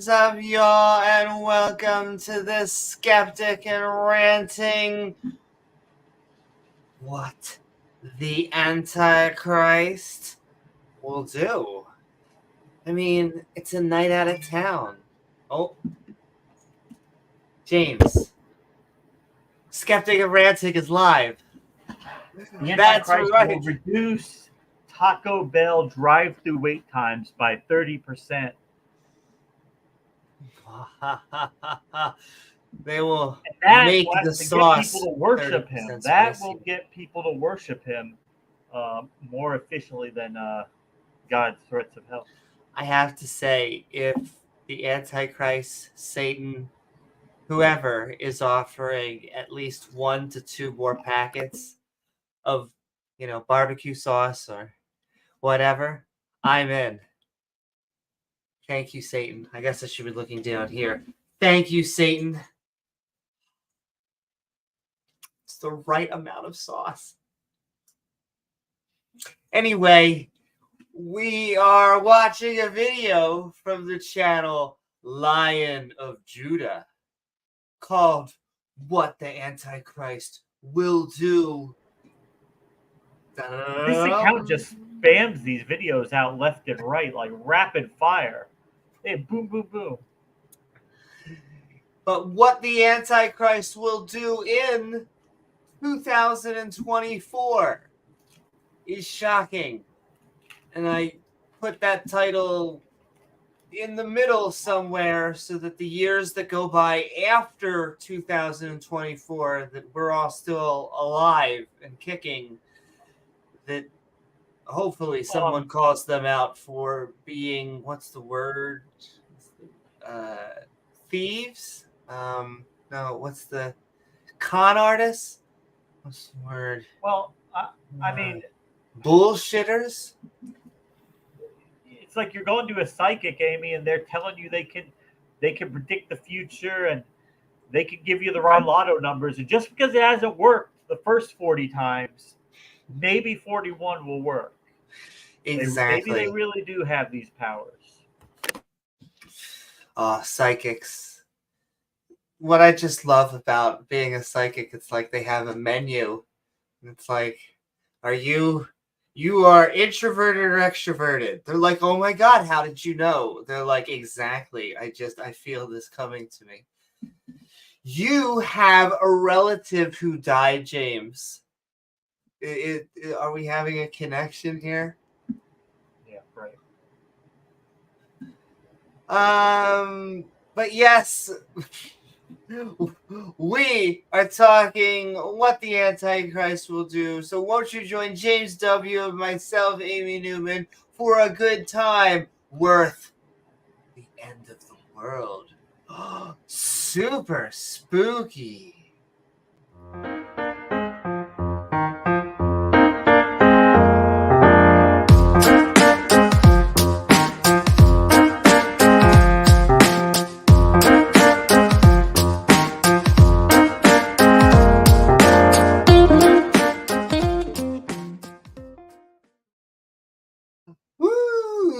What's up, y'all, and welcome to this Skeptic and Ranting. What the Antichrist will do. I mean, it's a night out of town. Oh, James. Skeptic and Ranting is live. The That's Antichrist right. will reduce Taco Bell drive-through wait times by 30%. They will That make will the actually sauce get people to worship him. 30% That spicy. will get people to worship him more efficiently than God's threats of hell. I have to say, if the Antichrist, Satan, whoever is offering at least 1 to 2 more packets of, barbecue sauce or whatever, I'm in. Thank you, Satan. I guess I should be looking down here. Thank you, Satan. It's the right amount of sauce. Anyway, we are watching a video from the channel Lion of Judah called What the Antichrist Will Do. This account just spams these videos out left and right like rapid fire. Hey, boom, boom, boom. But what the Antichrist will do in 2024 is shocking. And I put that title in the middle somewhere so that the years that go by after 2024, that we're all still alive and kicking, that hopefully someone calls them out for being, what's the word? Thieves? No, what's the con artists? What's the word? Well, I mean, bullshitters. It's like you're going to a psychic, Amy, and they're telling you they can predict the future and they can give you the right lotto numbers. And just because it hasn't worked the first 40 times, maybe 41 will work. Exactly. Maybe they really do have these powers. Psychics. What I just love about being a psychic, it's like they have a menu. It's like, you are introverted or extroverted? They're like, oh my God, how did you know? They're like, exactly. I feel this coming to me. You have a relative who died, James. Are we having a connection here? Yeah, right. But yes, we are talking what the Antichrist will do. So won't you join James W. and myself, Amy Newman, for a good time worth the end of the world. Super spooky.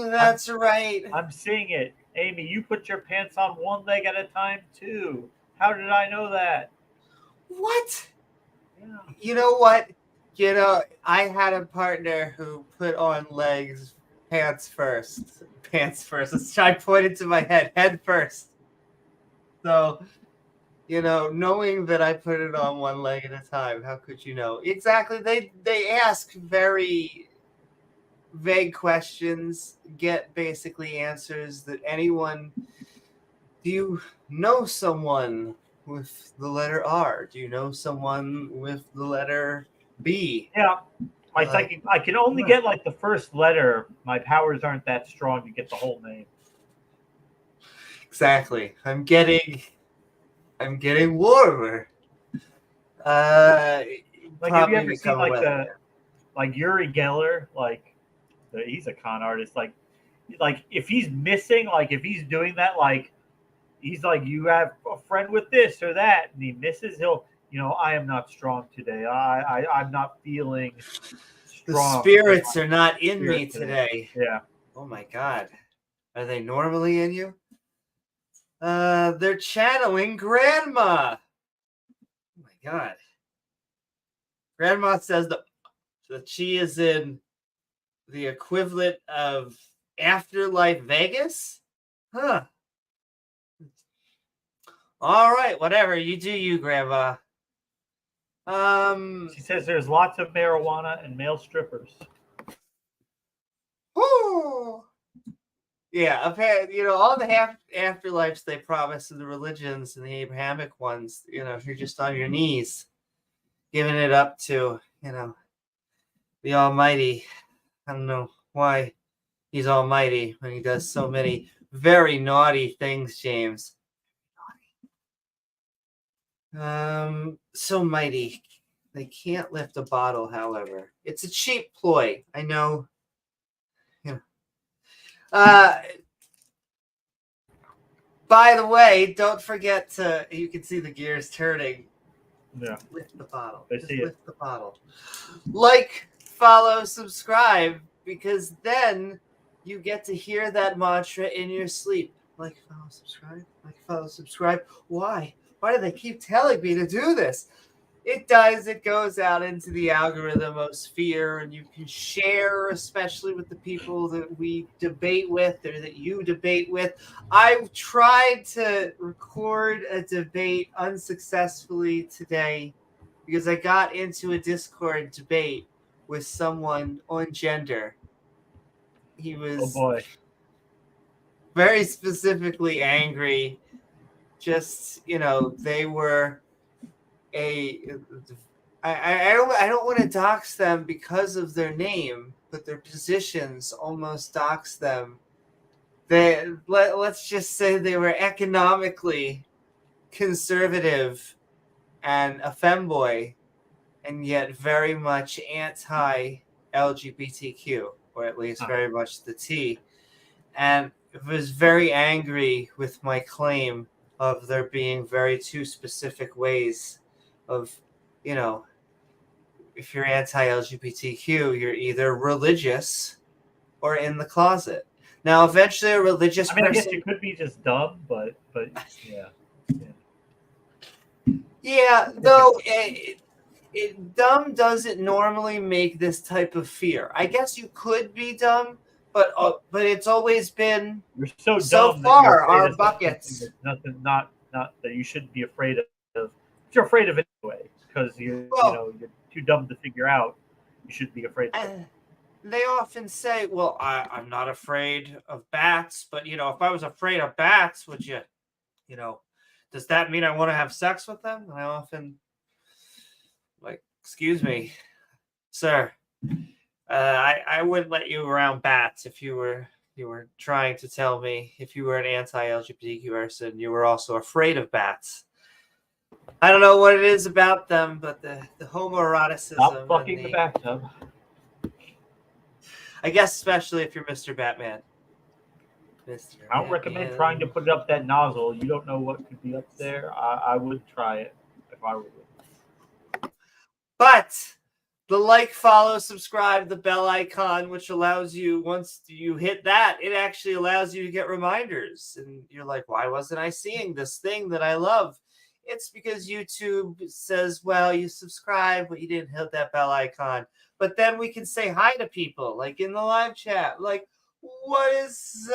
That's right. I'm seeing it. Amy, you put your pants on one leg at a time, too. How did I know that? What? Yeah. You know what? I had a partner who put on pants first. I pointed to my head first. So, knowing that I put it on one leg at a time, how could you know? Exactly. They ask very vague questions, get basically answers that anyone. Do you know someone with the letter R? Do you know someone with the letter B? Yeah. My psychic, I can only get like the first letter. My powers aren't that strong to get the whole name. Exactly. I'm getting warmer. Like, have you ever seen like Uri Geller? Like, he's a con artist. Like if he's missing, like if he's doing that, like he's like, you have a friend with this or that, and he misses, he'll, I am not strong today. I'm not feeling strong. The spirits are not in me today. Yeah. Oh my God. Are they normally in you? They're channeling Grandma. Oh my God. Grandma says that she is in the equivalent of Afterlife Vegas? Huh. All right, whatever. You do you, Grandma. She says there's lots of marijuana and male strippers. Whoo! Yeah, apparently, all the afterlives they promise in the religions and the Abrahamic ones, if you're just on your knees, giving it up to, the Almighty. I don't know why he's almighty when he does so many very naughty things, James. So mighty. They can't lift a bottle, however. It's a cheap ploy. I know. By the way, don't forget to, you can see the gears turning. Yeah. Lift the bottle. I see lift the bottle. Like, follow, subscribe, because then you get to hear that mantra in your sleep. Like, follow, subscribe. Like, follow, subscribe. Why? Why do they keep telling me to do this? It does. It goes out into the algorithm of Sphere, and you can share, especially with the people that we debate with or that you debate with. I've tried to record a debate unsuccessfully today because I got into a Discord debate with someone on gender. He was very specifically angry. Just, they were I don't want to dox them because of their name, but their positions almost dox them. Let's just say they were economically conservative and a femboy, and yet very much anti-LGBTQ, or at least very much the T. And was very angry with my claim of there being very two specific ways of, if you're anti-LGBTQ, you're either religious or in the closet. Now, eventually, a religious person. I guess you could be just dumb, but yeah. Yeah, though dumb doesn't normally make this type of fear. I guess you could be dumb, but it's always been. You're so dumb far our buckets. Nothing, not that you shouldn't be afraid of. You're afraid of it anyway because you're too dumb to figure out. You shouldn't be afraid of it. They often say, "Well, I'm not afraid of bats, but if I was afraid of bats, would you, does that mean I want to have sex with them?" And I often, excuse me, sir, I wouldn't let you around bats if you were trying to tell me, if you were an anti-LGBTQ person, you were also afraid of bats. I don't know what it is about them, but the homoeroticism. Stop fucking the bathtub. I guess especially if you're Mr. Batman. I don't recommend trying to put up that nozzle. You don't know what could be up there. I would try it if I were you. But the like, follow, subscribe, the bell icon, which allows you, once you hit that, it actually allows you to get reminders. And you're like, why wasn't I seeing this thing that I love? It's because YouTube says, well, you subscribe, but you didn't hit that bell icon. But then we can say hi to people, like in the live chat, like, what is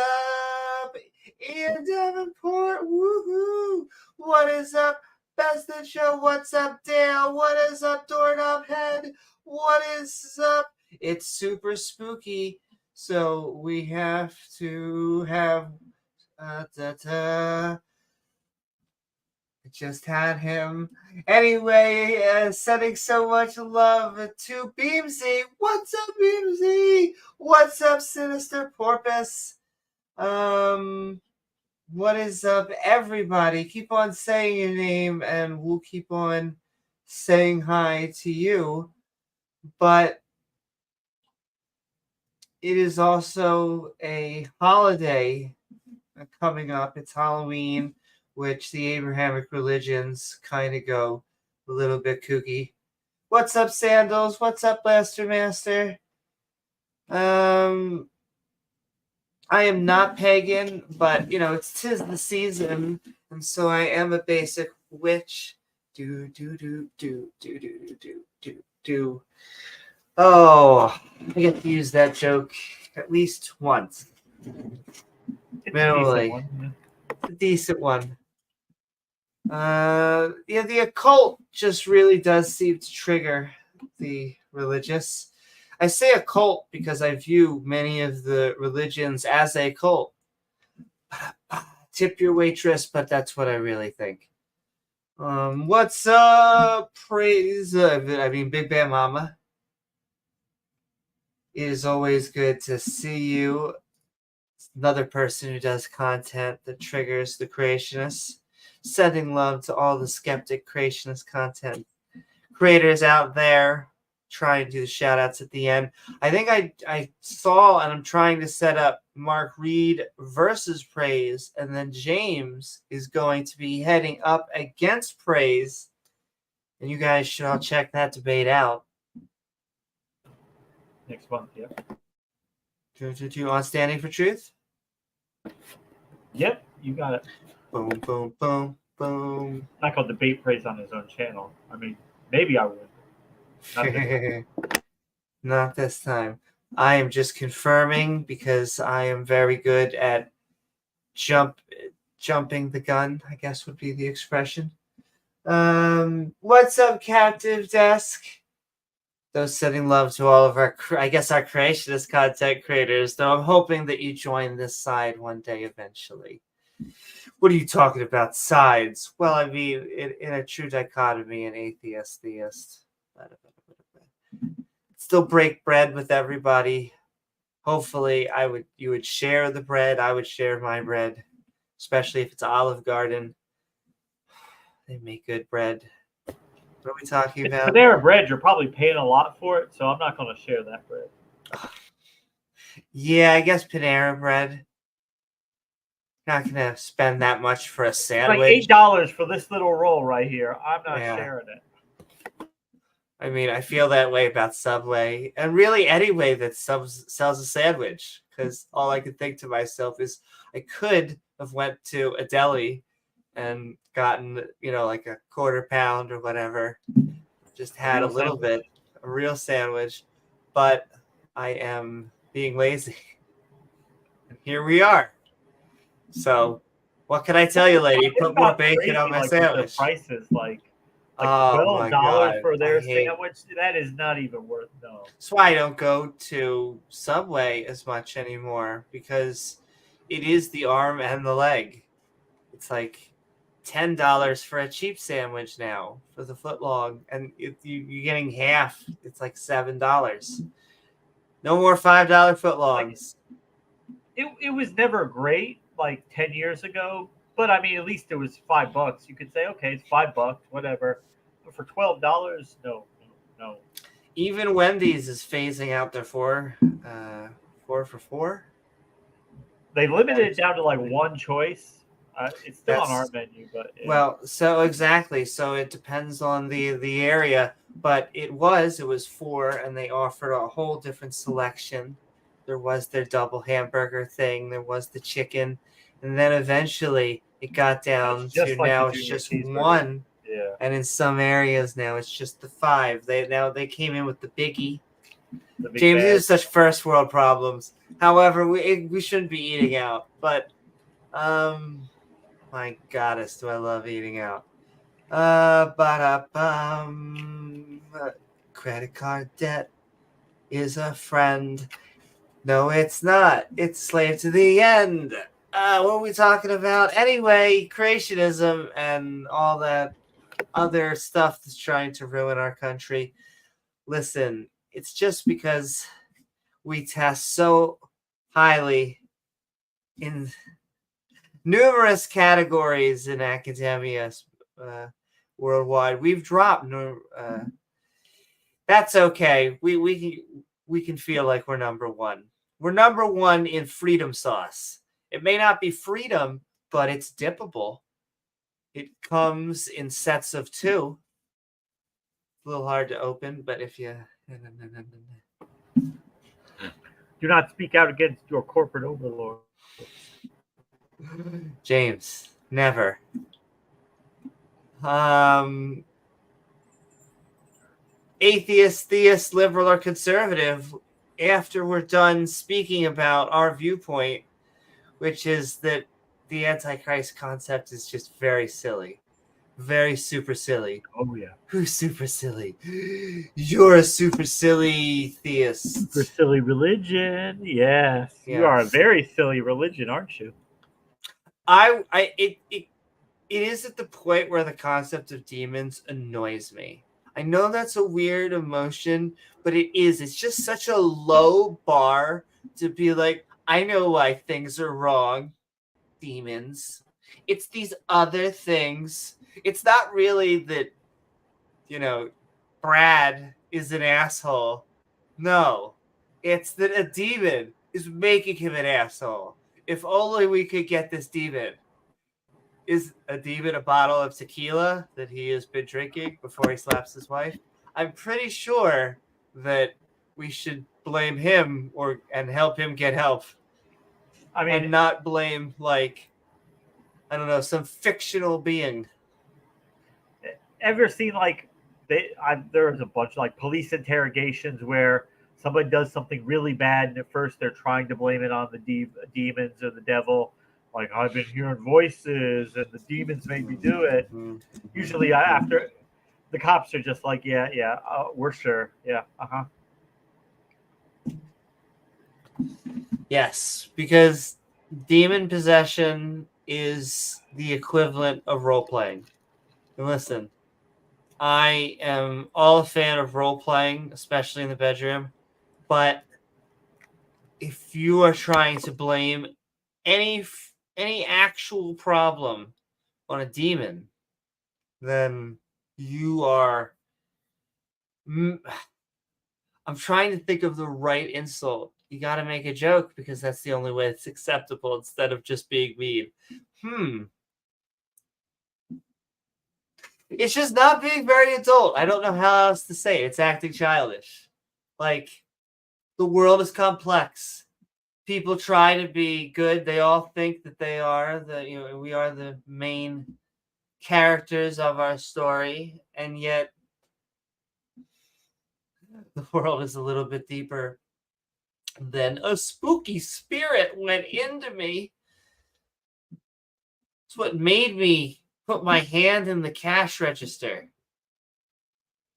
up, Ian Davenport? Woohoo! What is up, Best in Show? What's up, Dale? What is up, Doorknob Head? What is up? It's super spooky, so we have to have I just had him. Anyway, sending so much love to Beamsy. What's up, Beamsy? What's up, Sinister Porpoise? What is up, everybody? Keep on saying your name, and we'll keep on saying hi to you. But it is also a holiday coming up. It's Halloween, which the Abrahamic religions kind of go a little bit kooky. What's up, Sandals? What's up, Blaster Master? I am not pagan, but it's 'tis the season, and so I am a basic witch. Do do do do do do do do do. Oh, I get to use that joke at least once. It's Minimally. a decent one. A decent one. The occult just really does seem to trigger the religious. I say occult because I view many of the religions as a cult. Tip your waitress, but that's what I really think. What's up, praise? Big Bam Mama. It is always good to see you. Another person who does content that triggers the creationists. Sending love to all the skeptic creationist content creators out there. Trying to do the shout outs at the end. I think I saw, and I'm trying to set up Mark Reid versus Praise, and then James is going to be heading up against Praise. And you guys should all check that debate out. Next month, yep. On Standing for Truth? Yep, you got it. Boom, boom, boom, boom. I'm not going to debate Praise on his own channel. I mean, maybe I would. Not this time. I am just confirming because I am very good at jumping the gun, I guess would be the expression. What's up, Captive Desk? Those sending love to all of our creationist content creators, though I'm hoping that you join this side one day eventually. What are you talking about, sides? Well, I mean, in a true dichotomy, an atheist, theist. Still break bread with everybody. Hopefully, you would share the bread. I would share my bread, especially if it's Olive Garden. They make good bread. What are we talking about? Panera Bread, you're probably paying a lot for it, so I'm not going to share that bread. Yeah, I guess Panera Bread. Not going to spend that much for a sandwich. Like $8 for this little roll right here. I'm not sharing it. I mean, I feel that way about Subway, and really anyway that sells a sandwich, because all I could think to myself is I could have went to a deli and gotten, like a quarter pound or whatever, just had a little bit, a real sandwich, but I am being lazy. And here we are. So what can I tell you, lady? Put more bacon on my sandwich. The prices, like $12 for their sandwich, that is not even worth no. That's why I don't go to Subway as much anymore, because it is the arm and the leg. It's like $10 for a cheap sandwich now for the footlong, and you're getting half. It's like $7. No more $5 footlongs. It was never great like 10 years ago, but I mean, at least it was $5. You could say, okay, it's $5, whatever. But for $12, no. Even Wendy's is phasing out their 4 for $4. They limited it down to like one choice. It's still on our menu, but well, so exactly. So it depends on the area, but it was 4, and they offered a whole different selection. There was their double hamburger thing. There was the chicken, and then eventually it got down to now it's just 1. Yeah. And in some areas now it's just the 5. They came in with the biggie. James, these are such first world problems. However, we shouldn't be eating out, but my goddess, do I love eating out. Credit card debt is a friend. No, it's not. It's slave to the end. What are we talking about? Anyway, creationism and all that other stuff that's trying to ruin our country. Listen, it's just because we test so highly in numerous categories in academia worldwide. We've dropped. That's okay. We can feel like we're number 1. We're number 1 in freedom sauce. It may not be freedom, but it's dippable. It comes in sets of 2. A little hard to open, but if you... Do not speak out against your corporate overlord. James, never. Atheist, theist, liberal, or conservative, after we're done speaking about our viewpoint, which is that the Antichrist concept is just very silly. Very super silly. Oh, yeah. Who's super silly? You're a super silly theist. Super silly religion. Yes. You are a very silly religion, aren't you? It is at the point where the concept of demons annoys me. I know that's a weird emotion, but it is. It's just such a low bar to be like, I know why things are wrong. Demons. It's these other things. It's not really that, Brad is an asshole. No. It's that a demon is making him an asshole. If only we could get this demon. Is a demon a bottle of tequila that he has been drinking before he slaps his wife? I'm pretty sure that we should blame him and help him get help. I mean, and not blame, like, I don't know, some fictional being. Ever seen, like, there's a bunch of, like, police interrogations where somebody does something really bad, and at first they're trying to blame it on the demons or the devil. Like, I've been hearing voices, and the demons made me do it. Mm-hmm. Usually, after the cops are just like, yeah, we're sure, yeah, Yes, because demon possession is the equivalent of role playing. And listen, I am all a fan of role playing, especially in the bedroom. But if you are trying to blame any actual problem on a demon, then you are. I'm trying to think of the right insult. You got to make a joke because that's the only way it's acceptable instead of just being mean. It's just not being very adult. I don't know how else to say it. It's acting childish. Like, the world is complex. People try to be good. They all think that they are we are the main characters of our story, and yet the world is a little bit deeper than a spooky spirit went into me. It's what made me put my hand in the cash register.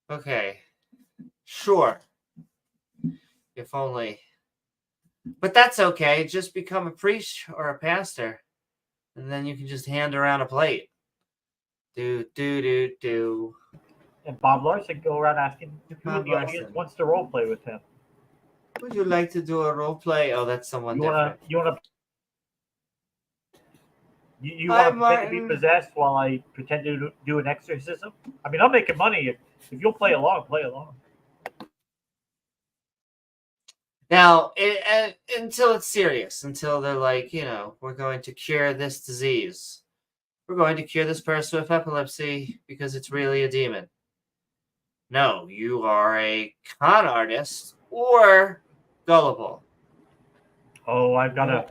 Okay. Sure. If only. But that's okay. Just become a priest or a pastor. And then you can just hand around a plate. Do. And Bob Larson go around asking who in the audience wants to role play with him. Would you like to do a role play? Oh, that's someone different. You want to pretend to be possessed while I pretend to do an exorcism? I mean, I'm making money. If you'll play along, play along. Now, until it's serious, until they're like, we're going to cure this disease. We're going to cure this person with epilepsy because it's really a demon. No, you are a con artist or gullible. Oh, I've got a...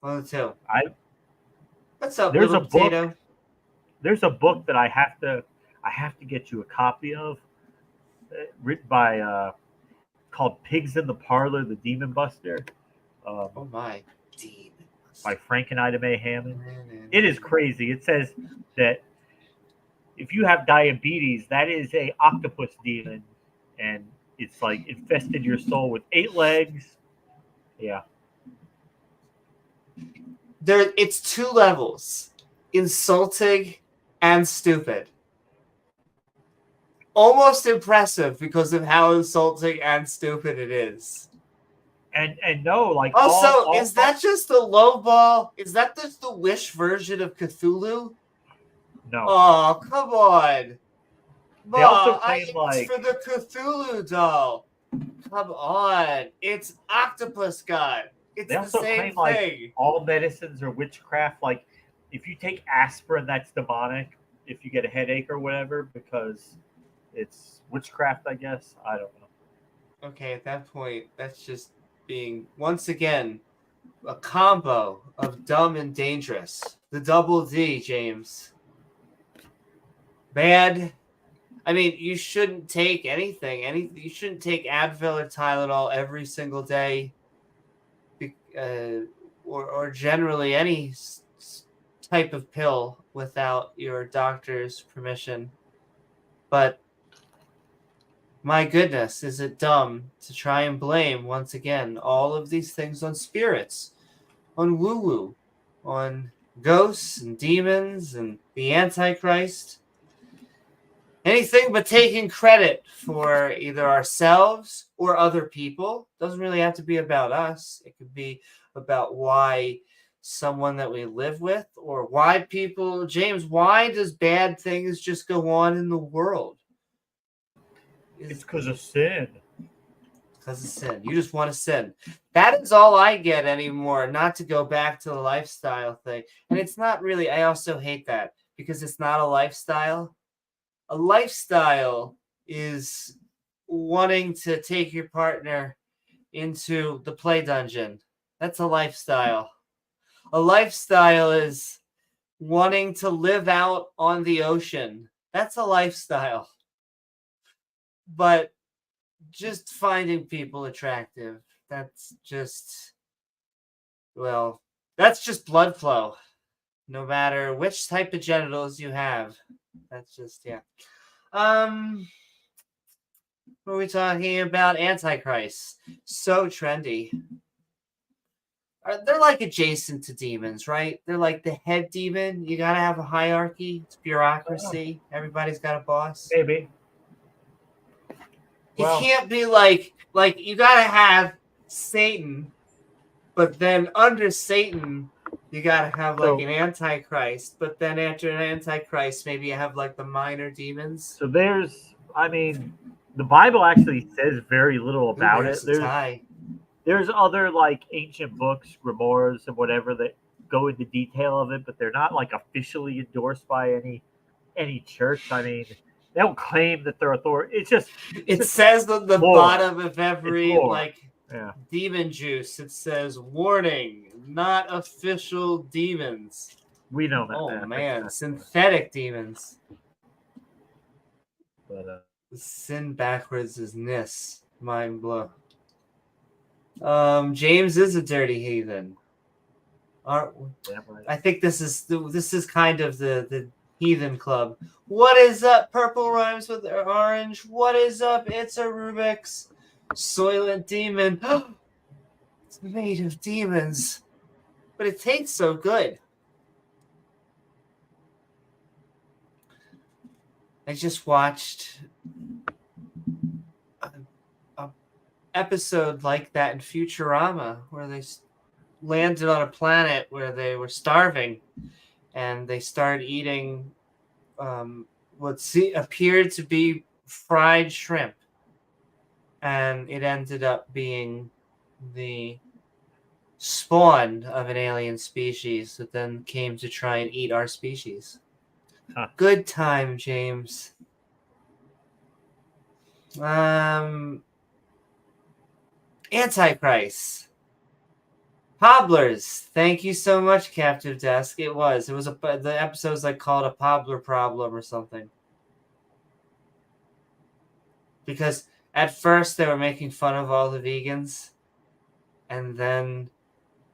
One of the two. What's up, there's little potato? There's a book that I have to get you a copy of, written by called Pigs in the Parlor, the Demon Buster. Oh my, Demon Buster. By Frank and Ida Mae Hammond. It is crazy. It says that if you have diabetes, that is a octopus demon, and it's like infested your soul with 8 legs. Yeah. It's 2 levels: insulting and stupid. Almost impressive because of how insulting and stupid it is. And no, like also, is that just the low ball? Is that just the Wish version of Cthulhu? No. Oh, come on. They also claim it's for the Cthulhu doll. Come on. It's Octopus God. It's they also the same claim thing. Like all medicines are witchcraft. Like if you take aspirin, that's demonic. If you get a headache or whatever, because it's witchcraft, I guess. I don't know. Okay, at that point, that's just being once again a combo of dumb and dangerous. The double D, James. Bad. I mean, you shouldn't take anything. You shouldn't take Advil or Tylenol every single day, or generally any type of pill without your doctor's permission. But my goodness, is it dumb to try and blame, once again, all of these things on spirits, on woo-woo, on ghosts and demons and the Antichrist? Anything but taking credit for either ourselves or other people. Doesn't really have to be about us. It could be about why someone that we live with, or why people. James, why does bad things just go on in the world? It's because of sin. Because of sin. You just want to sin. That is all I get anymore. Not to go back to the lifestyle thing. And it's not really, I also hate that because it's not a lifestyle. A lifestyle is wanting to take your partner into the play dungeon. That's a lifestyle. A lifestyle is wanting to live out on the ocean. That's a lifestyle. But just finding people attractive, that's just, well, that's just blood flow. No matter which type of genitals you have. That's just, yeah. What are we talking about? Antichrist. So trendy. They're like adjacent to demons, right? They're like the head demon. You gotta have a hierarchy. It's bureaucracy. Everybody's got a boss. Maybe. You can't be like you gotta have Satan, but then under Satan, you gotta have like an Antichrist. But then after an Antichrist, maybe you have like the minor demons. So there's, I mean, the Bible actually says very little about it. There's other like ancient books, grimoires, and whatever that go into detail of it, but they're not like officially endorsed by any church. I mean, they don't claim that they're authority. It says on the bottom of every demon juice. It says, "Warning: not official demons." We know that. Oh man, synthetic demons. But sin backwards is Ness. Mind blow. James is a dirty heathen. I think this is kind of the heathen club. What is up? Purple rhymes with orange. What is up? It's a Rubiks. Soylent demon. It's made of demons. But it tastes so good. I just watched an episode like that in Futurama where they landed on a planet where they were starving and they started eating what appeared to be fried shrimp. And it ended up being the spawn of an alien species that then came to try and eat our species. Huh. Good time, James. Antichrist. Pobblers. Thank you so much, Captive Desk. It was the episode's like called a Pobbler Problem or something. Because at first they were making fun of all the vegans, and then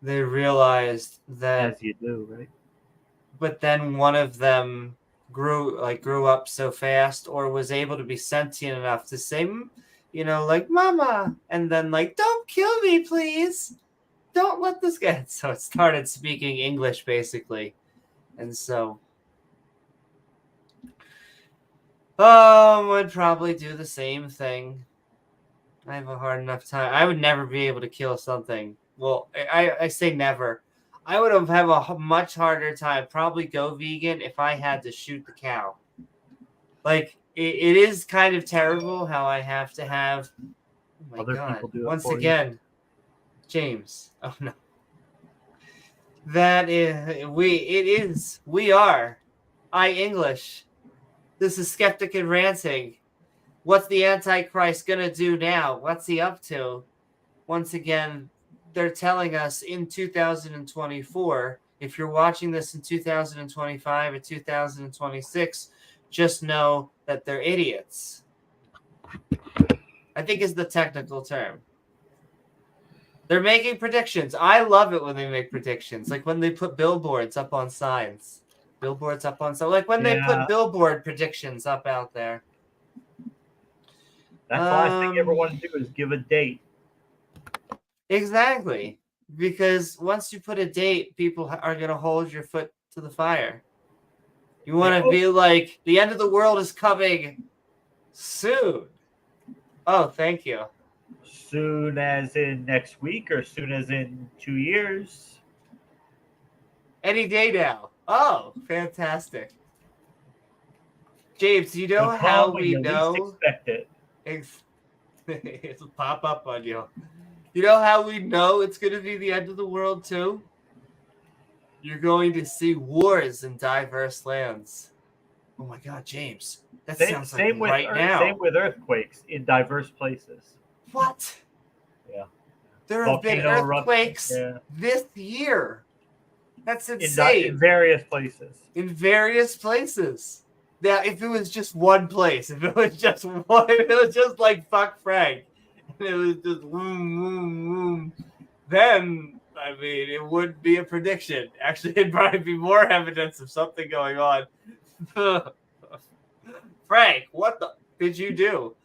they realized that, as you do, right? But then one of them grew up so fast, or was able to be sentient enough to say, like, "Mama," and then like, "Don't kill me, please. Don't let this get." So it started speaking English basically, and so would probably do the same thing. I have a hard enough time. I would never be able to kill something. Well, I say never. I would have a much harder time, probably go vegan, if I had to shoot the cow. Like, it is kind of terrible how I have to have... Oh my Other God. people do Once again, James. Oh, no. We are. I English. This is Skeptic and Ranting. What's the Antichrist gonna do now? What's he up to? once again, they're telling us in 2024, if you're watching this in 2025 or 2026, just know that they're idiots. I think is the technical term. They're making predictions. I love it when they make predictions. Like when they put billboards up on signs. Billboards up on signs. Like when they put billboard predictions up out there. That's the last thing you ever want to do is give a date. Exactly. Because once you put a date, people are going to hold your foot to the fire. You want to be like, the end of the world is coming soon. Oh, thank you. Soon as in next week or soon as in 2 years? Any day now. Oh, fantastic. James, you know It'll how come when we you know? least expect it. It'll pop up on you. You know how we know it's going to be the end of the world too? You're going to see wars in diverse lands. Oh my God, James. That sounds like right now. Same with earthquakes in diverse places. What? Yeah. There have been earthquakes this year. That's insane. In various places. In various places. Now, if it was just one place, if it was just like fuck Frank, and it was just boom, boom, boom, then, I mean, it would be a prediction. Actually, it'd probably be more evidence of something going on. Frank, what the did you do?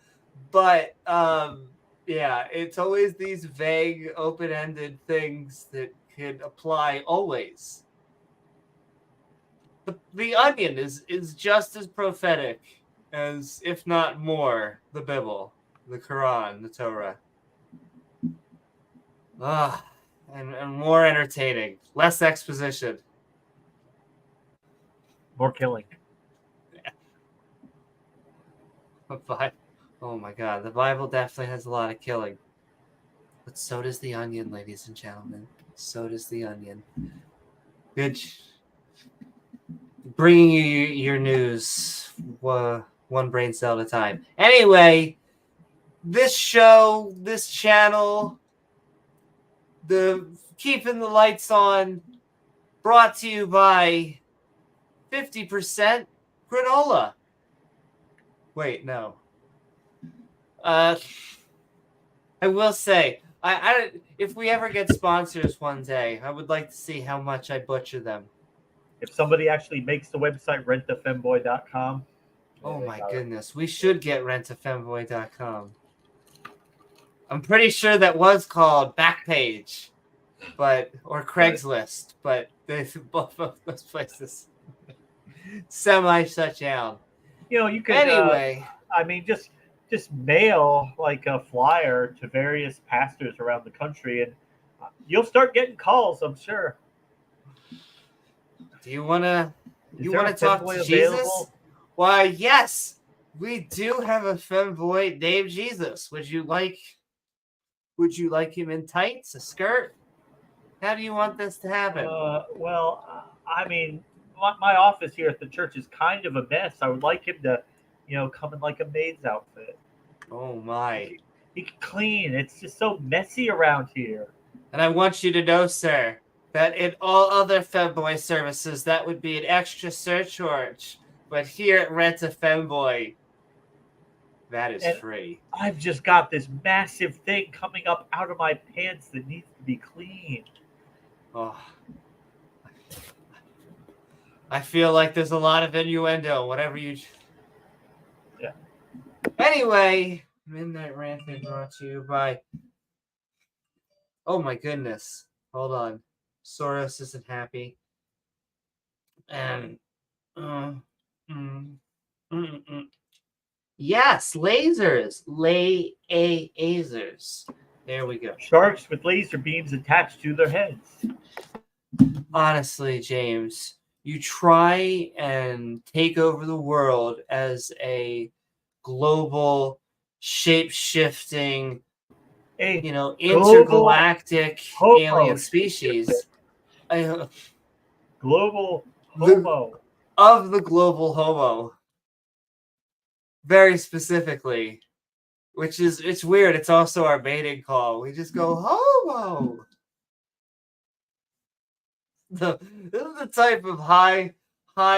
But, yeah, it's always these vague, open-ended things that could apply always. The Onion is just as prophetic as, if not more, the Bible, the Quran, the Torah. And more entertaining. Less exposition. More killing. But, oh my God, the Bible definitely has a lot of killing. But so does the Onion, ladies and gentlemen. So does the Onion. Good. Bringing you your news one brain cell at a time. Anyway, this show, this channel, the Keeping the Lights On, brought to you by 50% granola. Wait, no. I will say, I if we ever get sponsors one day, I would like to see how much I butcher them. If somebody actually makes the website rentafemboy.com. Oh my goodness. We should get rentafemboy.com. I'm pretty sure that was called Backpage, or Craigslist, but both of those places semi shut down. You know, you could anyway. I mean, just mail like a flyer to various pastors around the country, and you'll start getting calls, I'm sure. Do you want to talk to Jesus? Why, yes, we do have a femboy named Jesus. Would you like him in tights, a skirt? How do you want this to happen? Well, I mean, my office here at the church is kind of a mess. I would like him to, come in like a maid's outfit. Oh my! He can clean. It's just so messy around here. And I want you to know, sir, that in all other femboy services, that would be an extra surcharge. But here at Rent a Femboy, that is free. I've just got this massive thing coming up out of my pants that needs to be cleaned. Oh. I feel like there's a lot of innuendo, whatever you... Yeah. Anyway, Midnight Ranting brought to you by... Oh my goodness. Hold on. Soros isn't happy. And... Yes, lasers. Lasers. There we go. Sharks with laser beams attached to their heads. Honestly, James, you try and take over the world as a global, shape-shifting, intergalactic alien species. Global homo. Of the global homo. Very specifically, which is, it's weird. It's also our mating call. We just go, homo. This is the type of high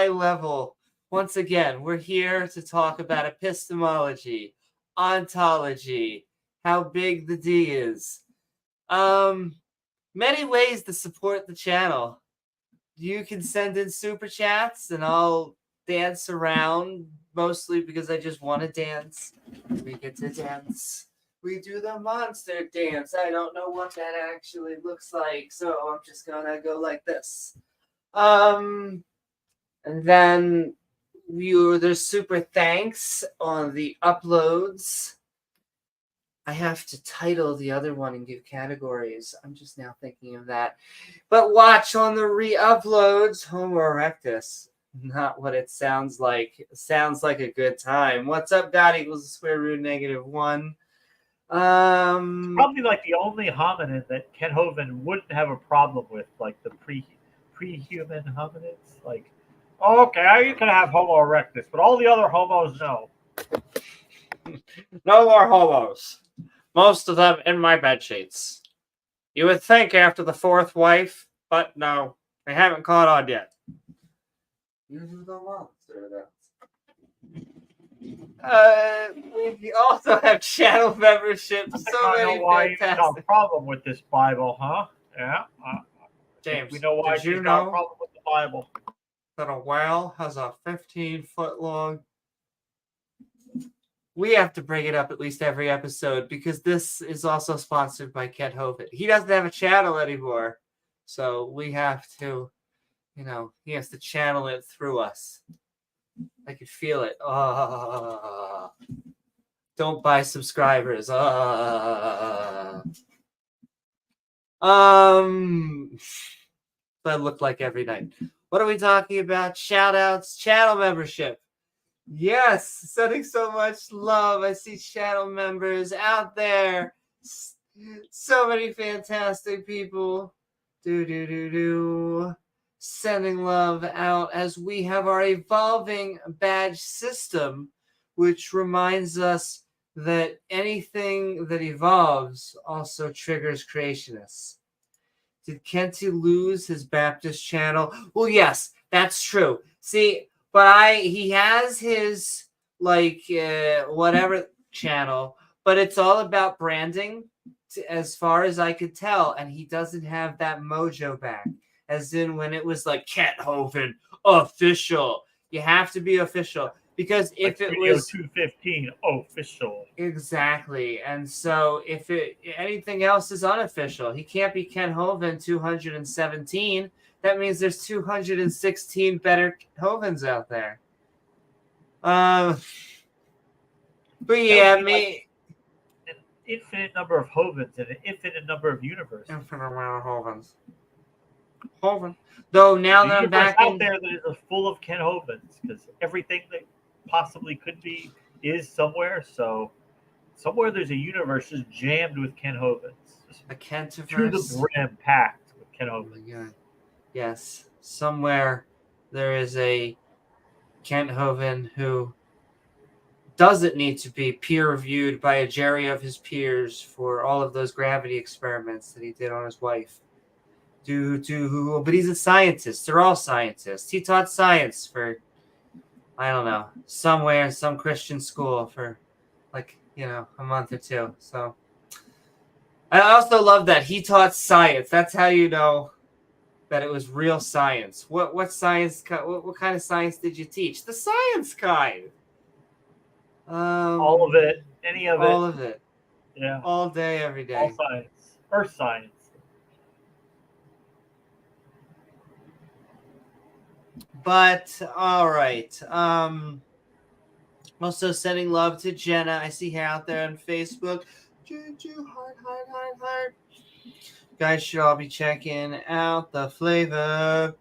level. Once again, we're here to talk about epistemology, ontology, how big the D is. Many ways to support the channel. You can send in super chats and I'll dance around, mostly because I just want to dance. We get to dance. We do the monster dance. I don't know what that actually looks like, so I'm just gonna go like this. And then there's super thanks on the uploads. I have to title the other one and give categories. I'm just now thinking of that. But watch on the re-uploads, Homo erectus. Not what it sounds like. It sounds like a good time. What's up, God equals the square root -1. Probably like the only hominid that Ken Hovind wouldn't have a problem with, like the pre-human hominids. Like, okay, you can have Homo erectus, but all the other homos, no. No more homos. Most of them in my bed sheets. You would think after the fourth wife, but no, they haven't caught on yet. You do the monster. We also have channel memberships. So many fantastic. You got a problem with this Bible, huh? Yeah. James, we know why you got a problem with the Bible. That a whale has a 15-foot long. We have to bring it up at least every episode because this is also sponsored by Ken Hovind. He doesn't have a channel anymore, so we have to, he has to channel it through us. I can feel it. Don't buy subscribers. I look like every night. What are we talking about? Shout outs, channel membership. Yes, sending so much love. I see channel members out there. So many fantastic people. Sending love out as we have our evolving badge system, which reminds us that anything that evolves also triggers creationists. Did Kenty lose his Baptist channel? Well, yes, that's true. See, but he has his whatever channel, but it's all about branding, as far as I could tell, and he doesn't have that mojo back. As in when it was like Ken Hovind official. You have to be official because if it was 215 official, exactly, and so if anything else is unofficial, he can't be Ken Hovind 217. That means there's 216 better Hovinds out there. But yeah, an infinite number of Hovinds and an infinite number of universes. Infinite amount of Hovind. Though now that I'm back out there that is full of Ken Hovinds, because everything that possibly could be is somewhere. So somewhere there's a universe just jammed with Ken Hovinds. A Kentiverse. To the brim packed with Ken Hovinds. Oh my God. Yes. Somewhere there is a Kent Hovind who doesn't need to be peer-reviewed by a jury of his peers for all of those gravity experiments that he did on his wife. But he's a scientist. They're all scientists. He taught science for, I don't know, somewhere in some Christian school for a month or two. So I also love that he taught science. That's how you know that it was real science. What science? What kind of science did you teach? The science kind. All of it. Any of it. All of it. Yeah. All day, every day. All science. Earth science. But all right. Also sending love to Jenna. I see her out there on Facebook. Heart. Guys should all be checking out the flavor.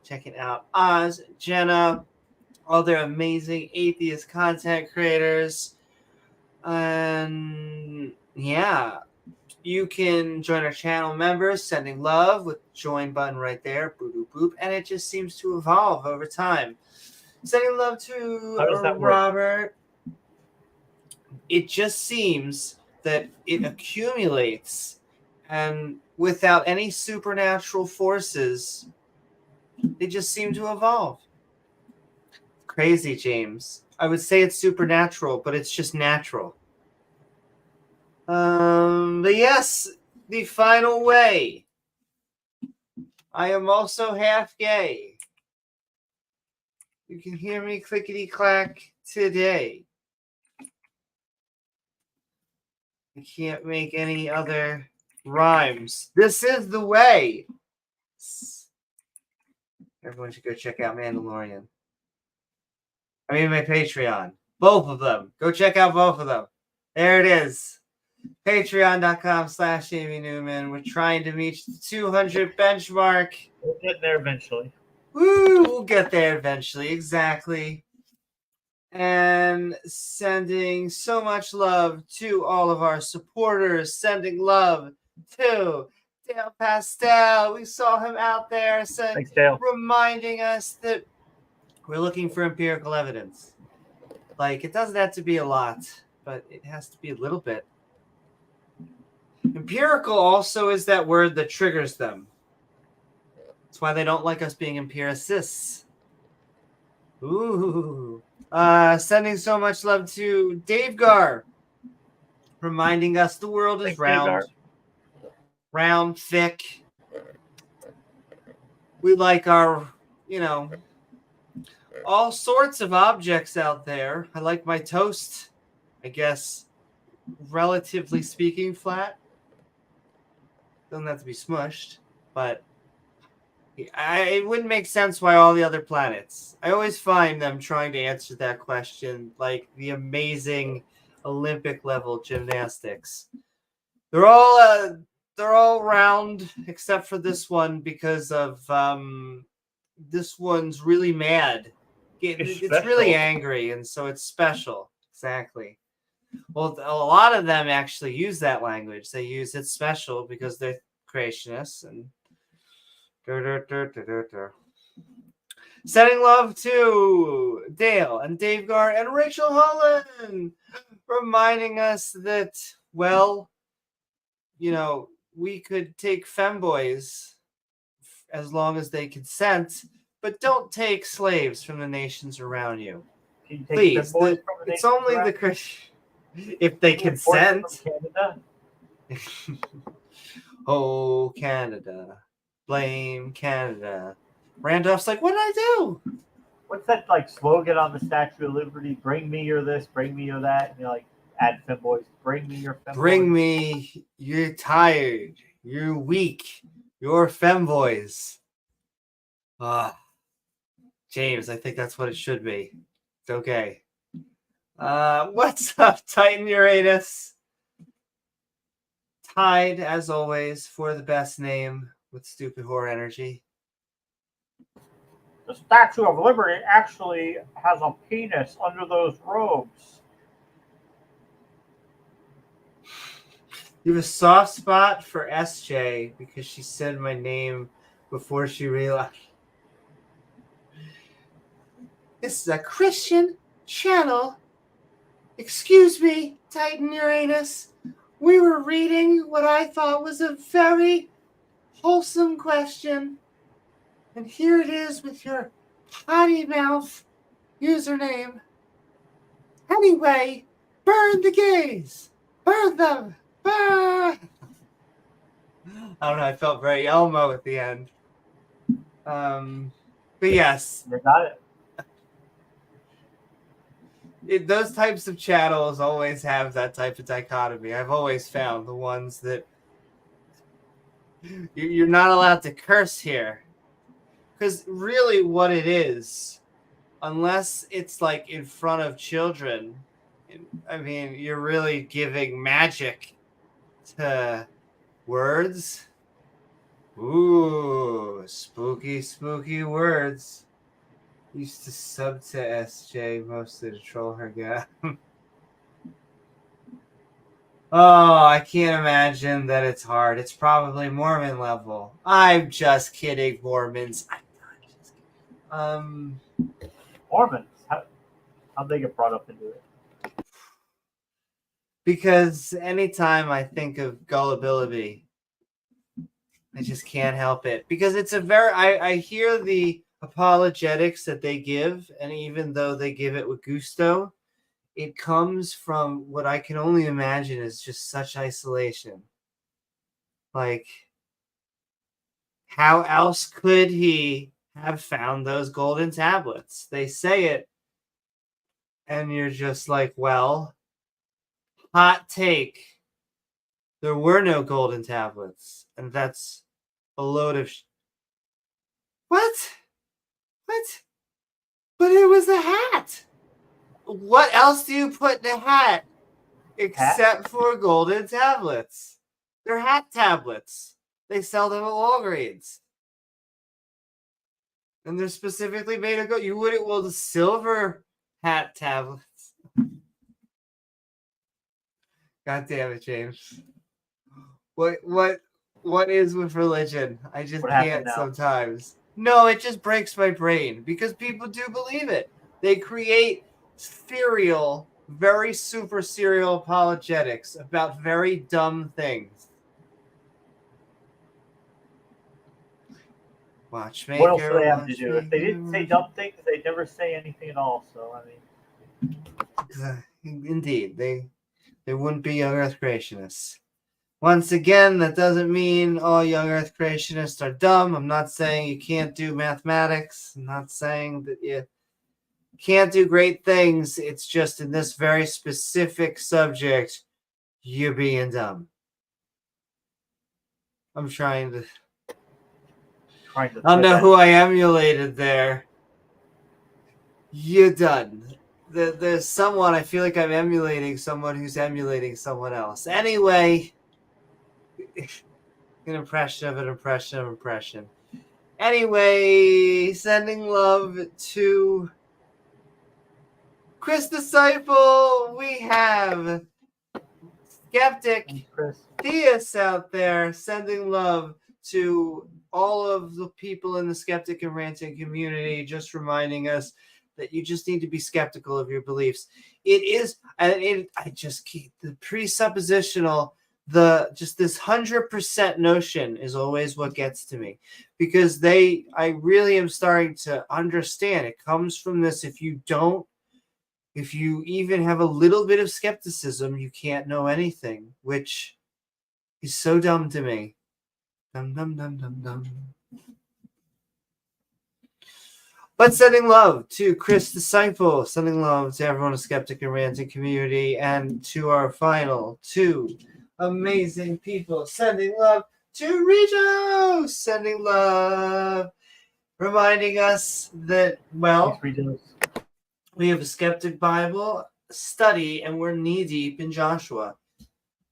Checking out Oz, Jenna, all their amazing atheist content creators. And yeah, you can join our channel members, sending love with the join button right there. Boop, boop, boop. And it just seems to evolve over time. Sending love to Robert. it just seems that it accumulates, and without any supernatural forces, they just seem to evolve. Crazy, James. I would say it's supernatural, but it's just natural. But yes, the final way. I am also half gay. You can hear me clickety-clack today. I can't make any other rhymes. This is the way. Everyone should go check out Mandalorian. I mean, my Patreon. Both of them. Go check out both of them. There it is. Patreon.com/Amy Newman. We're trying to meet the 200 benchmark. We'll get there eventually. Woo! We'll get there eventually. Exactly. And sending so much love to all of our supporters. Sending love to Dale Pastel. We saw him out there Thanks, Dale. reminding us that we're looking for empirical evidence. Like, it doesn't have to be a lot, but it has to be a little bit. Empirical also is that word that triggers them. That's why they don't like us being empiricists. Ooh. Sending so much love to davegar, reminding us the world is round. Round, thick. We like our, all sorts of objects out there. I like my toast, I guess, relatively speaking, flat. Doesn't have to be smushed, but it wouldn't make sense why all the other planets. I always find them trying to answer that question like the amazing Olympic level gymnastics. They're all round except for this one because of this one's really mad. It's really angry, and so it's special. Exactly. Well, a lot of them actually use that language. They use it's special because they're creationists and sending love to Dale and davegar and Rachel Holen, reminding us that, well, we could take femboys as long as they consent, but don't take slaves from the nations around you. Please, it's only the Christian. If they consent. Canada? Oh, Canada. Blame Canada. Randolph's like, what did I do? What's that like slogan on the Statue of Liberty? Bring me your this, bring me your that. And you're like, add femboys. Bring me your femboys. Bring me, you're tired. You're weak. You're femboys. James, I think that's what it should be. It's okay. What's up, Titan Uranus? Tied, as always, for the best name with stupid whore energy. The Statue of Liberty actually has a penis under those robes. You have a soft spot for SJ because she said my name before she realized. This is a Christian channel. Excuse me, Titan Uranus. We were reading what I thought was a very wholesome question. And here it is with your potty mouth username. Anyway, burn the gays. Burn them. Burn. I don't know. I felt very Elmo at the end. But yes. You got it. Those types of channels always have that type of dichotomy. I've always found the ones that you're not allowed to curse here. Because really what it is, unless it's like in front of children, I mean, you're really giving magic to words. Ooh, spooky, spooky words. Used to sub to SJ mostly to troll her guy. Oh, I can't imagine that it's hard. It's probably Mormon level. I'm just kidding, Mormons. I'm not just kidding. Mormons? How'd they get brought up into it? Because anytime I think of gullibility, I just can't help it. Because it's a very, I hear the apologetics that they give, and even though they give it with gusto, it comes from what I can only imagine is just such isolation. Like, how else could he have found those golden tablets? They say it, and you're just like, well, hot take. There were no golden tablets, and that's a load of what? What? But it was a hat. What else do you put in a hat except for golden tablets? They're hat tablets. They sell them at Walgreens. And they're specifically made of gold. You wouldn't want the silver hat tablets. God damn it, James. What is with religion? I just can't sometimes. No, it just breaks my brain because people do believe it. They create serial, very super serial apologetics about very dumb things. Watchmaker. What else do they have to do? If they didn't say dumb things, they never say anything at all. So I mean, indeed, they wouldn't be young Earth creationists. Once again, that doesn't mean all young Earth creationists are dumb. I'm not saying you can't do mathematics. I'm not saying that you can't do great things. It's just in this very specific subject, you're being dumb. I'm trying to I don't know who I emulated there. You're done. There's someone, I feel like I'm emulating someone who's emulating someone else. Anyway, an impression of an impression of impression. Anyway, sending love to Chris Disciple. We have Skeptic Theus out there sending love to all of the people in the Skeptic and Ranting community, just reminding us that you just need to be skeptical of your beliefs. It is, I just keep the presuppositional, just this 100% notion is always what gets to me, because I really am starting to understand it comes from this. If you even have a little bit of skepticism, you can't know anything, which is so dumb to me. Dum, dum, dum, dum, dum. But sending love to Chris Disciple, sending love to everyone in the Skeptic and Ranting community, and to our final two amazing people, sending love to Rijo, sending love, reminding us that, well, we have a Skeptic Bible study, and we're knee-deep in Joshua.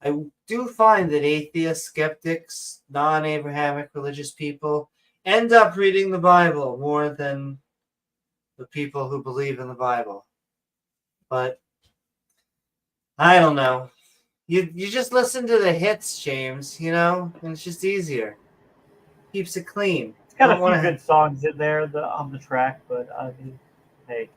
I do find that atheists, skeptics, non-Abrahamic religious people end up reading the Bible more than the people who believe in the Bible. But I don't know. You just listen to the hits, James, and it's just easier. Keeps it clean. It's got a few good songs in there on the track, but I mean, hey.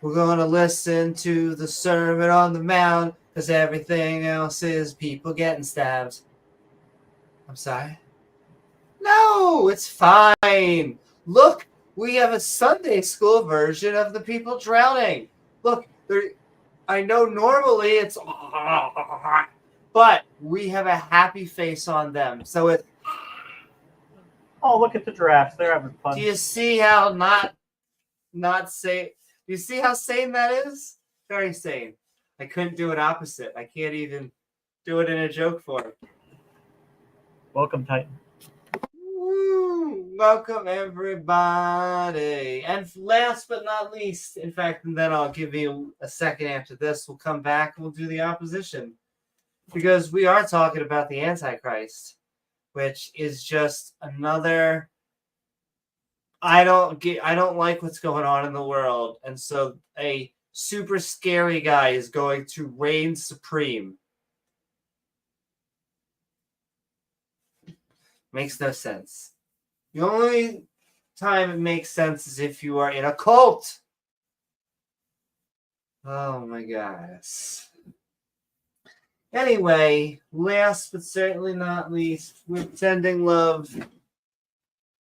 We're going to listen to the Sermon on the Mount, because everything else is people getting stabbed. I'm sorry? No, it's fine. Look, we have a Sunday school version of the people drowning. Look, I know normally it's, but we have a happy face on them. So it's, oh, look at the giraffes. They're having fun. Do you see how not safe? Do you see how sane that is? Very sane. I couldn't do it opposite. I can't even do it in a joke form. Welcome, Titan. Woo! Welcome, everybody. And last but not least, in fact, and then I'll give you a second after this. We'll come back and we'll do the opposition. Because we are talking about the Antichrist, which is just another... I don't like what's going on in the world, and so a super scary guy is going to reign supreme. Makes no sense. The only time it makes sense is if you are in a cult. Oh my gosh. Anyway, last but certainly not least, we're sending love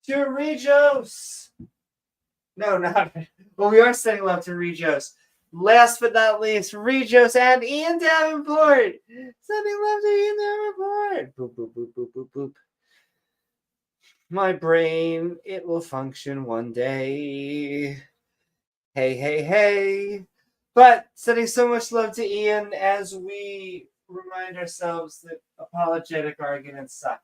to Regos. No, not. Well, we are sending love to Regos. Last but not least, Regos and Ian Davenport. Sending love to Ian Davenport. Boop, boop, boop, boop, boop, boop. My brain, it will function one day. Hey, hey, hey. But sending so much love to Ian as we remind ourselves that apologetic arguments suck.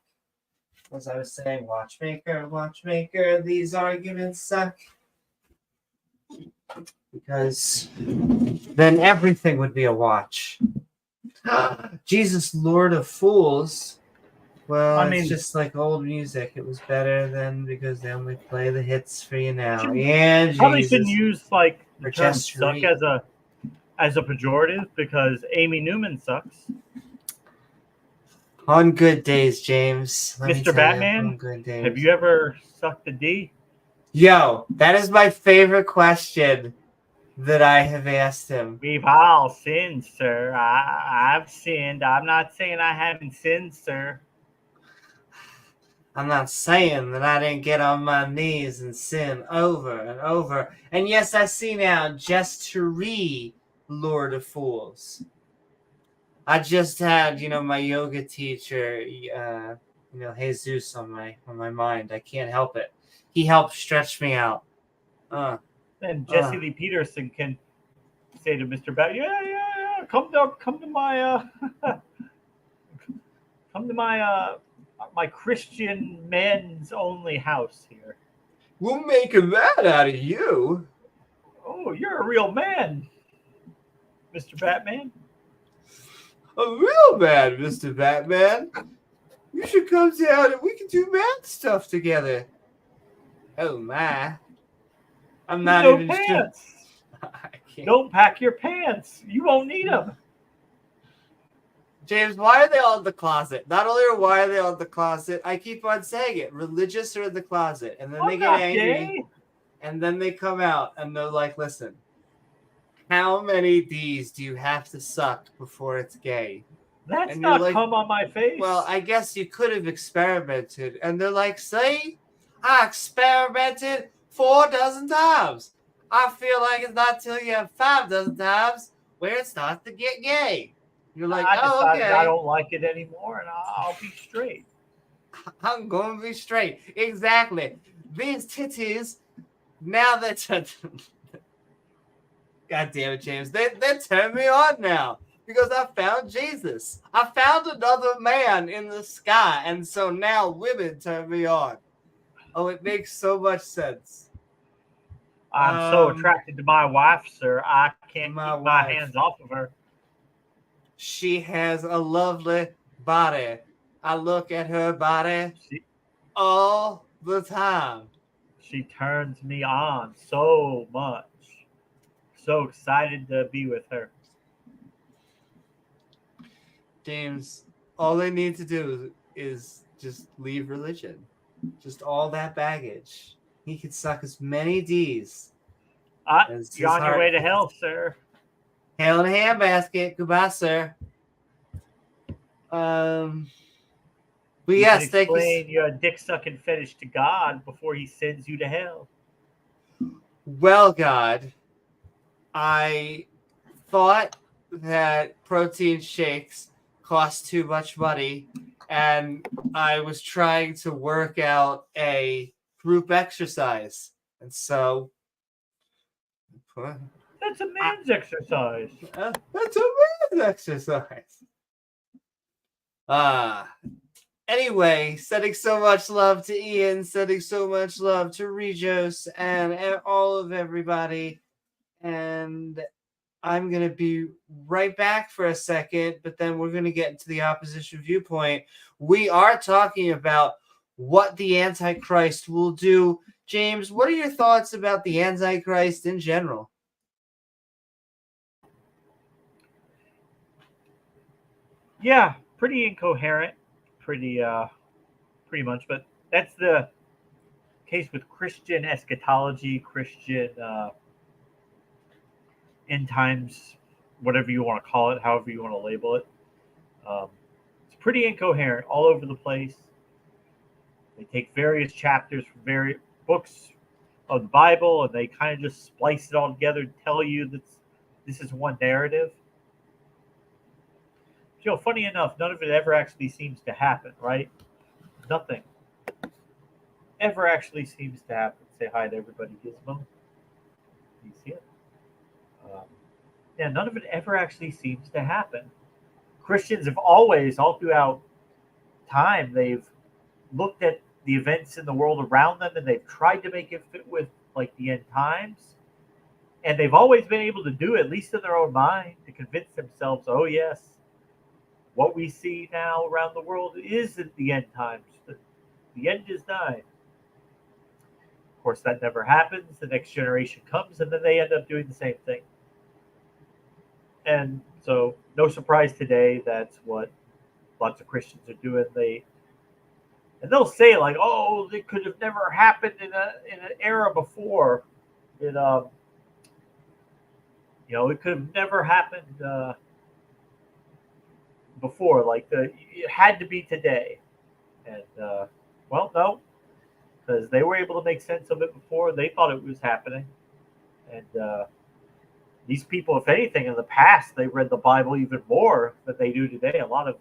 As I was saying, watchmaker, watchmaker, these arguments suck. Because then everything would be a watch. Jesus, Lord of Fools. Well, it's just like old music. It was better then because they only play the hits for you now. And probably shouldn't use like the term just suck as a pejorative because Amy Newman sucks. On good days, James. Mr. Batman, on good days. Have you ever sucked a D? Yo, that is my favorite question that I have asked him. We've all sinned, sir. I've sinned. I'm not saying I haven't sinned, sir. I'm not saying that I didn't get on my knees and sin over and over. And yes, I see now, just to read Lord of Fools. I just had, my yoga teacher, Jesus on my mind. I can't help it. He helped stretch me out. And Jesse Lee Peterson can say to Mr. Bat, yeah, come to my come to my Christian men's only house here. We'll make that out of you. Oh, you're a real man, Mr. Batman. A real man, Mr. Batman. You should come down and we can do man stuff together. Oh my. I'm not even pants. Don't pack your pants. You won't need them. James, why are they all in the closet? Not only why are they all in the closet, I keep on saying it. Religious are in the closet. And then they get angry. Gay. And then they come out and they're like, listen, how many D's do you have to suck before it's gay? That's not like, come on my face. Well, I guess you could have experimented. And they're like, see, I experimented 4 dozen times. I feel like it's not till you have 5 dozen times where it starts to get gay. You're like, I decided I don't like it anymore, and I'll be straight. I'm going to be straight. Exactly. These titties, now they're... God damn it, James. They turn me on now because I found Jesus. I found another man in the sky, and so now women turn me on. Oh, it makes so much sense. I'm so attracted to my wife, sir. I can't keep my hands off of her. She has a lovely body. I look at her body all the time. She turns me on so much. So excited to be with her. James, all they need to do is just leave religion. Just all that baggage. He could suck as many D's. You're on your way to hell, sir. Hell in a handbasket. Goodbye, sir. But yes, thank you. Explain your dick-sucking fetish to God before he sends you to hell. Well, God, I thought that protein shakes cost too much money, and I was trying to work out a group exercise, and so that's a man's exercise. That's a man's exercise. Anyway, sending so much love to Ian, sending so much love to Regos and all of everybody. And I'm going to be right back for a second, but then we're going to get into the opposition viewpoint. We are talking about what the Antichrist will do. James, what are your thoughts about the Antichrist in general? Yeah, pretty incoherent, pretty much, but that's the case with Christian eschatology, Christian end times, whatever you want to call it, however you want to label it. It's pretty incoherent all over the place. They take various chapters from various books of the Bible and they kind of just splice it all together and tell you that this is one narrative. Funny enough, none of it ever actually seems to happen, right? Nothing ever actually seems to happen. Say hi to everybody, Gizmo. You see it? Yeah, none of it ever actually seems to happen. Christians have always, all throughout time, they've looked at the events in the world around them and they've tried to make it fit with like the end times. And they've always been able to do it, at least in their own mind, to convince themselves, oh yes, what we see now around the world is at the end times. The end is nigh. Of course, that never happens. The next generation comes, and then they end up doing the same thing. And so, no surprise today, that's what lots of Christians are doing. They'll say like, "Oh, it could have never happened in an era before. It it could have never happened before. Like it had to be today." And well, no, because they were able to make sense of it before. They thought it was happening, and these people, if anything, in the past, they read the Bible even more than they do today. A lot of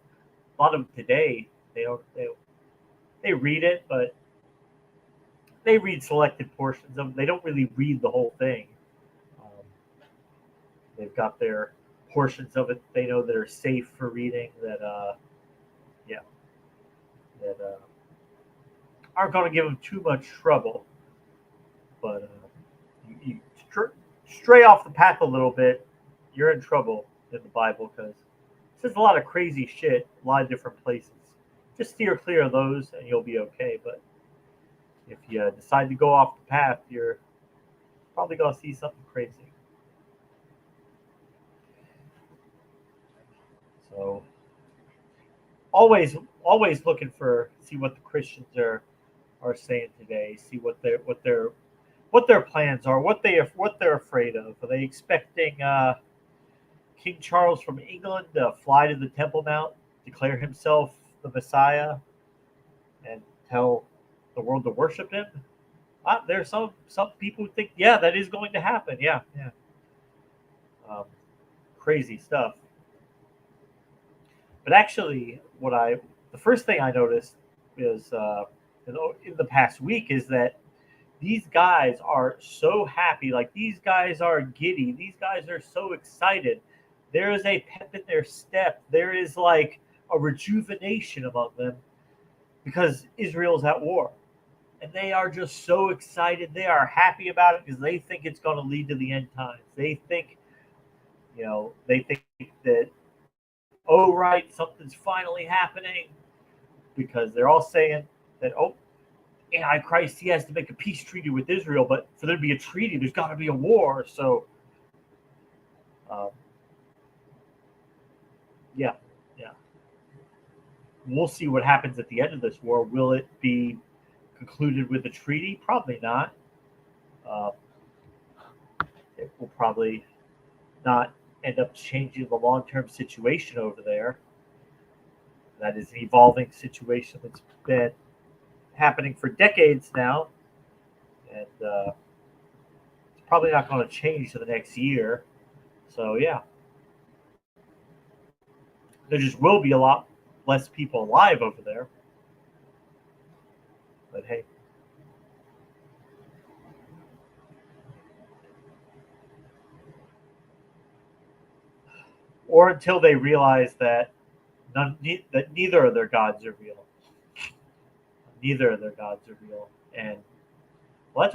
them today, they read it, but they read selected portions of it. They don't really read the whole thing. They've got their portions of it they know that are safe for reading that aren't going to give them too much trouble. But you stray off the path a little bit, you're in trouble in the Bible because it says a lot of crazy shit, a lot of different places. Just steer clear of those and you'll be okay. But if you decide to go off the path, you're probably going to see something crazy. So always looking see what the Christians are saying today, see what their plans are, what they're afraid of. Are they expecting King Charles from England to fly to the Temple Mount, declare himself the Messiah, and tell the world to worship him? There's some people who think, yeah, that is going to happen. Yeah. Crazy stuff. But actually, the first thing I noticed is in the past week is that these guys are so happy. Like, these guys are giddy. These guys are so excited. There is a pep in their step. There is like a rejuvenation among them because Israel's at war. And they are just so excited. They are happy about it because they think it's going to lead to the end times. They think that, oh, right, something's finally happening, because they're all saying that, oh, Antichrist, he has to make a peace treaty with Israel, but for there to be a treaty, there's got to be a war. So, yeah. We'll see what happens at the end of this war. Will it be concluded with a treaty? Probably not. It will probably not end up changing the long-term situation over there. That is an evolving situation that's been happening for decades now, and it's probably not going to change for the next year. So yeah, there just will be a lot less people alive over there. But hey. Or until they realize that neither of their gods are real. Neither of their gods are real. And well,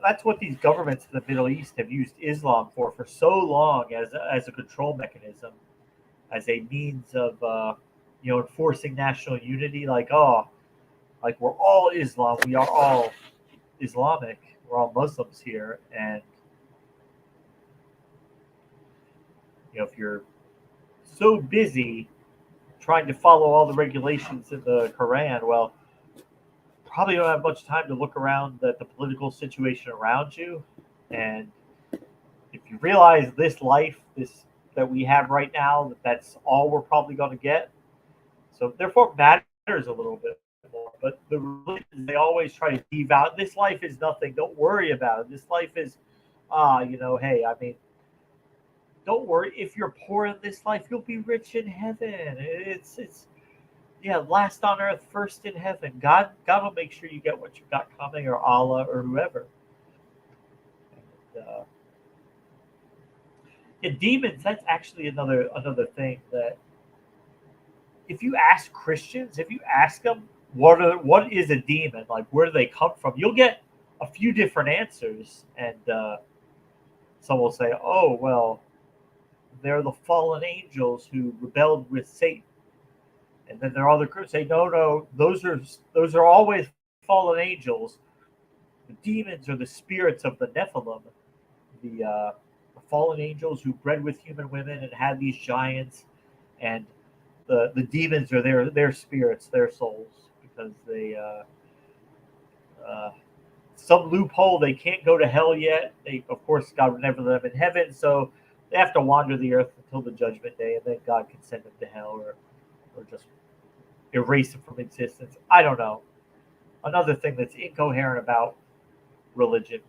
that's what these governments in the Middle East have used Islam for so long as a control mechanism, as a means of enforcing national unity. Like we're all Islam, we are all Islamic, we're all Muslims here, and if you're so busy trying to follow all the regulations in the Quran, well, probably don't have much time to look around at the political situation around you and realize this life, this that we have right now, that's all we're probably going to get. So therefore, it matters a little bit more. But the religions, they always try to devalue. This life is nothing. Don't worry about it. This life is, hey, I mean, don't worry. If you're poor in this life, you'll be rich in heaven. It's last on earth, first in heaven. God will make sure you get what you got coming, or Allah, or whoever. And demons, that's actually another thing that if you ask Christians, if you ask them what is a demon, like where do they come from, you'll get a few different answers. And some will say, oh, well, they're the fallen angels who rebelled with Satan. And then there are other groups say, no, those are always fallen angels. The demons are the spirits of the Nephilim, the fallen angels who bred with human women and had these giants, and the demons are their spirits, their souls, because they some loophole, they can't go to hell yet. They, of course, God would never let them in heaven, so they have to wander the earth until the judgment day, and then God can send them to hell or just erase them from existence. I don't know. Another thing that's incoherent about religion.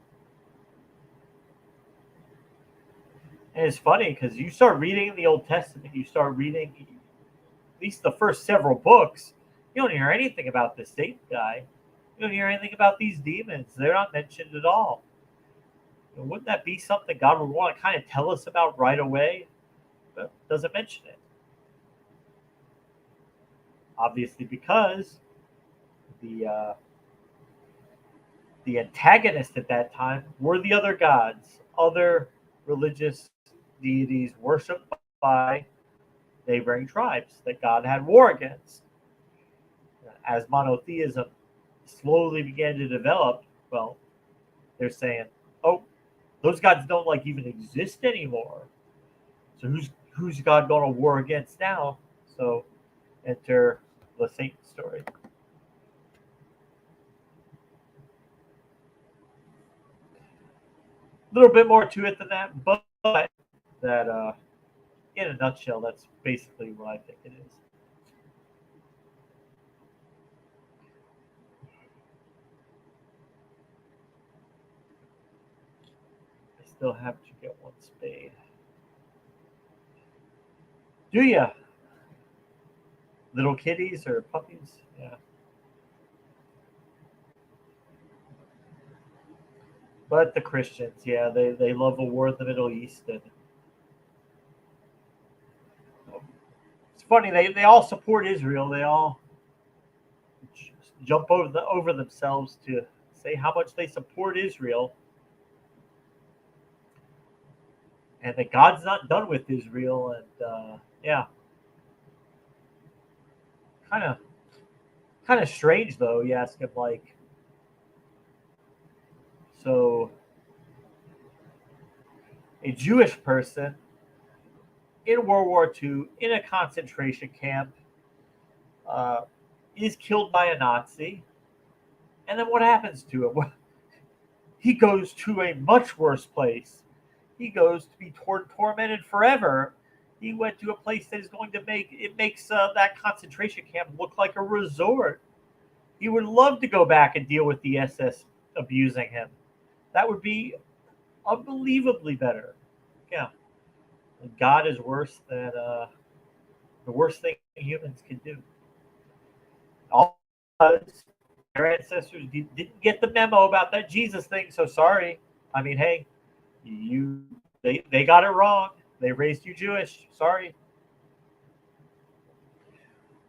And it's funny because you start reading the Old Testament, you start reading at least the first several books, you don't hear anything about this Satan guy. You don't hear anything about these demons. They're not mentioned at all. Wouldn't that be something God would want to kind of tell us about right away? But doesn't mention it. Obviously, because the antagonist at that time were the other gods, other religious deities worshipped by neighboring tribes that God had war against. As monotheism slowly began to develop, well, they're saying, oh, those gods don't even exist anymore. So who's God going to war against now? So enter the Satan story. A little bit more to it than that, but that in a nutshell, that's basically what I think it is. I still have to get one spade. Do ya? Little kitties or puppies? Yeah. But the Christians, yeah, they love a war in the Middle East. And it's funny, they all support Israel. They all jump over themselves to say how much they support Israel. And that God's not done with Israel. And yeah. Kind of strange, though. You ask him, so a Jewish person in World War II in a concentration camp is killed by a Nazi, and then what happens to him? Well, he goes to a much worse place. He goes to be tormented forever. He went to a place that is going to makes that concentration camp look like a resort. He would love to go back and deal with the SS abusing him. That would be unbelievably better. Yeah. God is worse than the worst thing humans can do. All because their ancestors didn't get the memo about that Jesus thing, so sorry. I mean, hey, they got it wrong. They raised you Jewish. Sorry.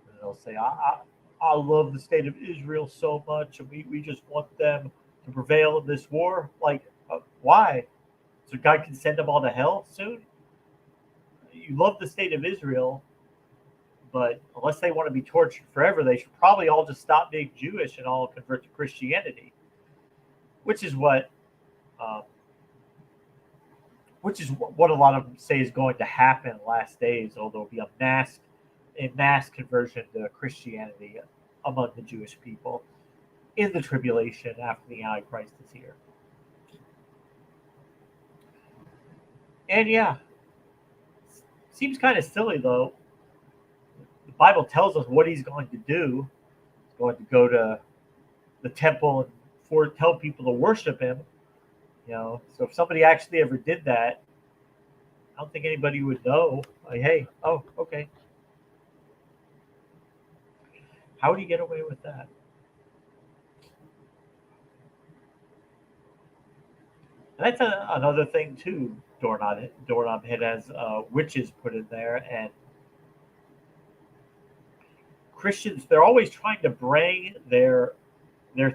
And they'll say, I love the state of Israel so much, and we just want them to prevail in this war. Why? So God can send them all to hell soon? You love the state of Israel, but unless they want to be tortured forever, they should probably all just stop being Jewish and all convert to Christianity, which is what a lot of them say is going to happen in the last days, although it'll be a mass conversion to Christianity among the Jewish people in the tribulation after the Antichrist is here. And yeah, seems kind of silly though. The Bible tells us what he's going to do. He's going to go to the temple and tell people to worship him. So if somebody actually ever did that, I don't think anybody would know. Like, hey, oh, okay. How would he get away with that? And that's another thing too. Doorknob Head has witches put in there, and Christians, they're always trying to bring their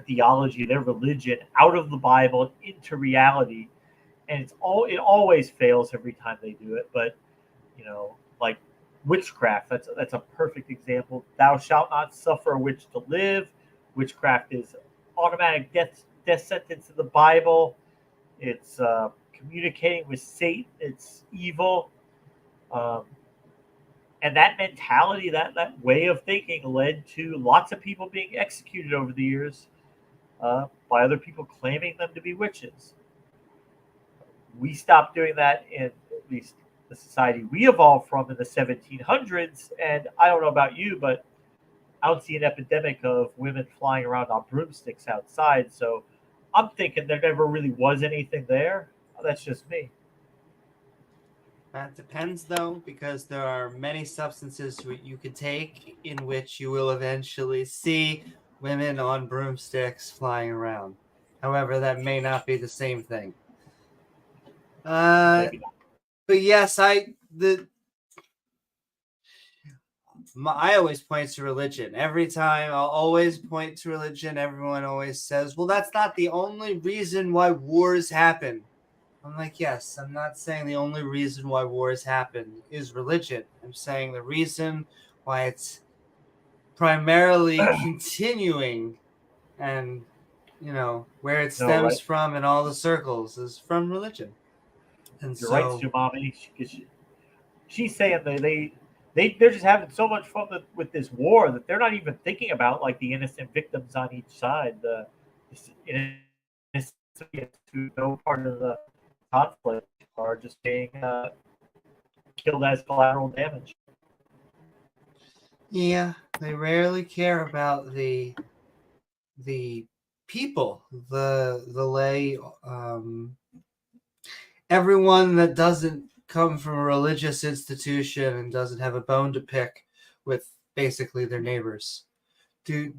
theology, their religion out of the Bible into reality, and it always fails every time they do it. But like witchcraft, that's a perfect example. Thou shalt not suffer a witch to live. Witchcraft is automatic death sentence in the Bible. It's communicating with Satan. It's evil. And that mentality, that way of thinking led to lots of people being executed over the years by other people claiming them to be witches. We stopped doing that in at least the society we evolved from in the 1700s. And I don't know about you, but I don't see an epidemic of women flying around on broomsticks outside. So I'm thinking there never really was anything there. That's just me. That depends, though, because there are many substances you could take in which you will eventually see women on broomsticks flying around. However, that may not be the same thing. But yes, I always point to religion. Every time I'll always point to religion. Everyone always says, well, that's not the only reason why wars happen. I'm like, yes, I'm not saying the only reason why wars happen is religion. I'm saying the reason why it's primarily continuing and, where it stems from in all the circles is from religion. And you're right, Sumami. She's saying they're just having so much fun with this war that they're not even thinking about like the innocent victims on each side. The innocent who no part of the conflict are just being killed as collateral damage. Yeah, they rarely care about the people, the lay, everyone that doesn't come from a religious institution and doesn't have a bone to pick with basically their neighbors. Because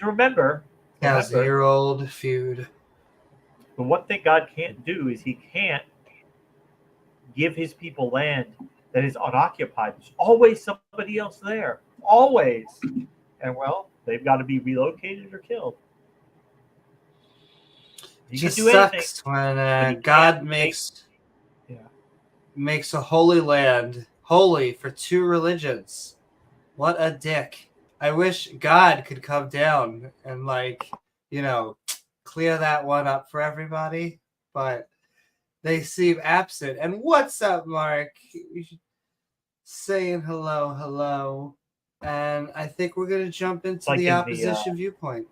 remember, 1,000-year-old feud. The one thing God can't do is he can't give his people land that is unoccupied. There's always somebody else there. Always. And well, they've got to be relocated or killed. It just sucks when God makes a holy land holy for two religions. What a dick. I wish God could come down and clear that one up for everybody, but they seem absent. And what's up, Mark? Saying hello. And I think we're going to jump into the opposition viewpoint.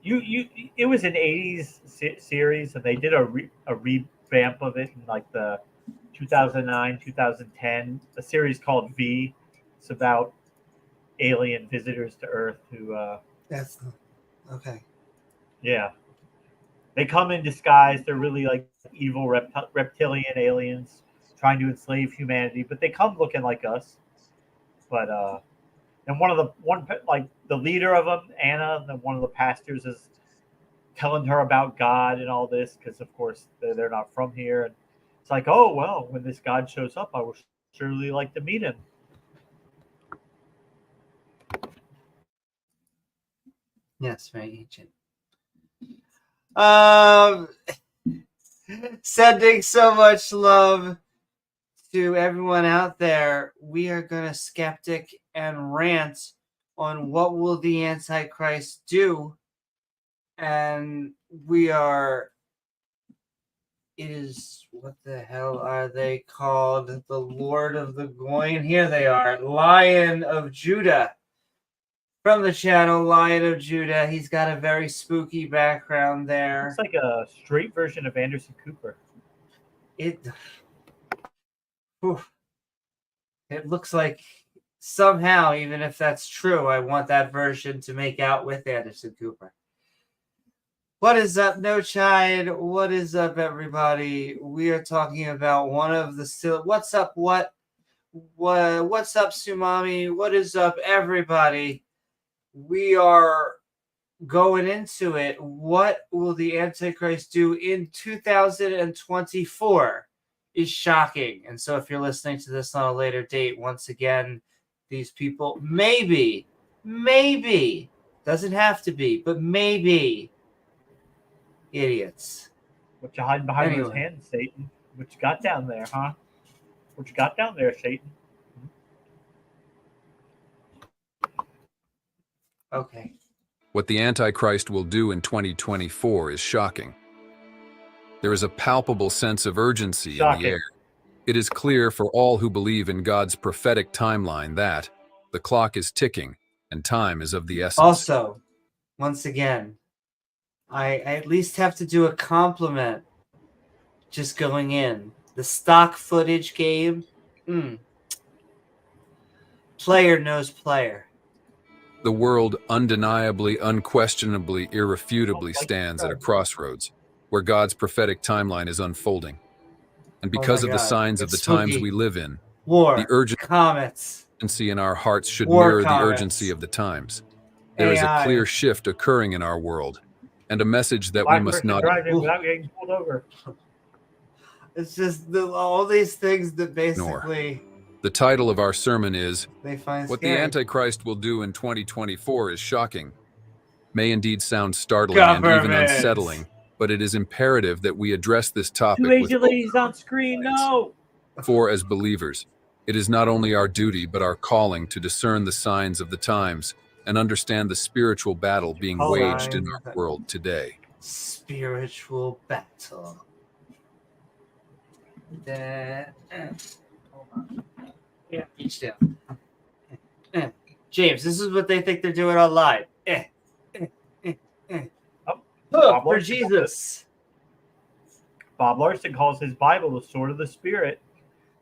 It was an 80s series, and they did a revamp of it in like the 2009, 2010. A series called V. It's about alien visitors to Earth who. Okay. Yeah, they come in disguise. They're really like evil reptilian aliens trying to enslave humanity, but they come looking like us. But and the leader of them, Anna, one of the pastors, is telling her about God and all this because, of course, they're not from here. And it's like, oh well, when this God shows up, I would surely like to meet him. Yes, very ancient. Sending so much love to everyone out there. We are going to skeptic and rant on what will the Antichrist do. And it is, what the hell are they called? The Lord of the Goyim. Here they are. Lion of Judah. From the channel Lion of Judah. He's got a very spooky background there. It's like a straight version of Anderson Cooper. It looks like somehow, even if that's true, I want that version to make out with Anderson Cooper. What is up, No Chide? What is up, everybody? We are talking about one of the still. What's up? What's up, Sumami? What is up, everybody? We are going into it. What will the Antichrist do in 2024 is shocking. And so if you're listening to this on a later date, once again, these people maybe, doesn't have to be, but maybe idiots. What you hiding behind those hands, Satan? What you got down there, huh? What you got down there, Satan? Okay. What the Antichrist will do in 2024 is shocking. There is a palpable sense of urgency in the air. It is clear for all who believe in God's prophetic timeline that the clock is ticking and time is of the essence. Also, once again, I at least have to do a compliment just going in. The stock footage game, player knows player. The world undeniably, unquestionably, irrefutably stands at a crossroads where God's prophetic timeline is unfolding. And because of the signs of the times we live in, the urgency in our hearts should mirror the urgency of the times. There is a clear shift occurring in our world, and a message that we must not... without getting pulled over. It's just all these things that basically... The title of our sermon is, What the Antichrist will do in 2024 is shocking. May indeed sound startling and even unsettling, but it is imperative that we address this topic with ladies on screen, no! For as believers, it is not only our duty but our calling to discern the signs of the times and understand the spiritual battle being waged in our world today. Spiritual battle. Hold on. Yeah, each down. James, this is what they think they're doing online. For Jesus. Bob Larson calls his Bible the sword of the Spirit.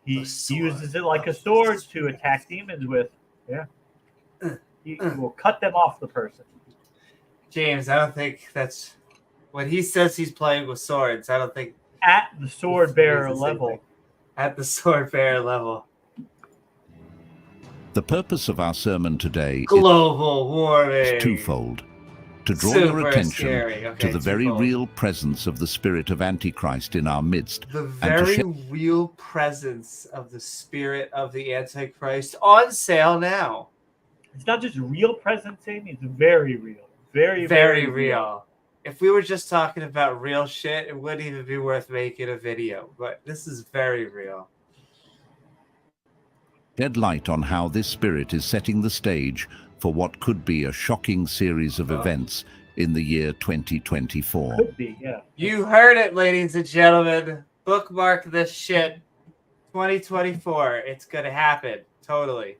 He uses it like a sword to attack demons with. Yeah. He will cut them off the person. James, I don't think that's... When he says he's playing with swords, I don't think... At the sword bearer level. At the sword bearer level. The purpose of our sermon today is twofold. To draw your attention to the very real presence of the spirit of Antichrist in our midst. The very real presence of the spirit of the Antichrist on sale now. It's not just real presence, Amy. It's very real. Very real. If we were just talking about real shit, it wouldn't even be worth making a video. But this is very real. Shed light on how this spirit is setting the stage for what could be a shocking series of events in the year 2024. Could be, yeah. You heard it, ladies and gentlemen. Bookmark this shit. 2024. It's going to happen. Totally.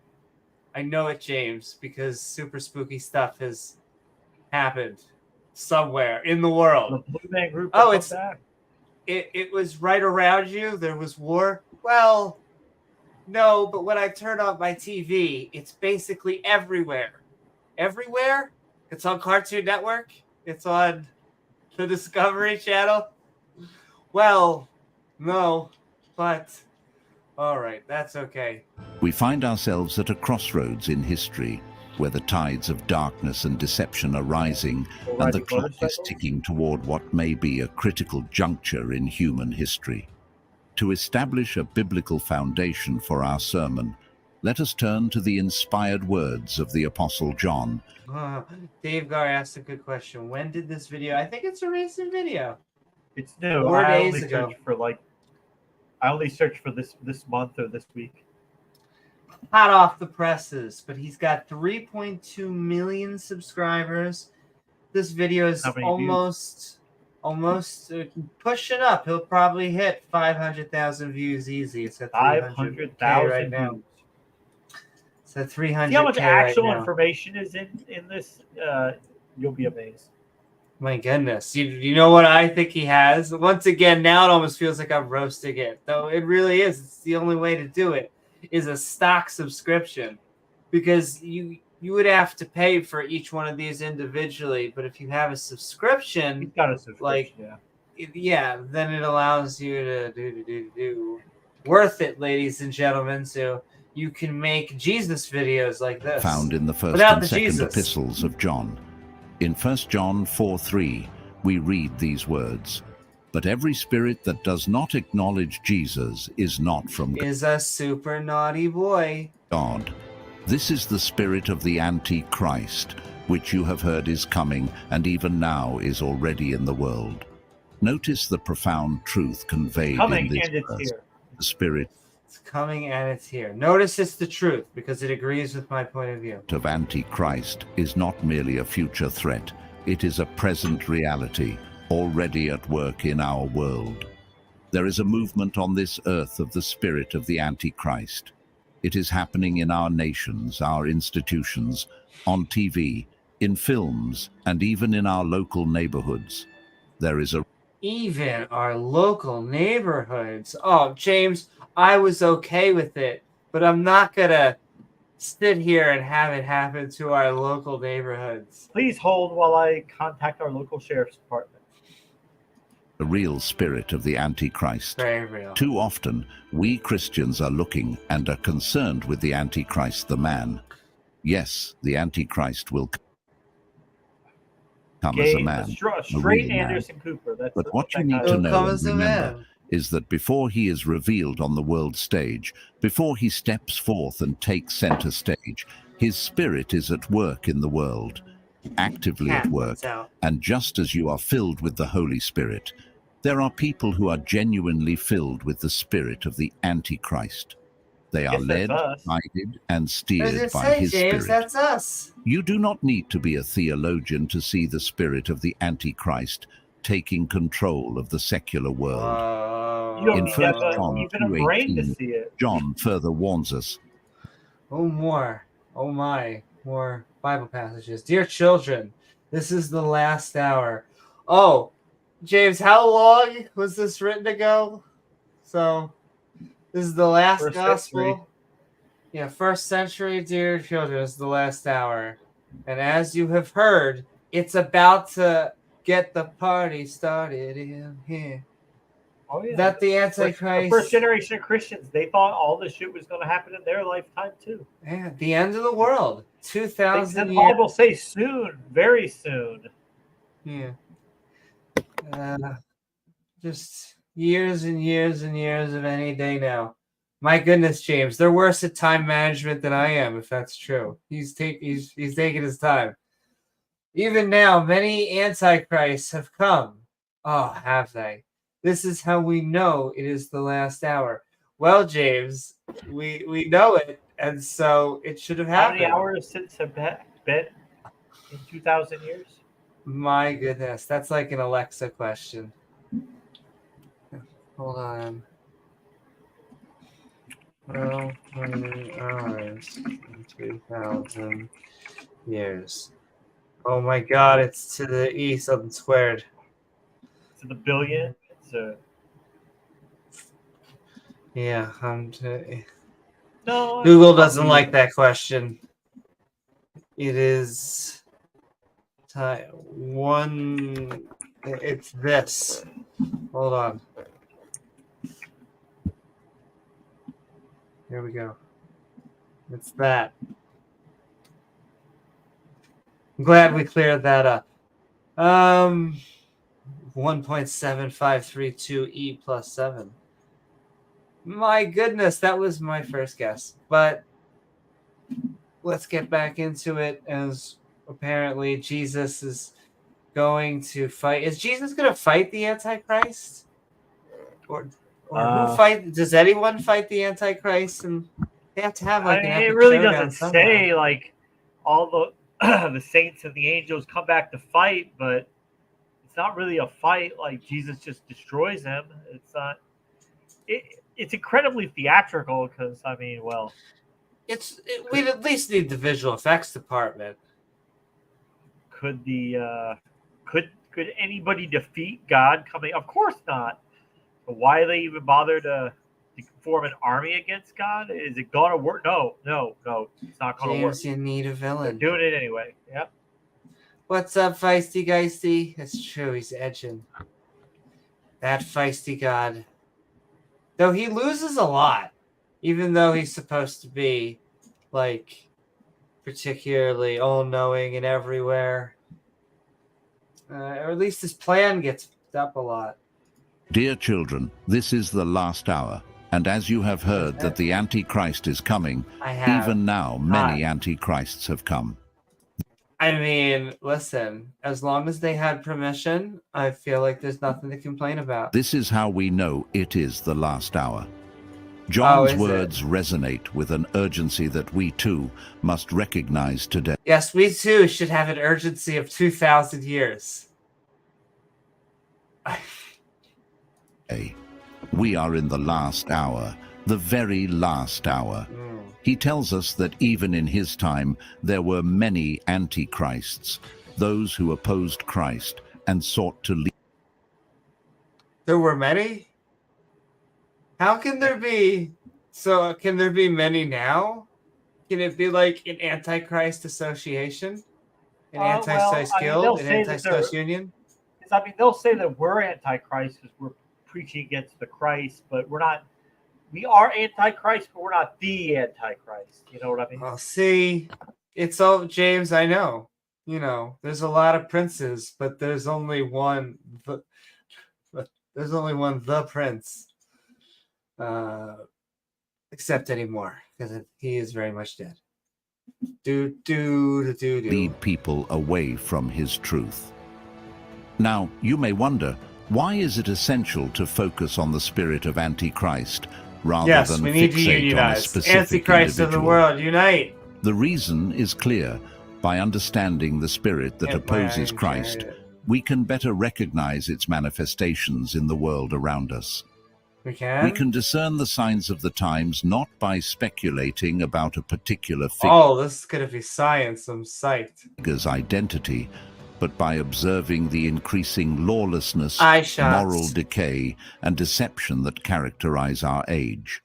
I know it, James, because super spooky stuff has happened somewhere in the world. The Blue Man Group. It was right around you. There was war. Well... No, but when I turn on my TV, it's basically everywhere. Everywhere? It's on Cartoon Network. It's on the Discovery Channel. Well, no, but all right, that's okay. We find ourselves at a crossroads in history where the tides of darkness and deception are rising and the clock is ticking toward what may be a critical juncture in human history. To establish a biblical foundation for our sermon, let us turn to the inspired words of the Apostle John. Davegar asked a good question. When did this video? I think it's a recent video. It's new. 4 days ago. I only searched for this month or this week. Hot off the presses, but he's got 3.2 million subscribers. This video is almost pushing up. He'll probably hit 500,000 views easy. It's at 500,000 right now. It's at 300. See how much actual right information is in this? You'll be amazed. My goodness. You know what I think he has? Once again, now it almost feels like I'm roasting it. Though it really is. It's the only way to do it is a stock subscription. Because you would have to pay for each one of these individually. But if you have a subscription, He's got a subscription, then it allows you to do worth it, ladies and gentlemen. So you can make Jesus videos like this. Found in the first without and the second Jesus. epistles of John. In 1 John 4:3, we read these words, "But every spirit that does not acknowledge Jesus is not from Is a super naughty boy. God. This is the spirit of the Antichrist, which you have heard is coming, and even now is already in the world." Notice the profound truth conveyed in this verse. The spirit It's coming and it's here. Notice it's the truth because it agrees with my point of view. of Antichrist is not merely a future threat. It is a present reality, already at work in our world. There is a movement on this earth of the spirit of the Antichrist. It is happening in our nations, our institutions, on TV, in films, and even in our local neighborhoods. There is a Even our local neighborhoods. Oh, James, I was okay with it, but I'm not going to sit here and have it happen to our local neighborhoods. Please hold while I contact our local sheriff's department. the real spirit of the Antichrist. Very real. Too often, we Christians are looking and are concerned with the Antichrist, the man. Yes, the Antichrist will come as a man, straight Anderson Cooper. But what you need to know and remember is that before he is revealed on the world stage, before he steps forth and takes center stage, his spirit is at work in the world, actively at work. And just as you are filled with the Holy Spirit, there are people who are genuinely filled with the spirit of the Antichrist. They are led, guided, and steered by his spirit. That's us. You do not need to be a theologian to see the spirit of the Antichrist taking control of the secular world. In 1 John 2:18, John further warns us. Oh my, more Bible passages. Dear children, this is the last hour. Oh, James, how long was this written ago? So, this is the last gospel. Century. Yeah, 1st century, dear children, this is the last hour. And as you have heard, it's about to get the party started in here. Oh, yeah. That the Antichrist. The first generation of Christians, they thought all this shit was going to happen in their lifetime too. Yeah, the end of the world. 2,000 the years. Bible say soon, very soon. Yeah. Just years and years and years of any day now. My goodness, James, they're worse at time management than I am, if that's true. He's taking his time. Even now, many antichrists have come. Oh, have they? This is how we know it is the last hour. Well, James, we know it, and so it should have happened. How many hours since have been in 2,000 years? My goodness, that's like an Alexa question. Hold on. Well, how many hours in 2,000 years? Oh my God, it's to the E something squared. To the billion? Yeah, no. Google doesn't like that question. It is one. It's this. Hold on. Here we go. It's that. I'm glad we cleared that up. 1.7532 E plus 7. My goodness, that was my first guess. But let's get back into it, as apparently Jesus is going to fight. Is Jesus going to fight the Antichrist? Or who fight? Does anyone fight the Antichrist? And they have to have like an epic it really showdown doesn't somehow. say like all the the saints and the angels come back to fight, but it's not really a fight. Like Jesus just destroys them. It's not. It's incredibly theatrical because We'd at least need the visual effects department. Could anybody defeat God coming? Of course not. But why they even bother to form an army against God? Is it gonna work? No. It's not gonna work. James, you need a villain. They're doing it anyway. Yep. What's up, Feisty Geisty? It's true, he's edging. That feisty god. Though he loses a lot, even though he's supposed to be, like, particularly all-knowing and everywhere. Or at least his plan gets picked up a lot. Dear children, this is the last hour, and as you have heard that the Antichrist is coming, even now many Antichrists have come. I mean, listen, as long as they had permission, I feel like there's nothing to complain about. This is how we know it is the last hour. John's words resonate with an urgency that we too must recognize today. Yes, we too should have an urgency of 2,000 years. We are in the last hour, the very last hour. He tells us that even in his time, there were many antichrists, those who opposed Christ and sought to lead. There were many? How can there be? So can there be many now? Can it be like an Antichrist association? An Antichrist guild? An Antichrist union? I mean, they'll say that we're Antichrist because we're preaching against the Christ, but we're not. We are Antichrist, but we're not the Antichrist. You know what I mean? Well, see, it's all, James, I know. You know, there's a lot of princes, but there's only one. There's only one, the prince. Except anymore, because he is very much dead. Lead people away from his truth. Now, you may wonder, why is it essential to focus on the spirit of Antichrist rather than we need to fixate unionize. on a specific Antichrist individual? of the world, unite! The reason is clear. By understanding the spirit that opposes Christ, we can better recognize its manifestations in the world around us. We can discern the signs of the times not by speculating about a particular this is going to be science, I'm psyched. figure's identity, but by observing the increasing lawlessness, moral decay, and deception that characterize our age.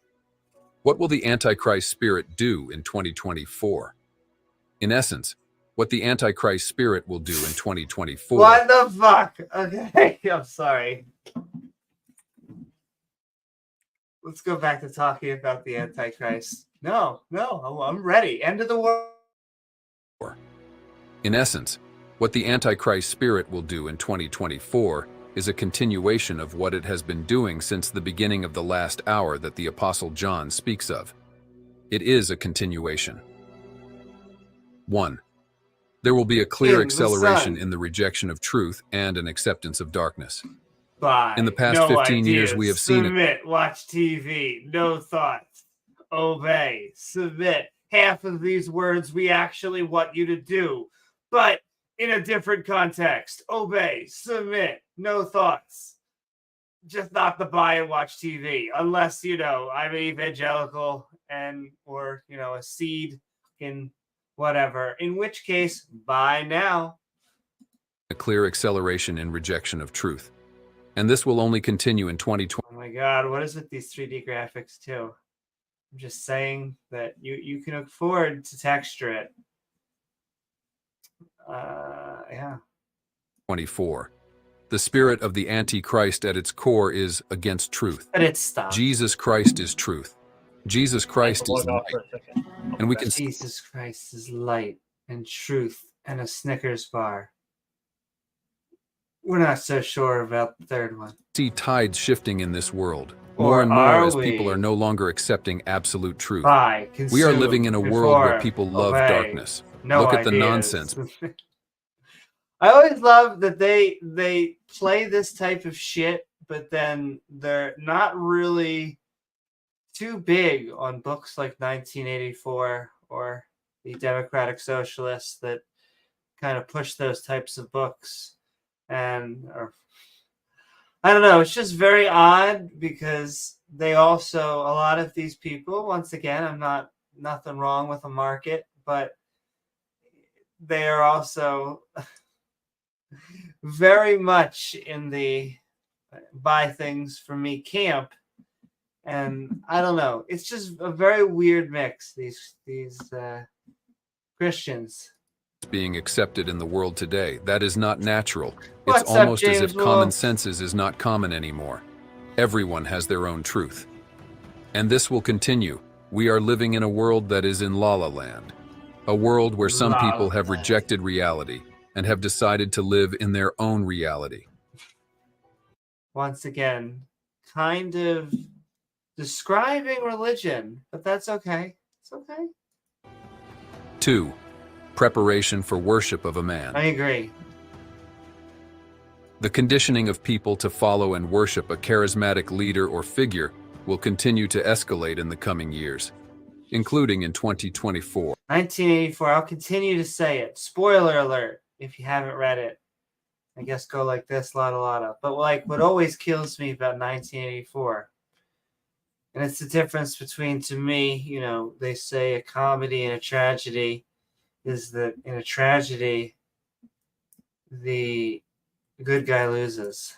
What will the Antichrist spirit do in 2024? In essence, what the Antichrist spirit will do in 2024. What the fuck? Okay, I'm sorry. Let's go back to talking about the Antichrist. No, I'm ready. End of the war. In essence, what the Antichrist spirit will do in 2024 is a continuation of what it has been doing since the beginning of the last hour that the Apostle John speaks of. It is a continuation. 1. There will be a clear acceleration in the rejection of truth and an acceptance of darkness. In the past 15 years, we have seen it. Watch TV, no thoughts, obey, submit. Half of these words we actually want you to do, but in a different context. Obey, submit, no thoughts. Just not the buy and watch TV, unless, I'm evangelical or a seed in whatever, in which case, buy now. A clear acceleration in rejection of truth. And this will only continue in 2020. Oh my God, what is with these 3D graphics too? I'm just saying that you can afford to texture it. Yeah. 24. The spirit of the Antichrist at its core is against truth. But it's stuff. Jesus Christ is truth. Jesus Christ is light. And we can see Jesus Christ is light and truth and a Snickers bar. We're not so sure about the third one. See tides shifting in this world. More and more as people are no longer accepting absolute truth. We are living in a world where people love darkness. Look at the nonsense. I always love that they play this type of shit, but then they're not really too big on books like 1984 or the Democratic Socialists that kind of push those types of books. Or I don't know, it's just very odd because they also, a lot of these people, once again, I'm not nothing wrong with a market, but they are also very much in the buy things for me camp. And I don't know. It's just a very weird mix, these Christians. Being accepted in the world today. That is not natural. What's it's up, almost James as if Wolfe? common senses is not common anymore. Everyone has their own truth. And this will continue. We are living in a world that is in La La Land. A world where some people have rejected reality and have decided to live in their own reality. Once again, kind of describing religion, but that's okay. It's okay. 2. Preparation for worship of a man. I agree. The conditioning of people to follow and worship a charismatic leader or figure will continue to escalate in the coming years, including in 2024. 1984, I'll continue to say it. Spoiler alert, if you haven't read it. I guess go like this, lotta. But like what always kills me about 1984, and it's the difference between, to me, you know, they say a comedy and a tragedy, is that in a tragedy, the good guy loses.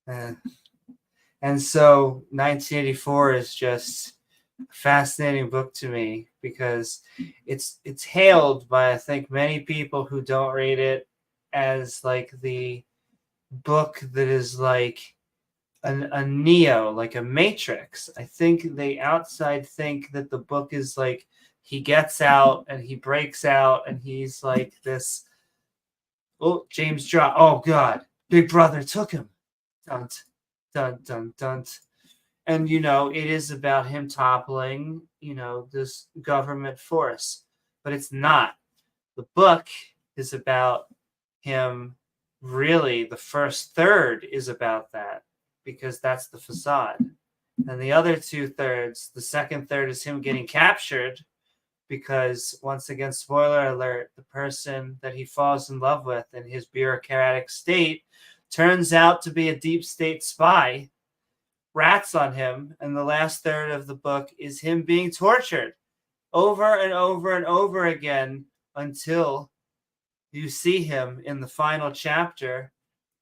And so 1984 is just a fascinating book to me because it's hailed by, I think, many people who don't read it as like the book that is like a Neo, like a Matrix. I think the outside think that the book is like he gets out and he breaks out and he's like this. Oh, James Draw. Oh God, Big Brother took him. Dun dun dun dun. And you know, it is about him toppling, you know, this government force, but it's not. The book is about him. Really, the first third is about that because that's the facade, and the other 2/3, the second third, is him getting captured. Because once again, spoiler alert, the person that he falls in love with in his bureaucratic state turns out to be a deep state spy, rats on him, and the last third of the book is him being tortured over and over and over again until you see him in the final chapter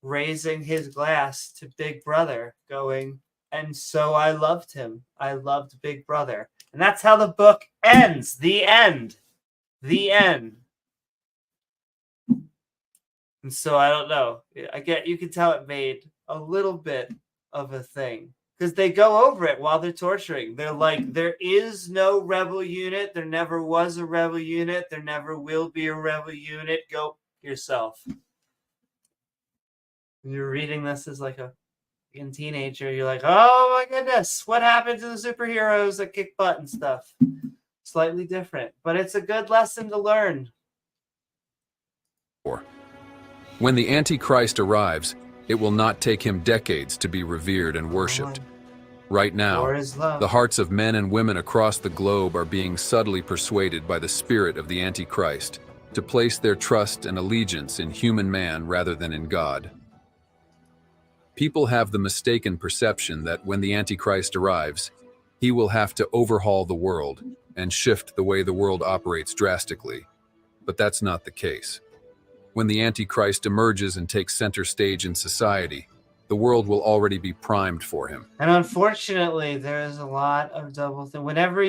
raising his glass to Big Brother going, and so I loved him. I loved Big Brother. And that's how the book ends. The end. The end. And so I don't know. You can tell it made a little bit of a thing. Because they go over it while they're torturing. They're like, there is no rebel unit. There never was a rebel unit. There never will be a rebel unit. Go yourself. When you're reading this as like a teenager, you're like, oh my goodness, what happened to the superheroes that kick butt and stuff? Slightly different, but it's a good lesson to learn. When the Antichrist arrives, it will not take him decades to be revered and worshipped. Right now, the hearts of men and women across the globe are being subtly persuaded by the spirit of the Antichrist to place their trust and allegiance in human man rather than in God. People have the mistaken perception that when the Antichrist arrives, he will have to overhaul the world and shift the way the world operates drastically. But that's not the case. When the Antichrist emerges and takes center stage in society, the world will already be primed for him. And unfortunately, there is a lot of double thing. Whenever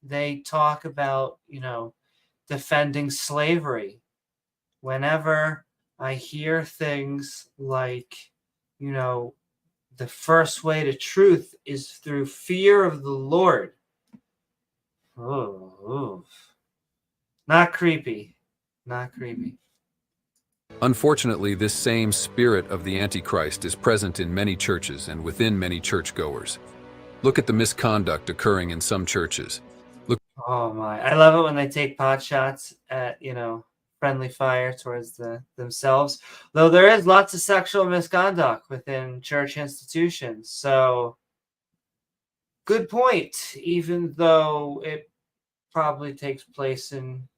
they talk about, you know, defending slavery, whenever I hear things like, you know, the first way to truth is through fear of the Lord. Oh. Not creepy. Not creepy. Unfortunately, this same spirit of the Antichrist is present in many churches and within many churchgoers. Look at the misconduct occurring in some churches. Oh my. I love it when they take pot shots at, you know, friendly fire towards themselves. Though there is lots of sexual misconduct within church institutions. So, good point, even though it probably takes place in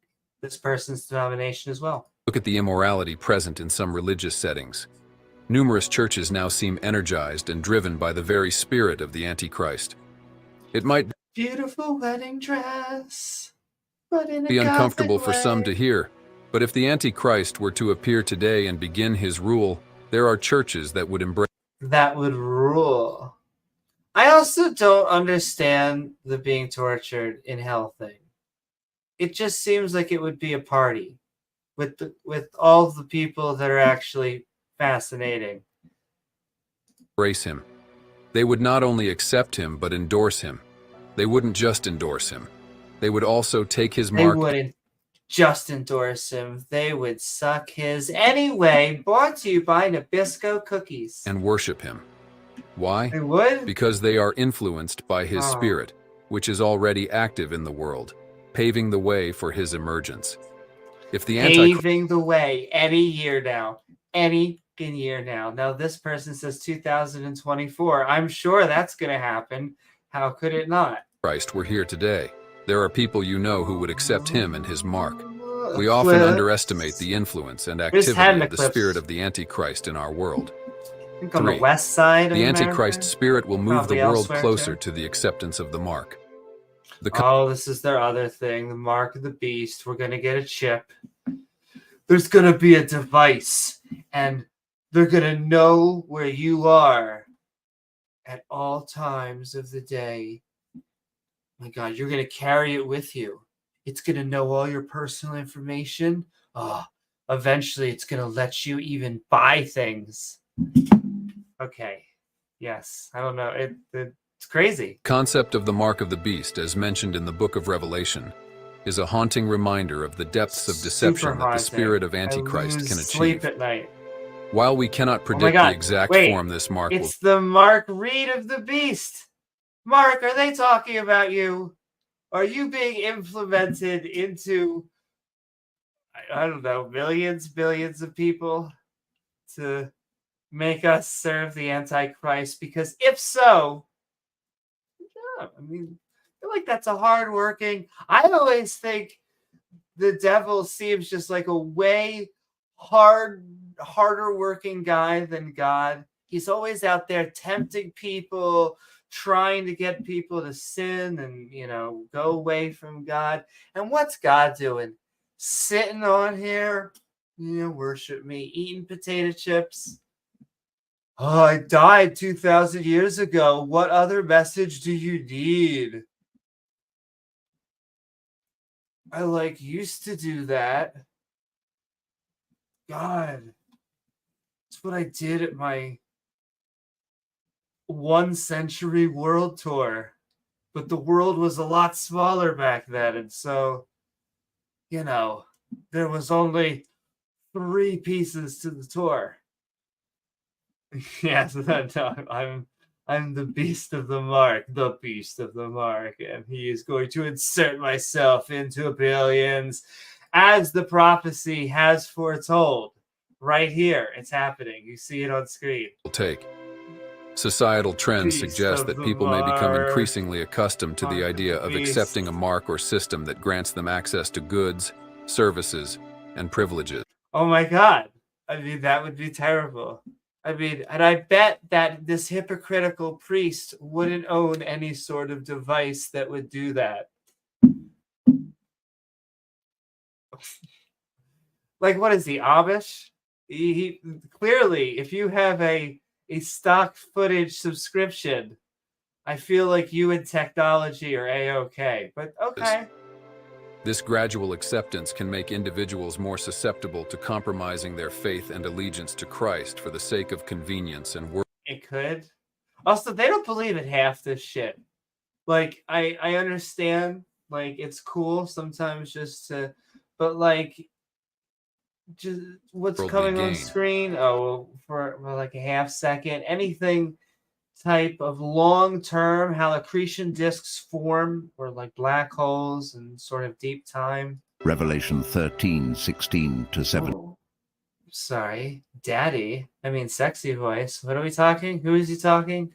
this person's denomination as well. Look at the immorality present in some religious settings. Numerous churches now seem energized and driven by the very spirit of the Antichrist. It might Beautiful wedding dress. But in a Be uncomfortable gothic for some way. to hear, but if the Antichrist were to appear today and begin his rule, there are churches that would embrace. That would rule. I also don't understand the being tortured in hell thing. It just seems like it would be a party with all the people that are actually fascinating. Embrace him. They would not only accept him, but endorse him. They wouldn't just endorse him. They would also take his mark. They wouldn't just endorse him. They would suck his anyway. Brought to you by Nabisco Cookies. And worship him. Why? They would? Because they are influenced by his spirit, which is already active in the world, paving the way for his emergence. If the paving the way any year now. Any year now. Now this person says 2024. I'm sure that's going to happen. How could it not? Christ were here today. There are people you know who would accept him and his mark. We often underestimate the influence and activity of the spirit of the Antichrist in our world. I think on the west side of the America, Antichrist spirit will move the world closer to the acceptance of the mark. This is their other thing, the mark of the beast. We're going to get a chip. There's going to be a device, and they're going to know where you are at all times of the day. My God, you're going to carry it with you. It's going to know all your personal information. Eventually, it's going to let you even buy things. Okay. Yes. I don't know. It's crazy. Concept of the mark of the beast, as mentioned in the book of Revelation, is a haunting reminder of the depths of deception that the spirit of Antichrist can achieve. Sleep at night. While we cannot predict the exact form this mark will... It's the Mark Reid of the beast. Mark, are they talking about you? Are you being implemented into, I don't know, millions, billions of people to make us serve the Antichrist? Because if so, yeah, I mean, I feel like that's a hardworking. I always think the devil seems just like a way harder working guy than God. He's always out there tempting people, trying to get people to sin and, go away from God. And what's God doing? Sitting on here, worship me, eating potato chips. Oh, I died 2,000 years ago. What other message do you need? I used to do that. God, that's what I did at my 1 century world tour, but the world was a lot smaller back then, and so there was only 3 pieces to the tour. Yes, I'm the beast of the mark, and he is going to insert myself into billions, as the prophecy has foretold. Right here, it's happening. You see it on screen. Take. Societal trends suggest that people may become increasingly accustomed to the idea of accepting a mark or system that grants them access to goods, services, and privileges. Oh my God. I mean, that would be terrible. I mean, and I bet that this hypocritical priest wouldn't own any sort of device that would do that. What is he, Amish? He clearly, if you have a stock footage subscription, I feel like you and technology are A-okay, but okay. This gradual acceptance can make individuals more susceptible to compromising their faith and allegiance to Christ for the sake of convenience and work. It could. Also, they don't believe in half this shit. I understand, it's cool sometimes just to, but just what's coming on screen, for a half second, anything type of long-term, how accretion disks form, or black holes and sort of deep time. Revelation 13:16-17. Oh, sorry, daddy. I mean, sexy voice. What are we talking? Who is he talking?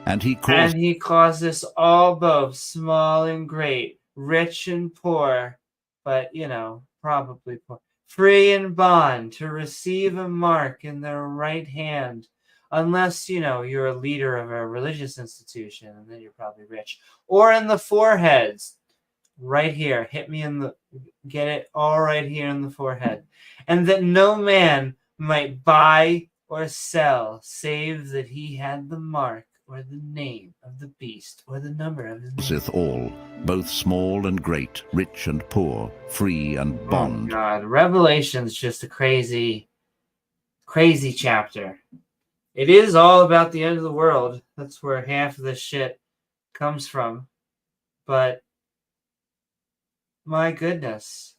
And he caused us all both, small and great, rich and poor, but probably poor, free and bond, to receive a mark in their right hand, Unless, you're a leader of a religious institution, and then you're probably rich. Or in the foreheads. Right here. Get it all right here in the forehead. And that no man might buy or sell, save that he had the mark or the name of the beast or the number of his name. Sith all, both small and great, rich and poor, free and bond. Oh God, Revelation's just a crazy, crazy chapter. It is all about the end of the world. That's where half of this shit comes from. But my goodness,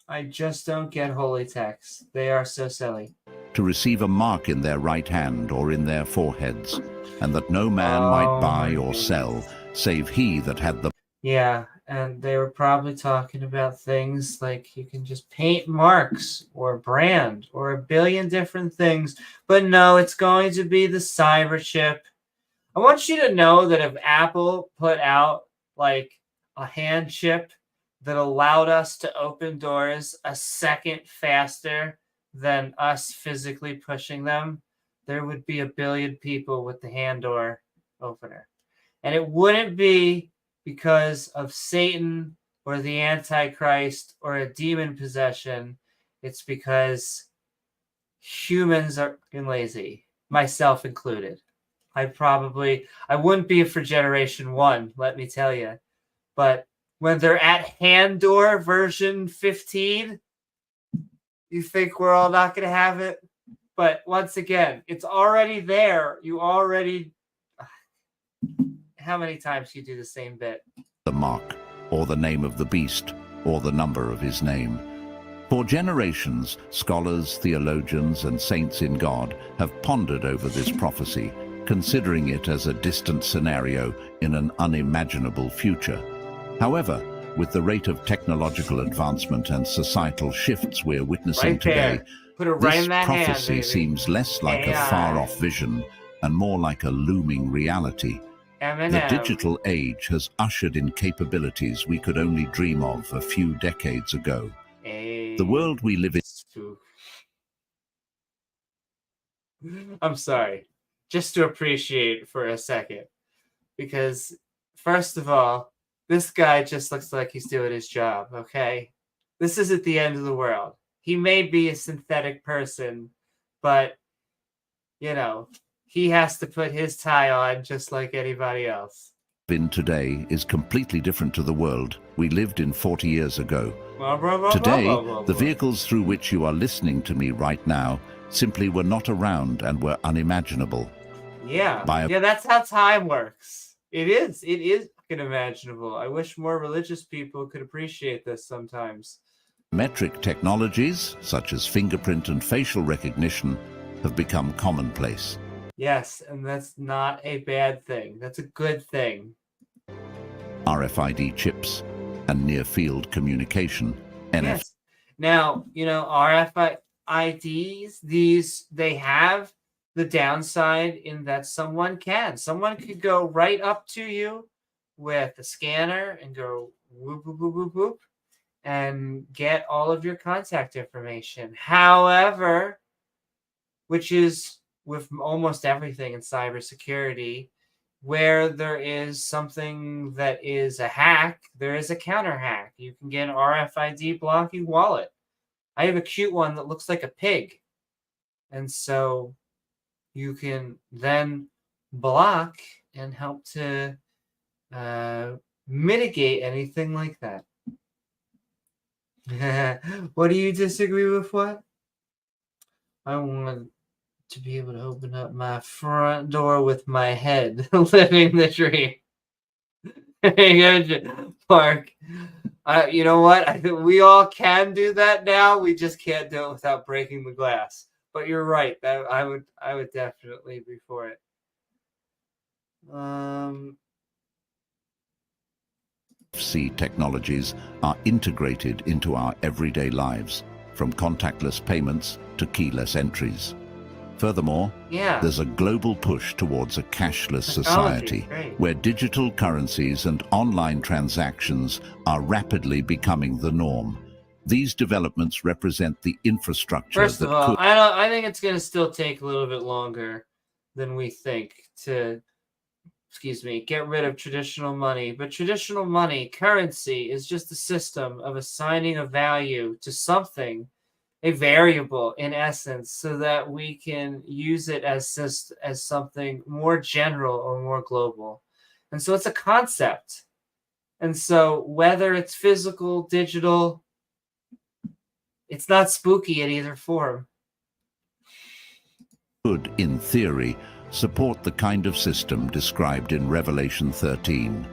I just don't get holy texts. They are so silly. To receive a mark in their right hand or in their foreheads, and that no man might buy or sell, save he that had the... Yeah, and they were probably talking about things like you can just paint marks or brand or a billion different things. But no, it's going to be the cyber chip. I want you to know that if Apple put out like a hand chip that allowed us to open doors a second faster than us physically pushing them, there would be a billion people with the hand door opener. And it wouldn't be because of Satan or the Antichrist or a demon possession. It's because humans are lazy, myself included. I wouldn't be for Generation 1, let me tell you. But when they're at hand door version 15, you think we're all not going to have it? But once again, it's already there. You already... How many times do you do the same bit? The mark, or the name of the beast, or the number of his name. For generations, scholars, theologians, and saints in God have pondered over this prophecy, considering it as a distant scenario in an unimaginable future. However, with the rate of technological advancement and societal shifts we're witnessing today, this prophecy seems less like a far-off vision and more like a looming reality. The digital age has ushered in capabilities we could only dream of a few decades ago. The world we live in... I'm sorry. Just to appreciate for a second. Because, first of all, this guy just looks like he's doing his job, okay? This isn't the end of the world. He may be a synthetic person, but, he has to put his tie on just like anybody else. In today is completely different to the world we lived in 40 years ago. Today, the vehicles through which you are listening to me right now simply were not around and were unimaginable. Yeah, that's how time works. It is unimaginable. I wish more religious people could appreciate this sometimes. Metric technologies, such as fingerprint and facial recognition, have become commonplace. Yes, and that's not a bad thing. That's a good thing. RFID chips and near-field communication. Yes. Now, RFIDs, they have the downside in that someone could go right up to you with a scanner and go whoop, whoop, whoop, whoop, whoop, and get all of your contact information. However, which is with almost everything in cybersecurity, where there is something that is a hack, there is a counter hack. You can get an RFID blocking wallet. I have a cute one that looks like a pig. And so you can then block and help to mitigate anything like that. What do you disagree with? What? I want to be able to open up my front door with my head, living the dream. Mark, you know what? I think we all can do that now. We just can't do it without breaking the glass. But you're right. That I would definitely be for it. NFC technologies are integrated into our everyday lives, from contactless payments to keyless entries. Furthermore, there's a global push towards a cashless society where digital currencies and online transactions are rapidly becoming the norm. These developments represent the infrastructure I think it's going to still take a little bit longer than we think to, get rid of traditional money. But traditional money, currency, is just a system of assigning a value to something, a variable in essence, so that we can use it as something more general or more global. And so it's a concept. And so whether it's physical, digital, it's not spooky in either form. Could, in theory, support the kind of system described in Revelation 13.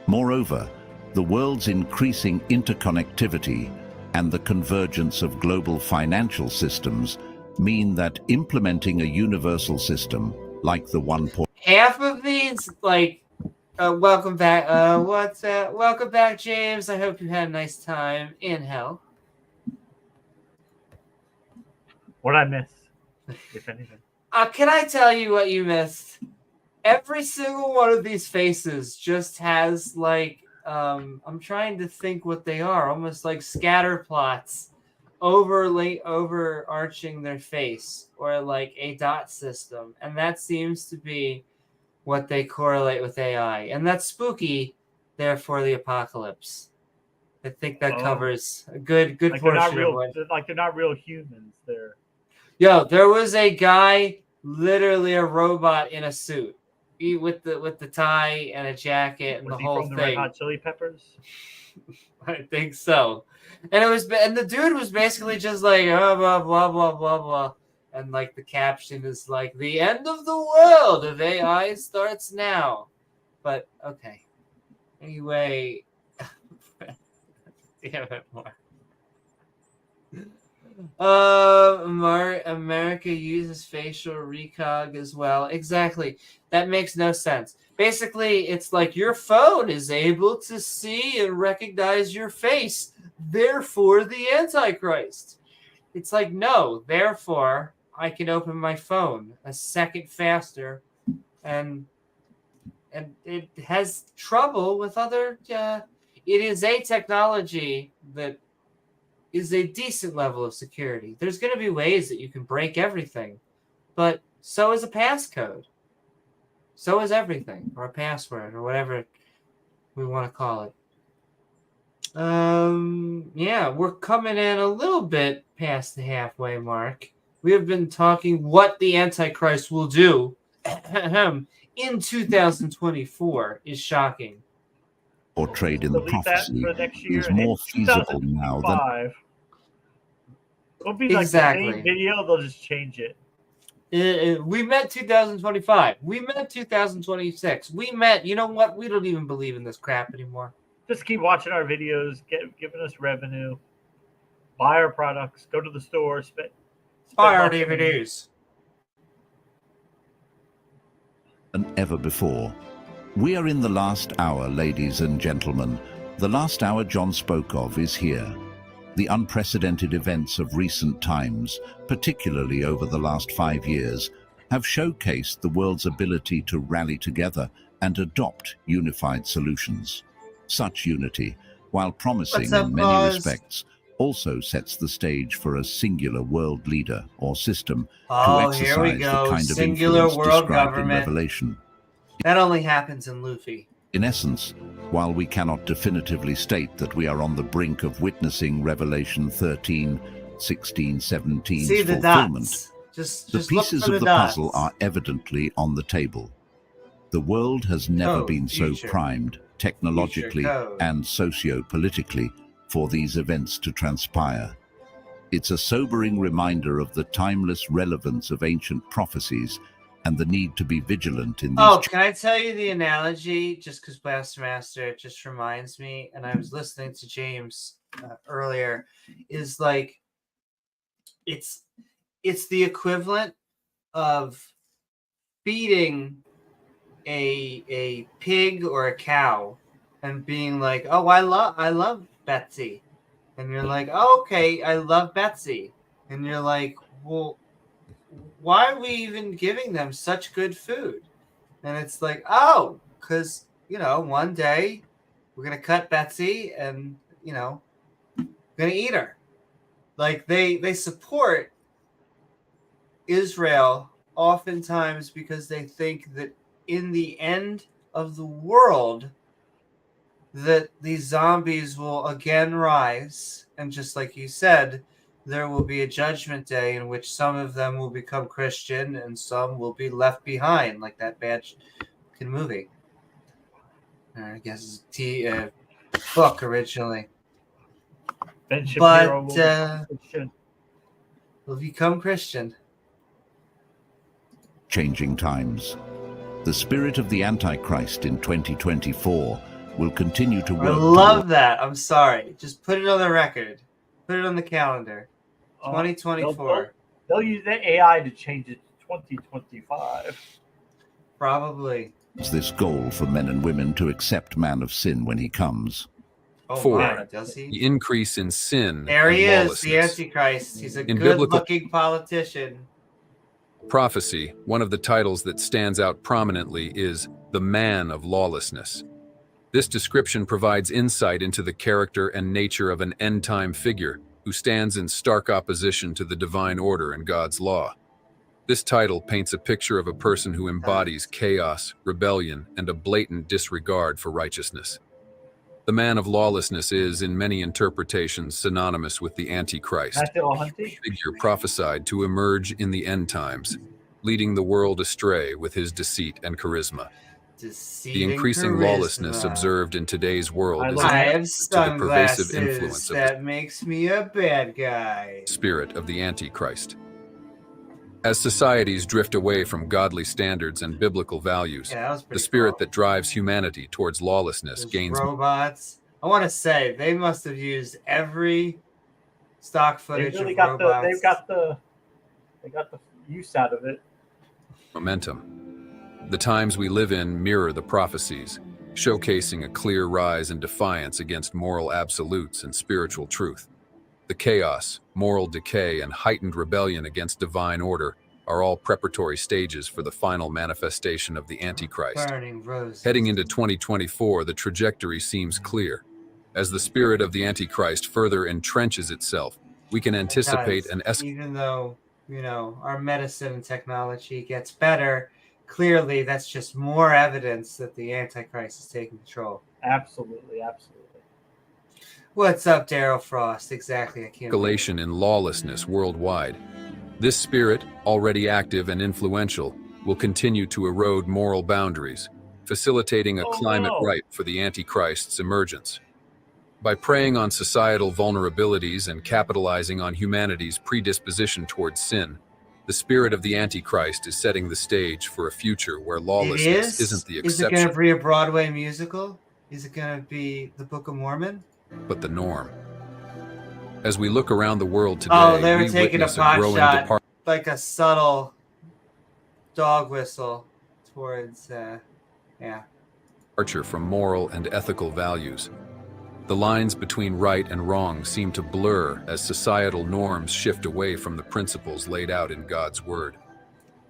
Moreover, the world's increasing interconnectivity and the convergence of global financial systems mean that implementing a universal system like the one point... Half of these, welcome back. Welcome back, James. I hope you had a nice time in hell. What I miss, if anything? Can I tell you what you missed? Every single one of these faces just has I'm trying to think what they are, almost like scatter plots overarching their face, or like a dot system. And that seems to be what they correlate with AI. And that's spooky, therefore the apocalypse. I think that covers a good like portion of what... Like they're not real humans. Yo, there was a guy, literally a robot in a suit, with the tie and a jacket and the whole thing. From the Red Hot Chili Peppers? I think so. And the dude was basically just like, oh, blah blah blah blah blah, and like the caption is like, the end of the world of AI starts now. But okay, anyway, damn it, more. America uses facial recog as well. Exactly. That makes no sense. Basically, it's like your phone is able to see and recognize your face. Therefore, the Antichrist. It's like, no. Therefore, I can open my phone a second faster, and it has trouble with other. It is a technology that is a decent level of security. There's going to be ways that you can break everything, but so is a passcode. So is everything, or a password, or whatever we want to call it. Yeah, we're coming in a little bit past the halfway mark. We have been talking what the Antichrist will do in 2024 is shocking. Portrayed in the prophecy is more feasible now than... It'll be like the same video, they'll just change it. We met 2025. We met 2026. We met, you know what? We don't even believe in this crap anymore. Just keep watching our videos, giving us revenue, buy our products, go to the store, buy our DVDs. Than ever before. We are in the last hour, ladies and gentlemen. The last hour John spoke of is here. The unprecedented events of recent times, particularly over the last 5 years, have showcased the world's ability to rally together and adopt unified solutions. Such unity, while promising in many respects, also sets the stage for a singular world leader or system to exercise the kind of influence described in Revelation. That only happens in Luffy. In essence, while we cannot definitively state that we are on the brink of witnessing Revelation 13, 16, 17's fulfillment, the pieces of the puzzle are evidently on the table. The world has never been so primed, technologically and socio-politically, for these events to transpire. It's a sobering reminder of the timeless relevance of ancient prophecies and the need to be vigilant in these... Oh, can I tell you the analogy? Just because Master, it just reminds me, and I was listening to James earlier, is like, it's the equivalent of feeding a pig or a cow and being like, oh, I love Betsy. And you're like, oh, okay, I love Betsy. And you're like, well, why are we even giving them such good food? And it's like, oh, because, one day we're going to cut Betsy and, going to eat her. Like, they support Israel oftentimes because they think that in the end of the world, that these zombies will again rise, and just like you said, there will be a judgment day in which some of them will become Christian and some will be left behind, like that bad movie. I guess it's book originally. Ben Shapiro will become Christian. Changing times. The spirit of the Antichrist in 2024 will continue to work. I love that. I'm sorry. Just put it on the record. Put it on the calendar. 2024. They'll use the AI to change it to 2025. Probably. It's this goal for men and women to accept man of sin when he comes. Oh, 4. man, does he? The increase in sin. There he and is, the Antichrist. He's a In good-looking politician. Prophecy, one of the titles that stands out prominently is the Man of Lawlessness. This description provides insight into the character and nature of an end-time figure who stands in stark opposition to the divine order and God's law. This title paints a picture of a person who embodies chaos, rebellion, and a blatant disregard for righteousness. The man of lawlessness is, in many interpretations, synonymous with the Antichrist, a figure prophesied to emerge in the end times, leading the world astray with his deceit and charisma. The increasing lawlessness observed in today's world is to the pervasive influence of that makes me a bad guy. The spirit of the Antichrist. As societies drift away from godly standards and biblical values, the spirit that drives humanity towards lawlessness gains robots. I want to say they must have used every stock footage they really of got robots. They got the use out of it. momentum. The times we live in mirror the prophecies, showcasing a clear rise in defiance against moral absolutes and spiritual truth. The chaos, moral decay, and heightened rebellion against divine order are all preparatory stages for the final manifestation of the Antichrist. Heading into 2024, the trajectory seems clear. As the spirit of the Antichrist further entrenches itself, we can anticipate an escalation. Even though, our medicine and technology gets better, clearly that's just more evidence that the Antichrist is taking control. Absolutely. What's up, Daryl Frost? Exactly. I can't. Escalation in lawlessness worldwide. This spirit, already active and influential, will continue to erode moral boundaries, facilitating a climate ripe for the Antichrist's emergence. By preying on societal vulnerabilities and capitalizing on humanity's predisposition towards sin, the spirit of the Antichrist is setting the stage for a future where lawlessness isn't the exception. Is it going to be a Broadway musical? Is it going to be the Book of Mormon? But the norm. As we look around the world today, they were we taking witness a pot growing shot, like a subtle dog whistle towards, departure from moral and ethical values. The lines between right and wrong seem to blur as societal norms shift away from the principles laid out in God's Word.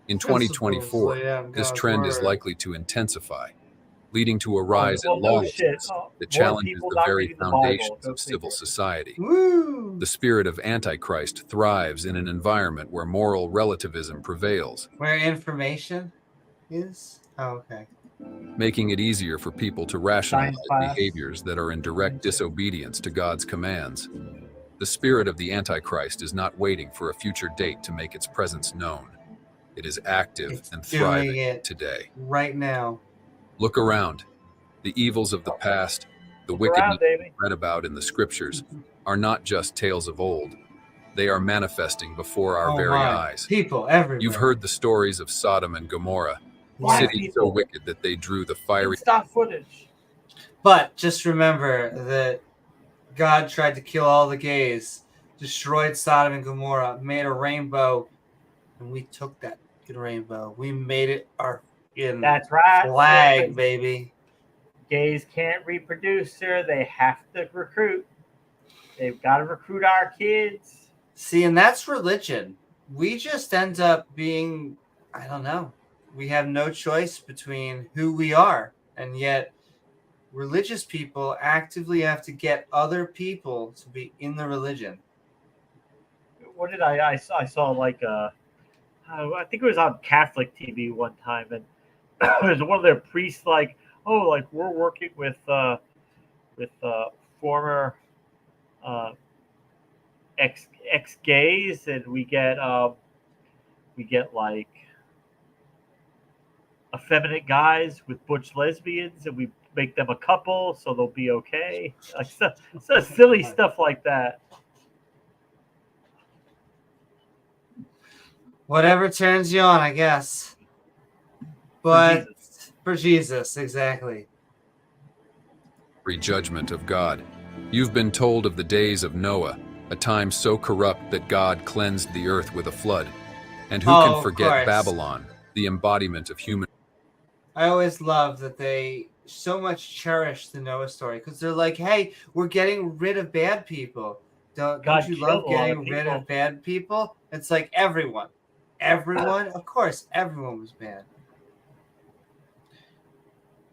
In 2024, this trend is likely to intensify, leading to a rise in lawlessness that challenges the very foundations of civil society. The spirit of Antichrist thrives in an environment where moral relativism prevails. Where information is? Oh, okay. Making it easier for people to rationalize behaviors that are in direct disobedience to God's commands. The spirit of the Antichrist is not waiting for a future date to make its presence known. It is active and thriving today. Right now. Look around. The evils of the past, the wickedness read about in the scriptures, are not just tales of old. They are manifesting before our very eyes. People everywhere. You've heard the stories of Sodom and Gomorrah, cities so wicked that they drew the fiery stock footage. But just remember that God tried to kill all the gays, destroyed Sodom and Gomorrah, made a rainbow, and we took that rainbow. We made it our That's right. Flag, baby. Gays can't reproduce, sir. They have to recruit. They've got to recruit our kids. See, and that's religion. We just end up being, I don't know. We have no choice between who we are. And yet, religious people actively have to get other people to be in the religion. What did I saw like I think it was on Catholic TV one time, and there's one of their priests like, oh, like we're working with former ex gays, and we get like effeminate guys with butch lesbians, and we make them a couple so they'll be okay. Like so silly stuff like that. Whatever turns you on, I guess. But for Jesus, exactly. Judgment of God. You've been told of the days of Noah, a time so corrupt that God cleansed the earth with a flood. And who can forget Babylon, the embodiment of human... I always love that they so much cherish the Noah story, because they're like, hey, we're getting rid of bad people. Don't you love getting rid of bad people? It's like everyone. Everyone? Of course, everyone was bad.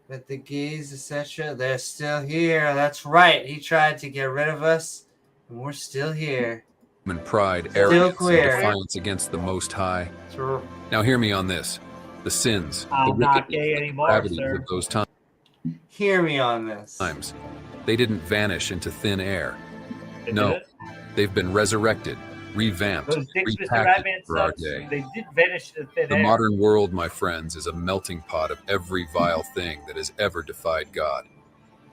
But the gays, etc., they're still here. That's right. He tried to get rid of us, and we're still here. Human pride, arrogance, and defiance against the Most High. Sure. Now hear me on this. The sins, I'm the not gay wickedness, anymore, the gravity sir. of those times. Hear me on this. They didn't vanish into thin air. No, they've been resurrected, revamped, repackaged for our day. They did vanish into thin air. The modern world, my friends, is a melting pot of every vile thing that has ever defied God.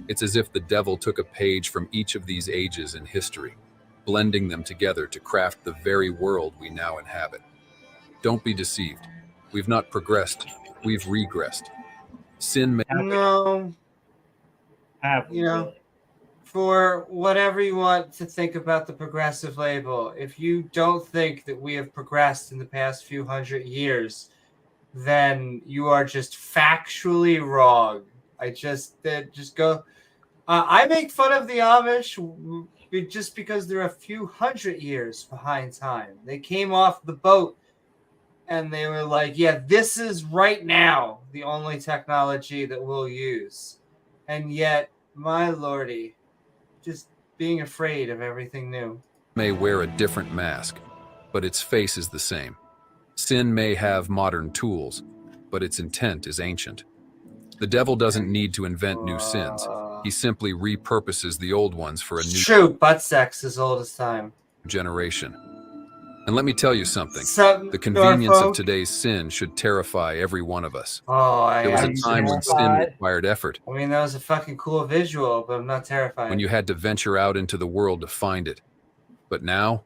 It's as if the devil took a page from each of these ages in history, blending them together to craft the very world we now inhabit. Don't be deceived. We've not progressed, we've regressed. Sin may... No. You know, for whatever you want to think about the progressive label, if you don't think that we have progressed in the past few hundred years, then you are just factually wrong. I just go... I make fun of the Amish just because they're a few hundred years behind time. They came off the boat and they were like, yeah, this is right now the only technology that we'll use. And yet, my lordy, just being afraid of everything new. May wear a different mask, but its face is the same. Sin may have modern tools, but its intent is ancient. The devil doesn't need to invent new sins. He simply repurposes the old ones for a new... True, butt sex is old as time. ...generation. And let me tell you something. The convenience of today's sin should terrify every one of us. There was a time when sin required effort. I mean, that was a fucking cool visual, but I'm not terrified. When you had to venture out into the world to find it. But now,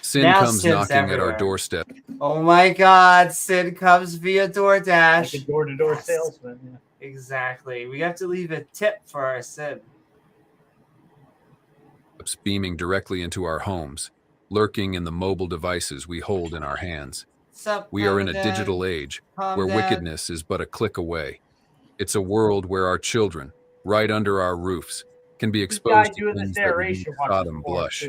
sin comes knocking everywhere. At our doorstep. Oh my God, sin comes via DoorDash. Like a door-to-door salesman. Yeah. Exactly. We have to leave a tip for our sin. Beaming directly into our homes, lurking in the mobile devices we hold in our hands. We are in a digital age where wickedness is but a click away. It's a world where our children, right under our roofs, can be exposed to things that would make Sodom blush.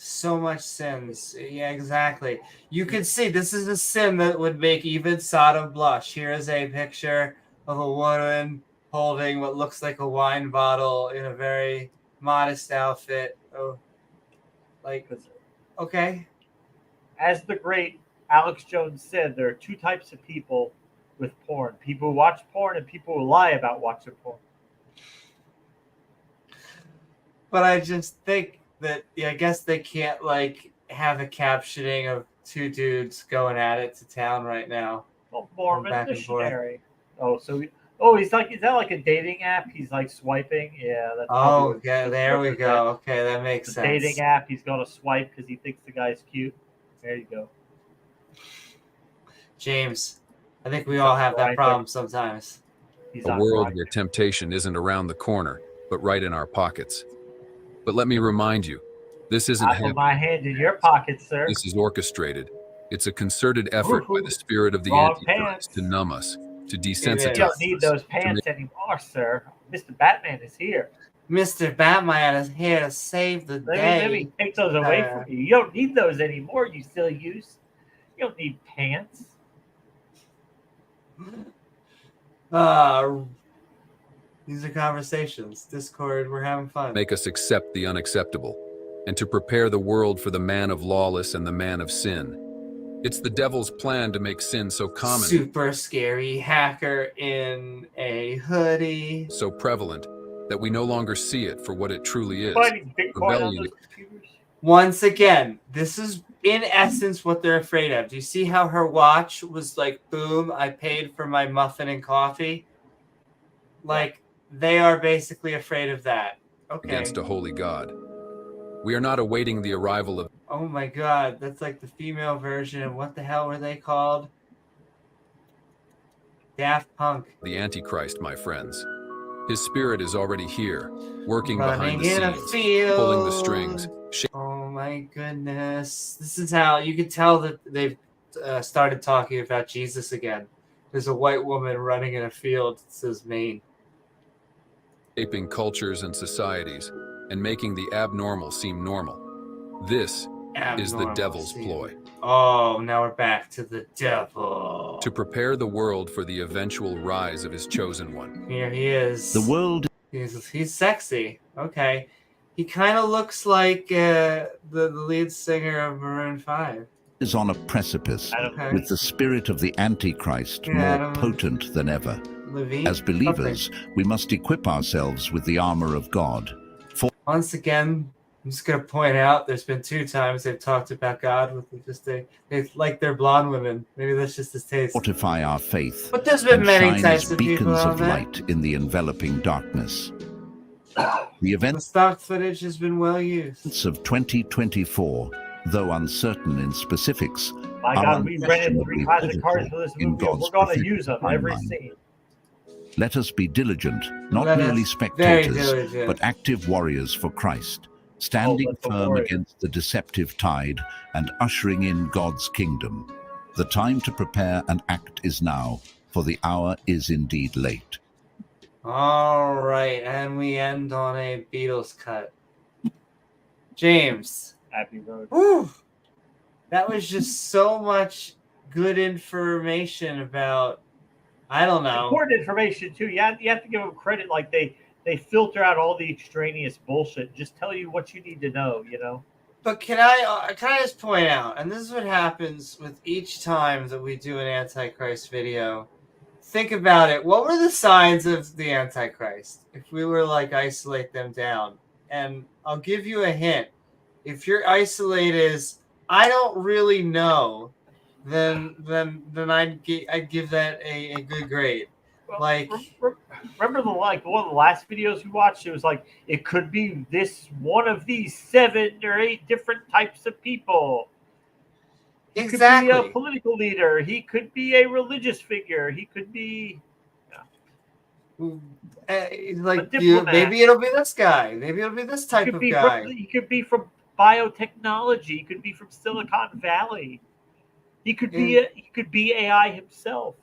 So much sins. Yeah, exactly. You can see this is a sin that would make even Sodom blush. Here is a picture of a woman holding what looks like a wine bottle in a very modest outfit. Oh, like, okay. As the great Alex Jones said, there are two types of people with porn. People who watch porn and people who lie about watching porn. But I just think that, yeah, I guess they can't, like, have a captioning of two dudes going at it to town right now. Well, Mormon missionary. Is that like a dating app? He's like swiping. Yeah. That's there we go. Okay, that makes sense. Dating app. He's gonna swipe because he thinks the guy's cute. There you go. James, I think we all have that problem sometimes. A world where temptation isn't around the corner, but right in our pockets. But let me remind you, this isn't I put my hand in your pocket, sir. This is orchestrated. It's a concerted effort by the spirit of the Antichrist to numb us, to desensitize us. You don't need those pants anymore, sir. Mr. Batman is here. Mr. Batman is here to save the day. Let me take those away from you. You don't need those anymore, you silly goose. You don't need pants. These are conversations. Discord, we're having fun. Make us accept the unacceptable, and to prepare the world for the man of lawless and the man of sin. It's the devil's plan to make sin so common, super scary hacker in a hoodie, so prevalent, that we no longer see it for what it truly is. Finding Bitcoin on Rebellion. those computers. Once again, this is in essence what they're afraid of. Do you see how her watch was like, boom, I paid for my muffin and coffee? Like, they are basically afraid of that. Okay. Against a holy God. We are not awaiting the arrival of... Oh my god, that's like the female version of what the hell were they called? Daft Punk. the Antichrist, my friends. His spirit is already here, working Running behind the in a scenes, field. pulling the strings. Oh my goodness. This is how you can tell that they've started talking about Jesus again. There's a white woman running in a field that says Maine. Shaping cultures and societies, and making the abnormal seem normal. This is the devil's ploy. Oh, now we're back to the devil. To prepare the world for the eventual rise of his chosen one. Here he is. The world He's sexy. Okay. He kind of looks like the lead singer of Maroon 5. is on a precipice, Okay. with the spirit of the Antichrist more potent than ever. Levine? As believers, we must equip ourselves with the armor of God. Once again, I'm just going to point out there's been 2 times they've talked about God with just they like their blonde women. Maybe that's just his taste. Fortify our faith But there's been and many shine types as of people beacons on of that. light in the enveloping darkness. The The events stock footage has been well used. of 2024, though uncertain in specifics, My are God, we rented 3 unquestionably classic cars pivotal for this in movie. God's We're going to prophetic use them every timeline. scene. Let us be diligent, not Let us merely very spectators, diligent. but active warriors for Christ, standing let the firm warrior. against the deceptive tide and ushering in God's kingdom. The time to prepare and act is now, for the hour is indeed late. All right, and we end on a Beatles cut. James. Happy Road. Whew. That was just so much good information about, I don't know. Important information too. You have to give them credit. Like they filter out all the extraneous bullshit. Just tell you what you need to know. You know. But can I just point out, and this is what happens with each time that we do an Antichrist video. Think about it. What were the signs of the Antichrist? If we were like isolate them down, and I'll give you a hint. If your isolate is I don't really know, then I'd give that a good grade. Well, Like, remember one of the last videos we watched? It was like it could be this one of these 7 or 8 different types of people. He exactly. could be a political leader. He could be a religious figure. He could be Like diplomat. maybe it'll be this guy. Maybe it'll be this type of guy. He could be from biotechnology. He could be from Silicon Valley. He could be AI himself.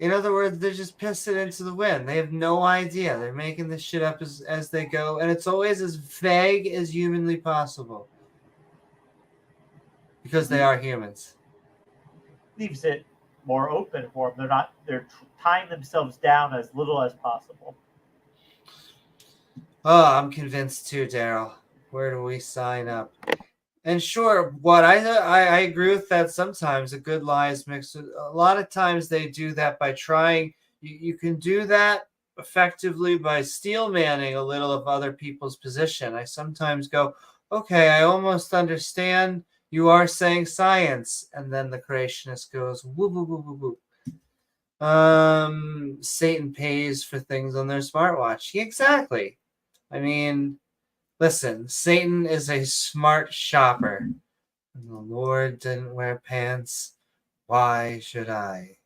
In other words, they're just pissing into the wind. They have no idea. They're making this shit up as they go, and it's always as vague as humanly possible. Because they are humans. Leaves it more open for them. They're tying themselves down as little as possible. Oh, I'm convinced too, Daryl. Where do we sign up? And sure, what I agree with that. Sometimes a good lie is mixed with, a lot of times they do that by trying. You can do that effectively by steel manning a little of other people's position. I sometimes go, okay, I almost understand. You are saying science, and then the creationist goes, woo, woo, woo, woo, woo. Satan pays for things on their smartwatch. Exactly. I mean, listen, Satan is a smart shopper. And the Lord didn't wear pants. Why should I?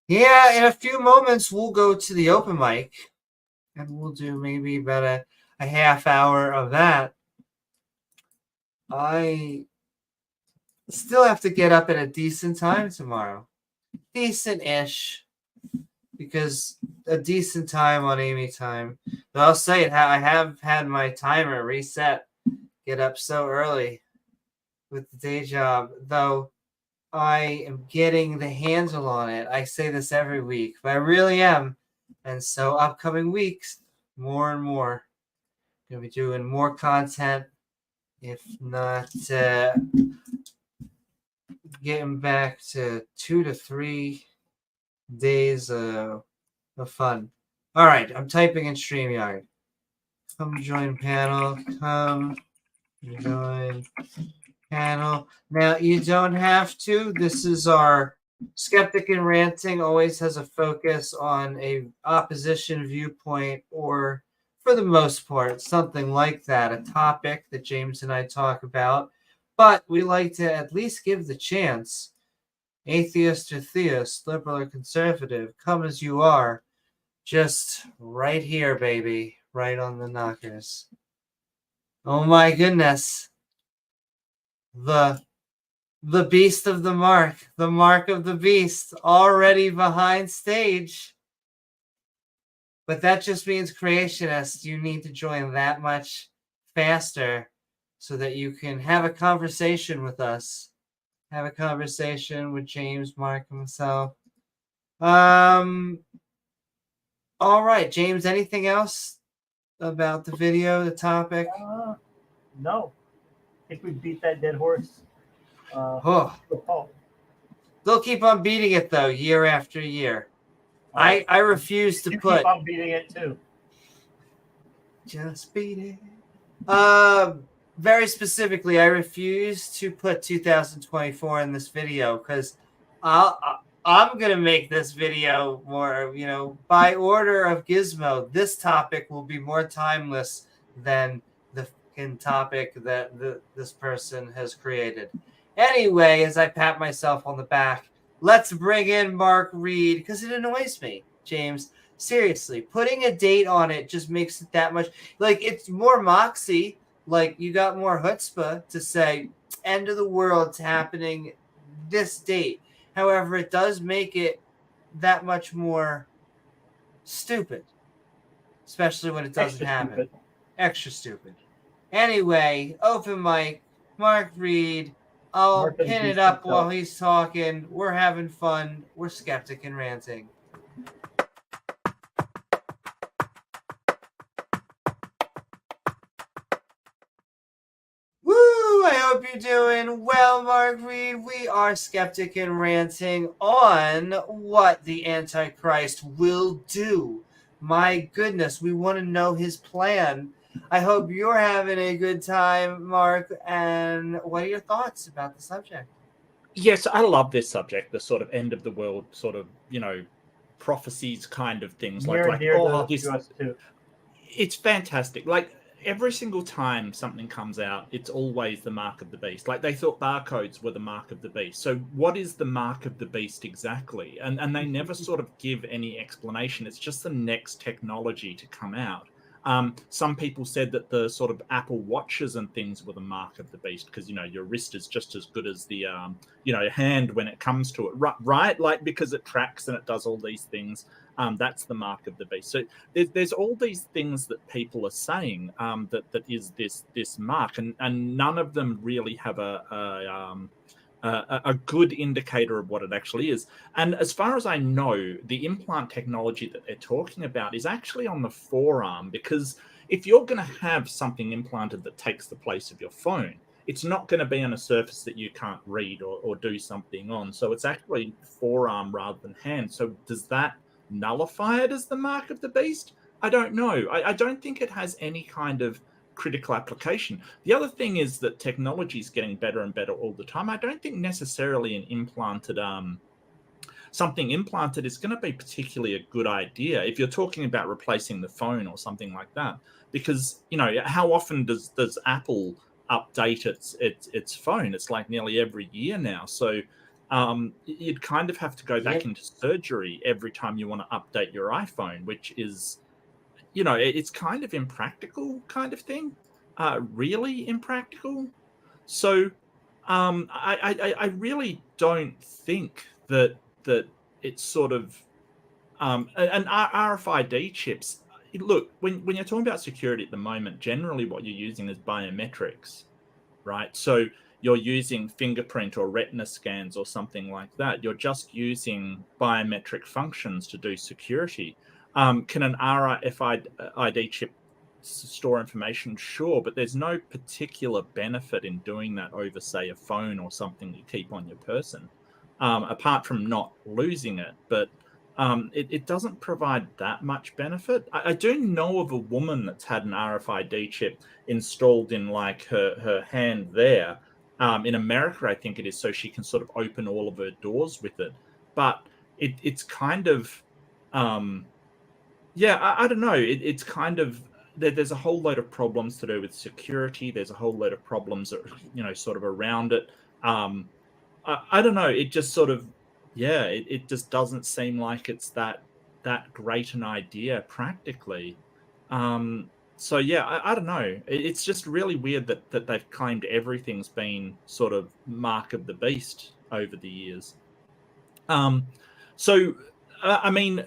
Yeah, in a few moments, we'll go to the open mic. And we'll do maybe about a half hour of that. I still have to get up at a decent time tomorrow. Decent-ish. Because a decent time on Amy time. But I'll say it, I have had my timer reset. Get up so early with the day job. Though I am getting the handle on it. I say this every week, but I really am. And so upcoming weeks, more and more. Going to be doing more content, if not getting back to 2 to 3 days of fun. All right, I'm typing in StreamYard. Come join panel. Come join panel. Now, you don't have to. This is our Skeptic and Ranting always has a focus on a opposition viewpoint, or for the most part, something like that, a topic that James and I talk about. But we like to at least give the chance, atheist or theist, liberal or conservative, come as you are, just right here, baby, right on the knockers. Oh my goodness. The beast of the mark of the beast, already behind stage. But that just means, creationists, you need to join that much faster so that you can have a conversation with us. Have a conversation with James, Mark, and myself. All right, James, anything else about the video, the topic? No. I think we beat that dead horse. They'll keep on beating it, though, year after year. I refuse to put... keep on beating it, too. Just beat it. Very specifically, I refuse to put 2024 in this video, because I'm going to make this video more, by order of Gizmo, this topic will be more timeless than the topic that this person has created. Anyway, as I pat myself on the back, let's bring in Mark Reid, because it annoys me, James. Seriously, putting a date on it just makes it that much, it's more moxie. You got more chutzpah to say, end of the world's happening this date. However, it does make it that much more stupid, especially when it doesn't happen. Extra stupid. Anyway, open mic, Mark Reid. I'll pin it up while he's talking. We're having fun. We're Skeptic and Ranting. Woo! I hope you're doing well, Mark Reid. We are Skeptic and Ranting on what the Antichrist will do. My goodness, we want to know his plan. I hope you're having a good time, Mark. And what are your thoughts about the subject? Yes, I love this subject, the sort of end of the world sort of, prophecies kind of things. It's fantastic. Every single time something comes out, it's always the mark of the beast. They thought barcodes were the mark of the beast. So what is the mark of the beast exactly? And they never sort of give any explanation. It's just the next technology to come out. Some people said that the sort of Apple Watches and things were the mark of the beast because, your wrist is just as good as the, hand when it comes to it, right? Because it tracks and it does all these things. That's the mark of the beast. So there's all these things that people are saying that is this mark, and none of them really have a good indicator of what it actually is. And as far as I know, the implant technology that they're talking about is actually on the forearm, because if you're going to have something implanted that takes the place of your phone, it's not going to be on a surface that you can't read or do something on. So it's actually forearm rather than hand. So does that nullify it as the mark of the beast? I don't know. I don't think it has any kind of critical application. The other thing is that technology is getting better and better all the time. I don't think necessarily an implanted something implanted is going to be particularly a good idea if you're talking about replacing the phone or something like that, because how often does Apple update its phone? It's nearly every year now. So you'd kind of have to go back into surgery every time you want to update your iPhone, which is, it's kind of impractical kind of thing, really impractical. So I really don't think that it's sort of and RFID chips. Look, when you're talking about security at the moment, generally what you're using is biometrics, right? So you're using fingerprint or retina scans or something like that. You're just using biometric functions to do security. Can an RFID chip store information, sure, but there's no particular benefit in doing that over, say, a phone or something you keep on your person, apart from not losing it. But it doesn't provide that much benefit. I do know of a woman that's had an RFID chip installed in like her hand there. In America, I think it is, so she can sort of open all of her doors with it. But it's kind of, yeah, I don't know. It's kind of, there's a whole load of problems to do with security. There's a whole load of problems, sort of around it. I don't know. It just sort of, yeah, it just doesn't seem like it's that great an idea practically. So yeah, I don't know. It's just really weird that they've claimed everything's been sort of mark of the beast over the years. So I mean,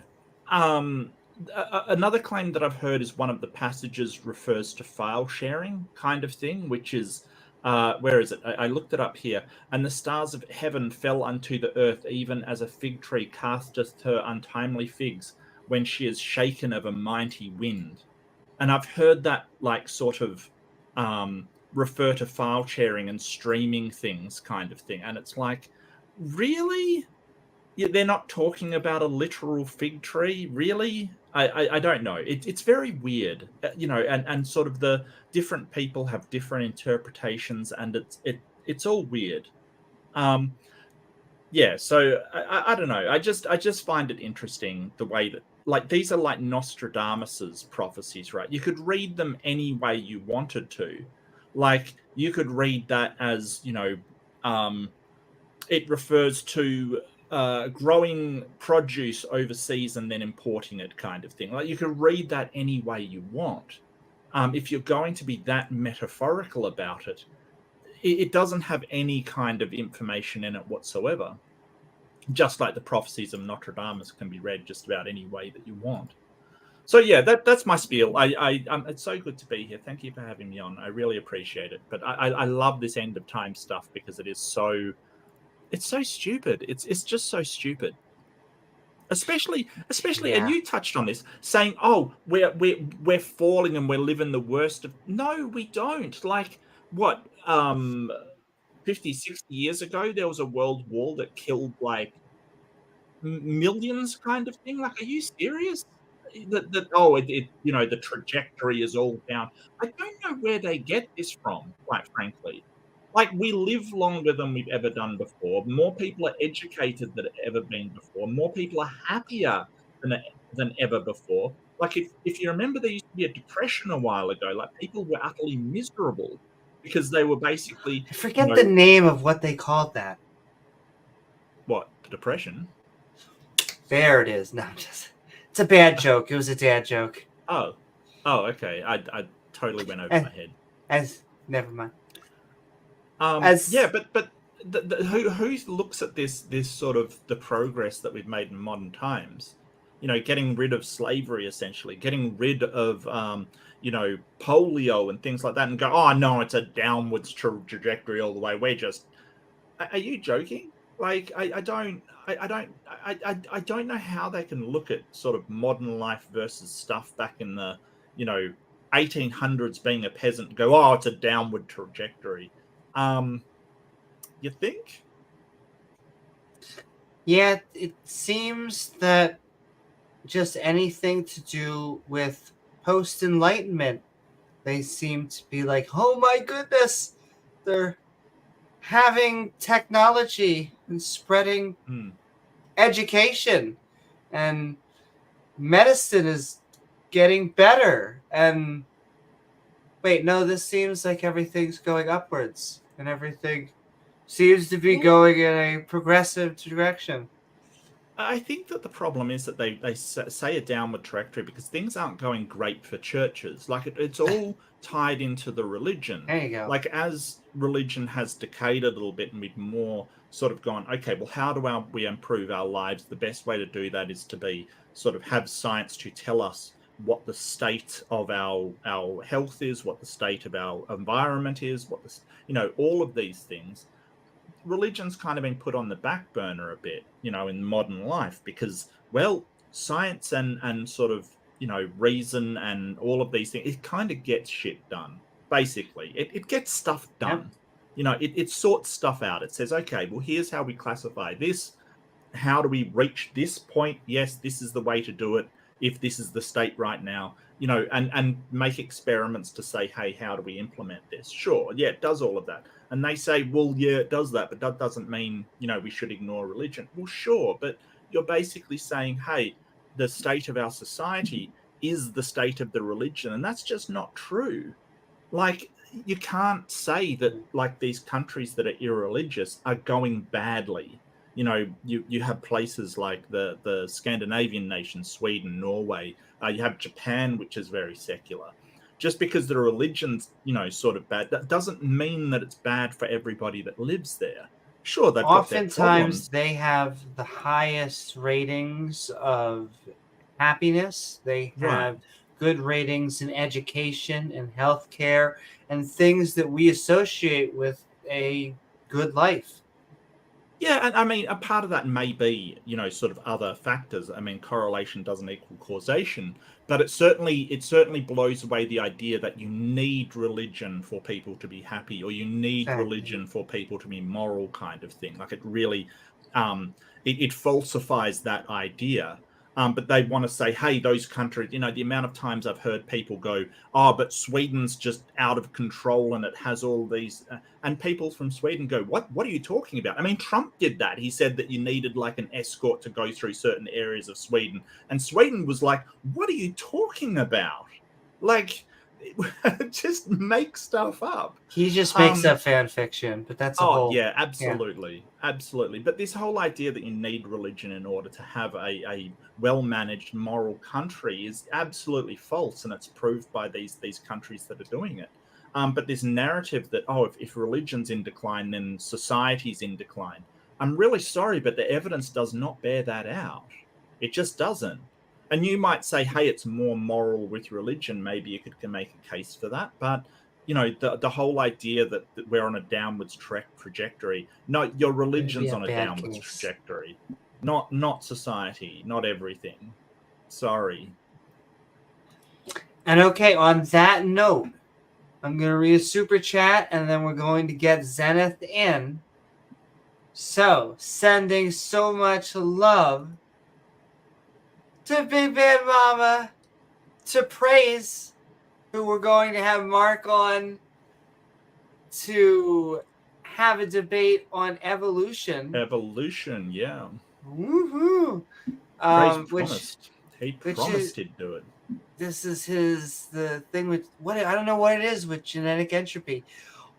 another claim that I've heard is one of the passages refers to file sharing kind of thing, which is where is it? I looked it up here. And the stars of heaven fell unto the earth, even as a fig tree casteth her untimely figs when she is shaken of a mighty wind. And I've heard that like sort of refer to file sharing and streaming things kind of thing. And it's like, really? Yeah, they're not talking about a literal fig tree, really? I don't know. It's very weird, and sort of the different people have different interpretations, and it's all weird. Yeah, so I don't know. I just find it interesting the way that, like, these are like Nostradamus's prophecies, right? You could read them any way you wanted to. Like, you could read that as, it refers to growing produce overseas and then importing it kind of thing. Like, you could read that any way you want. If you're going to be that metaphorical about it, it doesn't have any kind of information in it whatsoever. Just like the prophecies of Nostradamus can be read just about any way that you want. So yeah, that's my spiel. It's so good to be here. Thank you for having me on. I really appreciate it. But I love this end of time stuff because it's so stupid. It's just so stupid. Especially, yeah. And you touched on this, saying, "Oh, we're falling and we're living the worst of." No, we don't. Like, what? 50, 60 years ago, there was a world war that killed like millions, kind of thing. Like, are you serious? The trajectory is all down. I don't know where they get this from, quite frankly. Like, we live longer than we've ever done before. More people are educated than ever been before. More people are happier than ever before. Like, if you remember, there used to be a depression a while ago. Like, people were utterly miserable because they were basically. I forget the name of what they called that. What, the depression? There it is. No, it's a bad joke. It was a dad joke. Oh, okay. I totally went over my head. Never mind. Yeah, but who looks at this sort of the progress that we've made in modern times? Getting rid of slavery, essentially, getting rid of polio and things like that, and go, oh no, it's a downwards trajectory all the way. Are you joking? Like, I don't know how they can look at sort of modern life versus stuff back in the 1800s, being a peasant, and go, oh, it's a downward trajectory. You think? Yeah, it seems that just anything to do with post-enlightenment, they seem to be like, oh my goodness, they're having technology and spreading education, and medicine is getting better. And wait, no, this seems like everything's going upwards, and everything seems to be going in a progressive direction. I think that the problem is that they say a downward trajectory because things aren't going great for churches. Like, it's all tied into the religion. There you go. Like, as religion has decayed a little bit and we've more sort of gone, okay, well, how do we improve our lives? The best way to do that is to be sort of have science to tell us what the state of our health is, what the state of our environment is, what all of these things. Religion's kind of been put on the back burner a bit, in modern life because, well, science and sort of reason and all of these things, it kind of gets shit done. Basically, it gets stuff done. Yep. It sorts stuff out. It says, okay, well, here's how we classify this. How do we reach this point? Yes, this is the way to do it. If this is the state right now, and make experiments to say, hey, how do we implement this? Sure, yeah, it does all of that. And they say, well, yeah, it does that, but that doesn't mean, we should ignore religion. Well, sure, but you're basically saying, hey, the state of our society is the state of the religion, and that's just not true. Like, you can't say that, like, these countries that are irreligious are going badly. You have places like the Scandinavian nations, Sweden, Norway. You have Japan, which is very secular. Just because the religion's, sort of bad, that doesn't mean that it's bad for everybody that lives there. Sure, they've got their problems. Oftentimes, they have the highest ratings of happiness. They have good ratings in education and healthcare and things that we associate with a good life. Yeah, and I mean, a part of that may be, sort of other factors. I mean, correlation doesn't equal causation, but it certainly blows away the idea that you need religion for people to be happy, or you need religion for people to be moral, kind of thing. Like, it really, it falsifies that idea. But they want to say, hey, those countries, the amount of times I've heard people go, oh, but Sweden's just out of control and it has all these, and people from Sweden go, what are you talking about? I mean, Trump did that. He said that you needed like an escort to go through certain areas of Sweden. And Sweden was like, what are you talking about? Like, just make stuff up. He just makes up fan fiction, but that's absolutely. But this whole idea that you need religion in order to have a well-managed moral country is absolutely false, and it's proved by these countries that are doing it. But this narrative that, if religion's in decline, then society's in decline. I'm really sorry, but the evidence does not bear that out. It just doesn't. And you might say, hey, it's more moral with religion. Maybe you can make a case for that. But, the whole idea that we're on a downwards trajectory. No, your religion's on a downwards trajectory. Not society, not everything. Sorry. And okay, on that note, I'm going to read a super chat, and then we're going to get Zenith in. So, sending so much love to Big Bad Mama, to Praise, who we're going to have Mark on to have a debate on evolution. Evolution, yeah. Woohoo! Praise promised. He promised he'd do it. This is the thing with I don't know what it is with genetic entropy.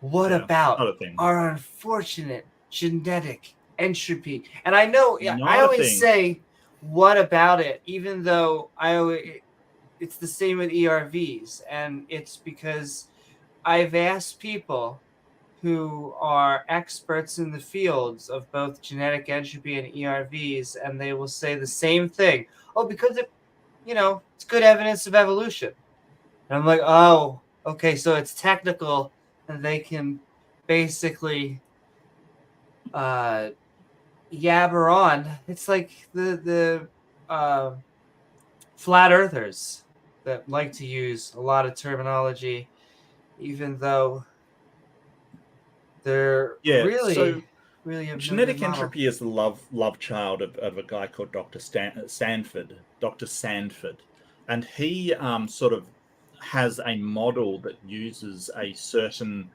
What about our unfortunate genetic entropy? And I know I always say, what about it? Even though it's the same with ERVs, and it's because I've asked people who are experts in the fields of both genetic entropy and ERVs, and they will say the same thing. Oh, because it's good evidence of evolution. And I'm like, oh, okay, so it's technical, and they can basically yabber on. It's like the flat earthers that like to use a lot of terminology, even though they're really genetic entropy is the love child of a guy called Dr. Sandford, and he sort of has a model that uses a certain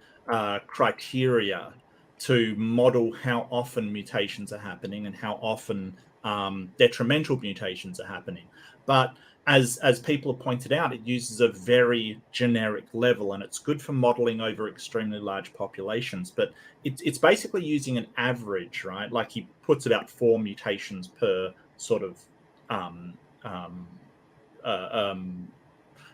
criteria to model how often mutations are happening and how often detrimental mutations are happening. But as people have pointed out, it uses a very generic level, and it's good for modeling over extremely large populations. But it's basically using an average, right? Like, he puts about 4 mutations per sort of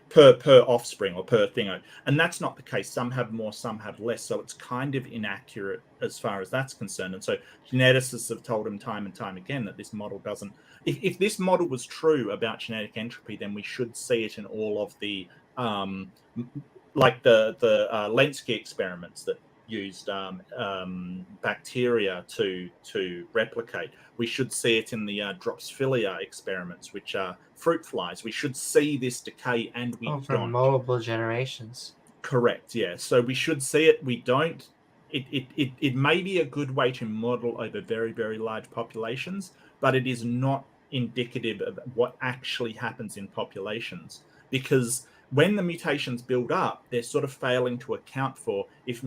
per offspring or per thing, and that's not the case. Some have more, some have less, so it's kind of inaccurate as far as that's concerned. And so geneticists have told him time and time again that this model doesn't. If this model was true about genetic entropy, then we should see it in all of the like the Lenski experiments that used bacteria to replicate. We should see it in the Drosophila experiments, which are fruit flies. We should see this decay, and we for don't. multiple generations. Correct, yeah. So we should see it. We don't. It may be a good way to model over very, very large populations, but it is not indicative of what actually happens in populations, because when the mutations build up, they're sort of failing to account for if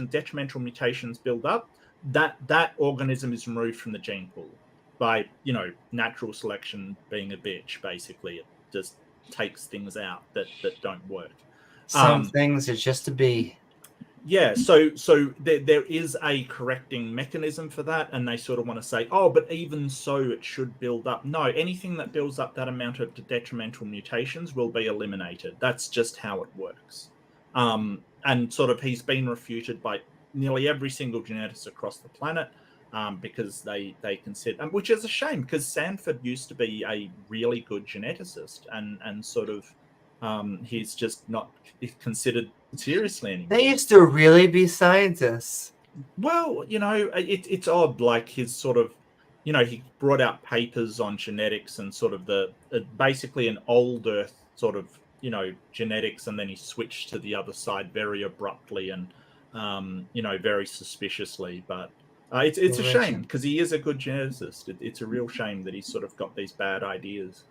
detrimental mutations build up, that organism is removed from the gene pool by, natural selection being a bitch. Basically, it just takes things out that don't work. Some things are just to be. Yeah, so there is a correcting mechanism for that, and they sort of want to say, oh, but even so, it should build up. No, anything that builds up that amount of detrimental mutations will be eliminated. That's just how it works. And sort of he's been refuted by nearly every single geneticist across the planet, because they consider, which is a shame, because Sanford used to be a really good geneticist, and sort of he's just not considered seriously anymore. They used to really be scientists. Well, it's odd, like his sort of, he brought out papers on genetics and sort of the basically an old earth sort of, genetics, and then he switched to the other side very abruptly and, very suspiciously. But it's a shame, because he is a good geneticist. It's a real shame that he's sort of got these bad ideas.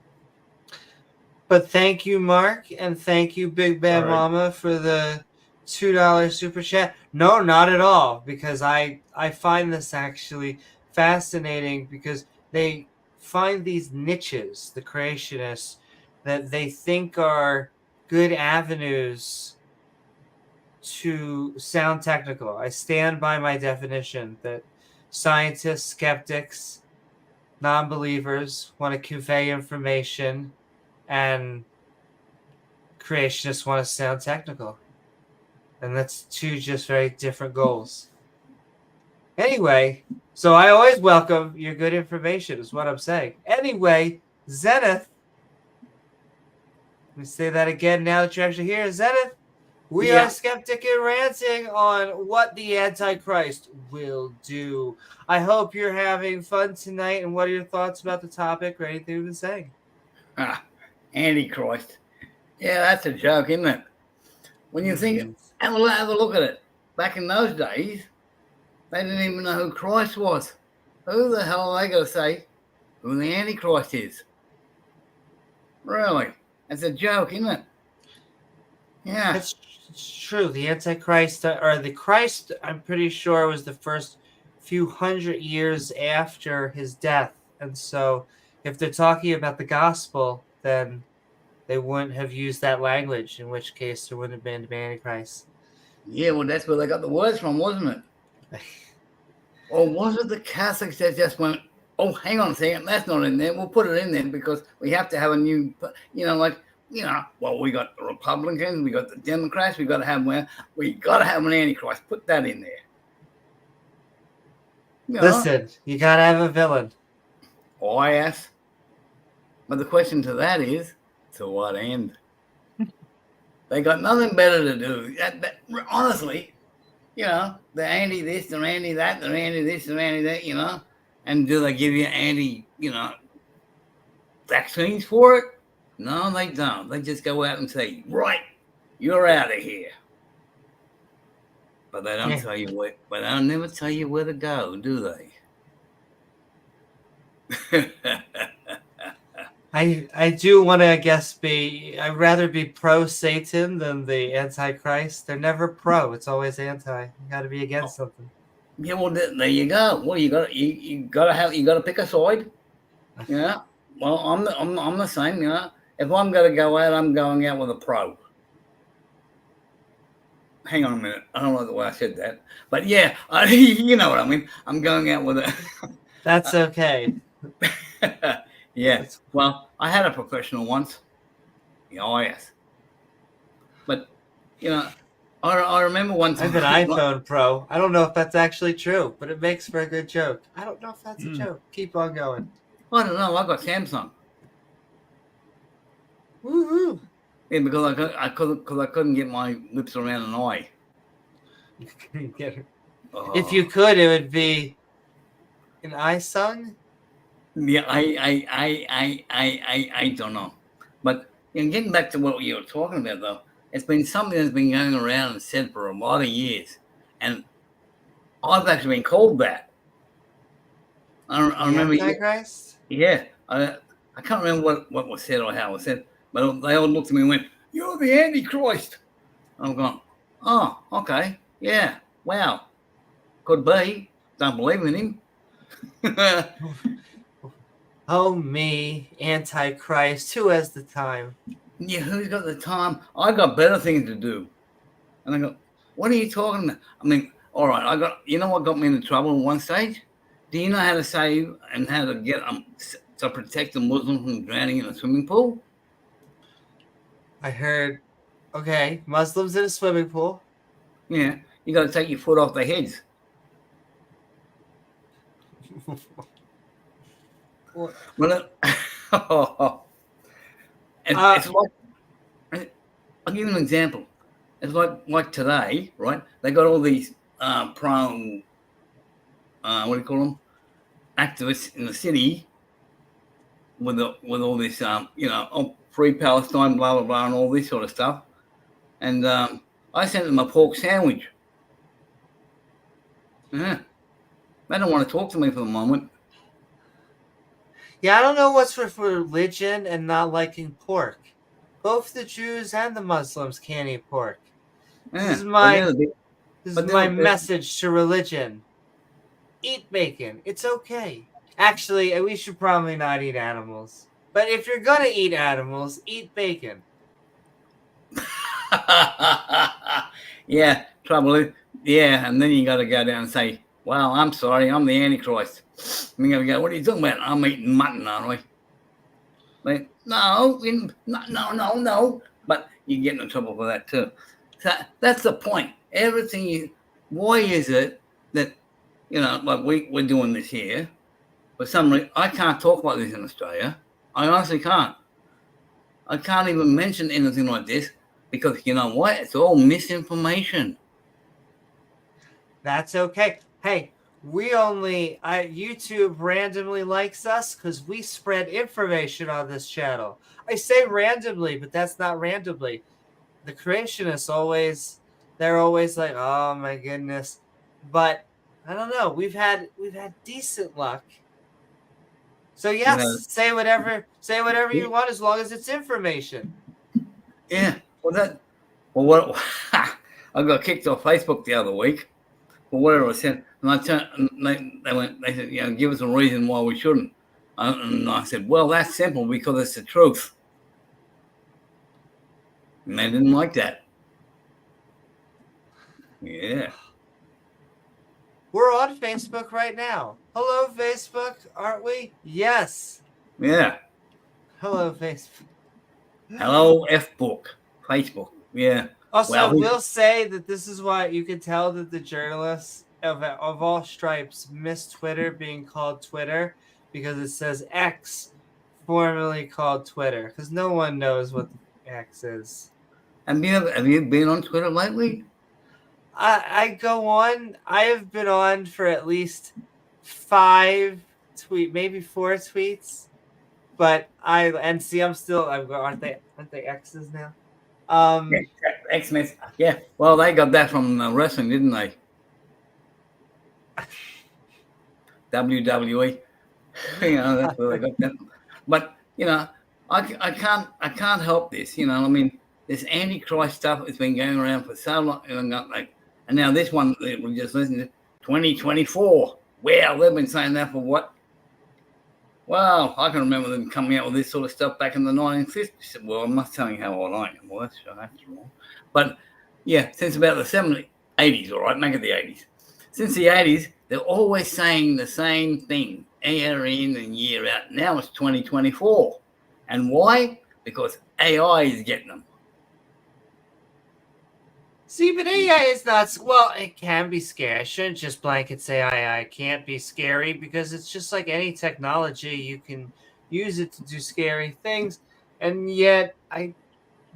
But thank you, Mark, and thank you, Big Bad Mama, for the $2 super chat. No, not at all, because I find this actually fascinating, because they find these niches, the creationists, that they think are good avenues to sound technical. I stand by my definition that scientists, skeptics, non-believers want to convey information, and creationists want to sound technical. And that's two just very different goals. Anyway, so I always welcome your good information, is what I'm saying. Anyway, Zenith. Let me say that again now that you're actually here. Zenith, we are skeptic and ranting on what the Antichrist will do. I hope you're having fun tonight, and what are your thoughts about the topic or anything we've been saying? Antichrist. Yeah, that's a joke, isn't it? When you think, have a look at it. Back in those days, they didn't even know who Christ was. Who the hell are they going to say who the Antichrist is? Really? That's a joke, isn't it? Yeah. That's true. The Antichrist, or the Christ, I'm pretty sure, was the first few hundred years after his death. And so if they're talking about the gospel, then they wouldn't have used that language, in which case there wouldn't have been the Antichrist. Yeah, well, that's where they got the words from, wasn't it? Or was it the Catholics that just went, oh, hang on a second, that's not in there. We'll put it in there because we have to have a new, well, we got the Republicans, we got the Democrats, we got to have an Antichrist. Put that in there. Listen, you got to have a villain. Oh, yes. But the question to that is, to what end? They got nothing better to do. Honestly, they're anti this, they're anti that, they're anti this, they're anti that, And do they give you anti, vaccines for it? No, they don't. They just go out and say, right, you're out of here. But they don't tell you where. But they'll never tell you where to go, do they? I do want to, I guess, I'd rather be pro-Satan than the Antichrist. They're never pro. It's always anti. You got to be against something. Yeah, well, there you go. Well, you got to pick a side. Yeah. Well, I'm the same. If I'm going to go out, I'm going out with a pro. Hang on a minute. I don't know the way I said that, but yeah, you know what I mean. I'm going out with a. That's okay. Yeah. Well, I had a professional once. Oh, yes. But, I remember one time. I have an iPhone Pro. I don't know if that's actually true, but it makes for a good joke. I don't know if that's a joke. Keep on going. I don't know. I got Samsung. Woohoo! Yeah, because I couldn't get my lips around an eye. If you could, it would be an Isung. Yeah, I don't know. But getting back to what you were talking about, though, it's been something that's been going around and said for a lot of years. And I've actually been called that. I remember. Antichrist? Yeah. I can't remember what was said or how it was said, but they all looked at me and went, "You're the Antichrist." I'm going, "Oh, okay. Yeah. Wow. Could be. Don't believe in him." Oh, me, Antichrist. Who has the time? Yeah, who's got the time? I got better things to do. And I go, what are you talking about? I mean, all right, you know what got me into trouble at one stage? Do you know how to save and how to get to protect a Muslim from drowning in a swimming pool? I heard, okay, Muslims in a swimming pool. Yeah, you got to take your foot off their heads. Well, it's like, I'll give you an example. It's like today, right? They got all these what do you call them? Activists in the city with all this, free Palestine, blah blah blah, and all this sort of stuff. And I sent them a pork sandwich. Yeah, they don't want to talk to me for the moment. Yeah, I don't know what's with religion and not liking pork. Both the Jews and the Muslims can't eat pork. Yeah, This is my message to religion. Eat bacon. It's okay. Actually, we should probably not eat animals. But if you're gonna eat animals, eat bacon. Yeah, trouble is, yeah, and then you got to go down and say, "Well, I'm sorry, I'm the Antichrist." And you go, "What are you talking about? I'm eating mutton, aren't we?" Like, no. But you get in trouble for that too. So that's the point. Why is it that, like we're doing this here? For some reason, I can't talk about this in Australia. I honestly can't. I can't even mention anything like this because you know what? It's all misinformation. That's okay. Hey, YouTube randomly likes us because we spread information on this channel. I say randomly, but that's not randomly. The creationists they're always like, oh my goodness. But I don't know. We've had decent luck. So yes, say whatever you want as long as it's information. Yeah. What I got kicked off Facebook the other week for whatever I said, and they said, give us a reason why we shouldn't. And I said, well, that's simple because it's the truth. And they didn't like that. Yeah. We're on Facebook right now. Hello, Facebook, aren't we? Yes. Yeah. Hello, Facebook. Hello, Facebook. Yeah. Also, we'll say that this is why you can tell that the journalists of all stripes miss Twitter being called Twitter because it says X, formerly called Twitter, because no one knows what the X is. Have you been on Twitter lately? I go on. I have been on for at least 5 maybe 4 tweets, but I'm still. Aren't they X's now? X-Men. Yeah. Well, they got that from wrestling, didn't they? WWE. That's where they got that. But I can't help this. I mean, this Antichrist stuff has been going around for so long, and now this one that we just listened to, 2024. Well, they've been saying that for what? Well, I can remember them coming out with this sort of stuff back in the 1950s. Well, I'm not telling you how old I am. Well, that's wrong. But yeah, since about the 80s, all right, make it the 80s. Since the 80s, they're always saying the same thing, year in and year out. Now it's 2024. And why? Because AI is getting them. See, but AI is not, well, it can be scary. I shouldn't just blanket say AI can't be scary because it's just like any technology. You can use it to do scary things. And yet,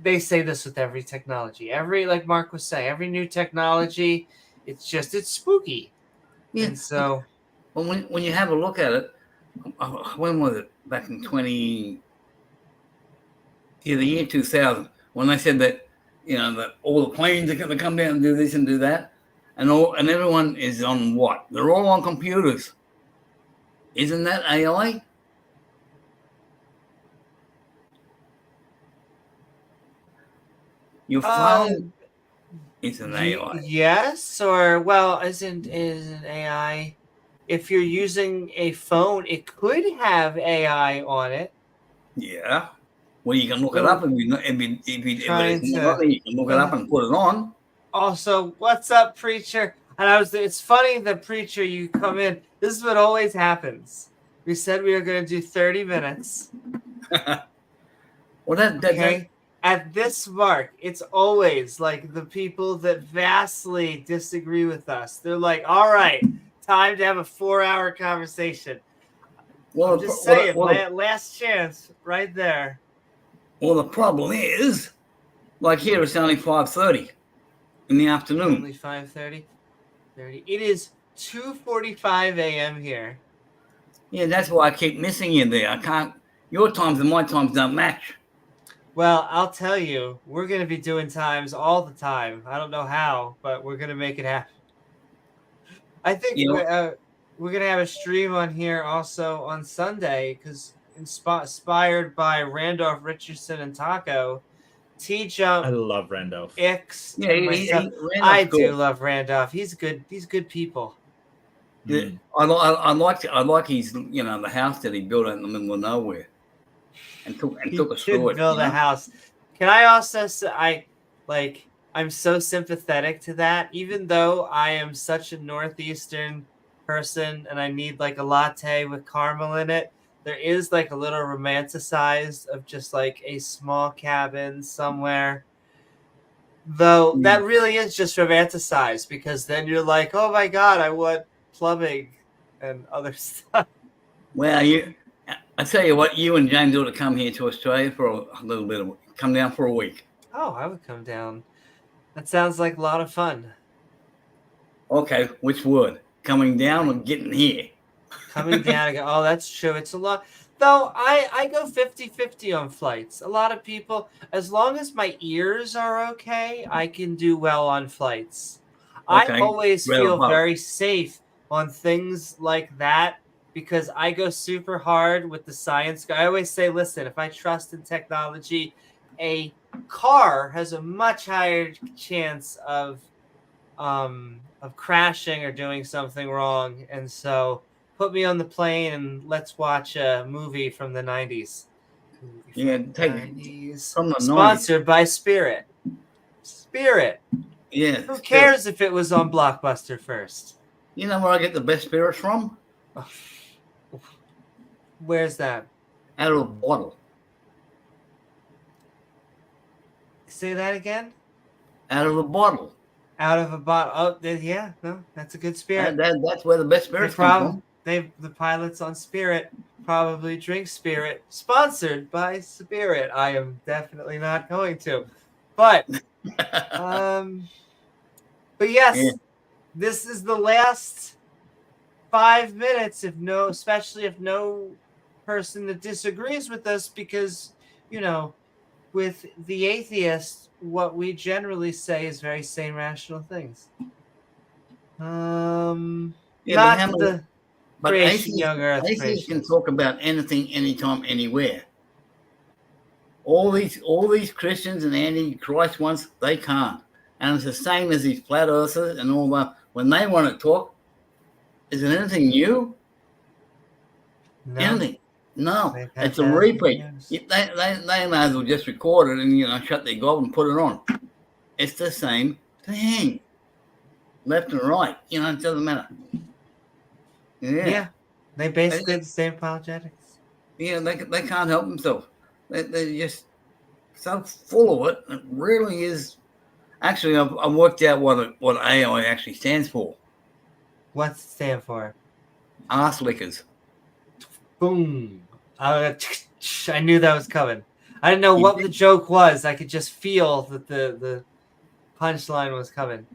they say this with every technology. Like Mark was saying, every new technology It's spooky. Yeah. And so, well, when you have a look at it, when was it? Back in the year 2000, when they said that, that all the planes are going to come down and do this and do that, and everyone is on what? They're all on computers. Isn't that AI? Your phone is an AI. Yes, or well, isn't AI? If you're using a phone, it could have AI on it. Yeah. Well, you can look it up if you you can look it up and put it on. Also, what's up, preacher? And it's funny, the preacher, you come in. This is what always happens. We said we were going to do 30 minutes. Well, okay. At this mark, it's always like the people that vastly disagree with us. They're like, all right, time to have a 4-hour conversation. Well, I'm just saying, last chance right there. Well, the problem is, like here, it's only 5:30 in the afternoon. Only 5:30? It is 2:45 a.m. here. Yeah, that's why I keep missing you there. I can't. Your times and my times don't match. Well, I'll tell you, we're going to be doing times all the time. I don't know how, but we're going to make it happen. I think we're going to have a stream on here also on Sunday because inspired by Randolph Richardson and Taco. T-Jump. I love Randolph. X. Yeah, I do love Randolph. He's good. He's good people. Yeah, I like his the house that he built out in the middle of nowhere. And took us through it. Build a house. Can I also say I'm so sympathetic to that, even though I am such a northeastern person and I need like a latte with caramel in it. There is like a little romanticized of just like a small cabin somewhere. Though that really is just romanticized because then you're like, oh my God, I want plumbing and other stuff. Well, I tell you what, you and James ought to come here to Australia for a little bit. Come down for a week. Oh, I would come down. That sounds like a lot of fun. Okay, which word? Coming down or getting here? Coming down. Oh, that's true. It's a lot. Though I go 50-50 on flights. A lot of people, as long as my ears are okay, I can do well on flights. Okay. I always feel very safe on things like that. Because I go super hard with the science. I always say, listen, if I trust in technology, a car has a much higher chance of crashing or doing something wrong. And so put me on the plane and let's watch a movie from the 90s. Yeah, take 90s. From the Sponsored 90s. By Spirit. Spirit. Yeah. Who cares if it was on Blockbuster first? You know where I get the best spirits from? Where's that? Out of a bottle. Say that again? Out of a bottle. Out of a bottle. Oh, yeah. No, that's a good spirit. That's where the best spirits come from. The pilots on Spirit probably drink Spirit. Sponsored by Spirit. I am definitely not going to. But, yes, this is the last 5 minutes, especially if no person that disagrees with us, because, with the atheists, what we generally say is very sane, rational things. Not the creation, young earth. Atheists can talk about anything, anytime, anywhere. All these Christians and Antichrist ones, they can't. And it's the same as these flat earthers and all that. When they want to talk, is it anything new? No. Anything? No. It's a repeat. They may as well just record it and shut their gob and put it on. It's the same thing. Left and right. It doesn't matter. Yeah. They basically the same apologetics. Yeah, they can't help themselves. They're just so full of it. It really is. Actually, I've worked out what AI actually stands for. What's it stand for? Arse lickers. Boom. I knew that was coming. I didn't know what the joke was. I could just feel that the punchline was coming.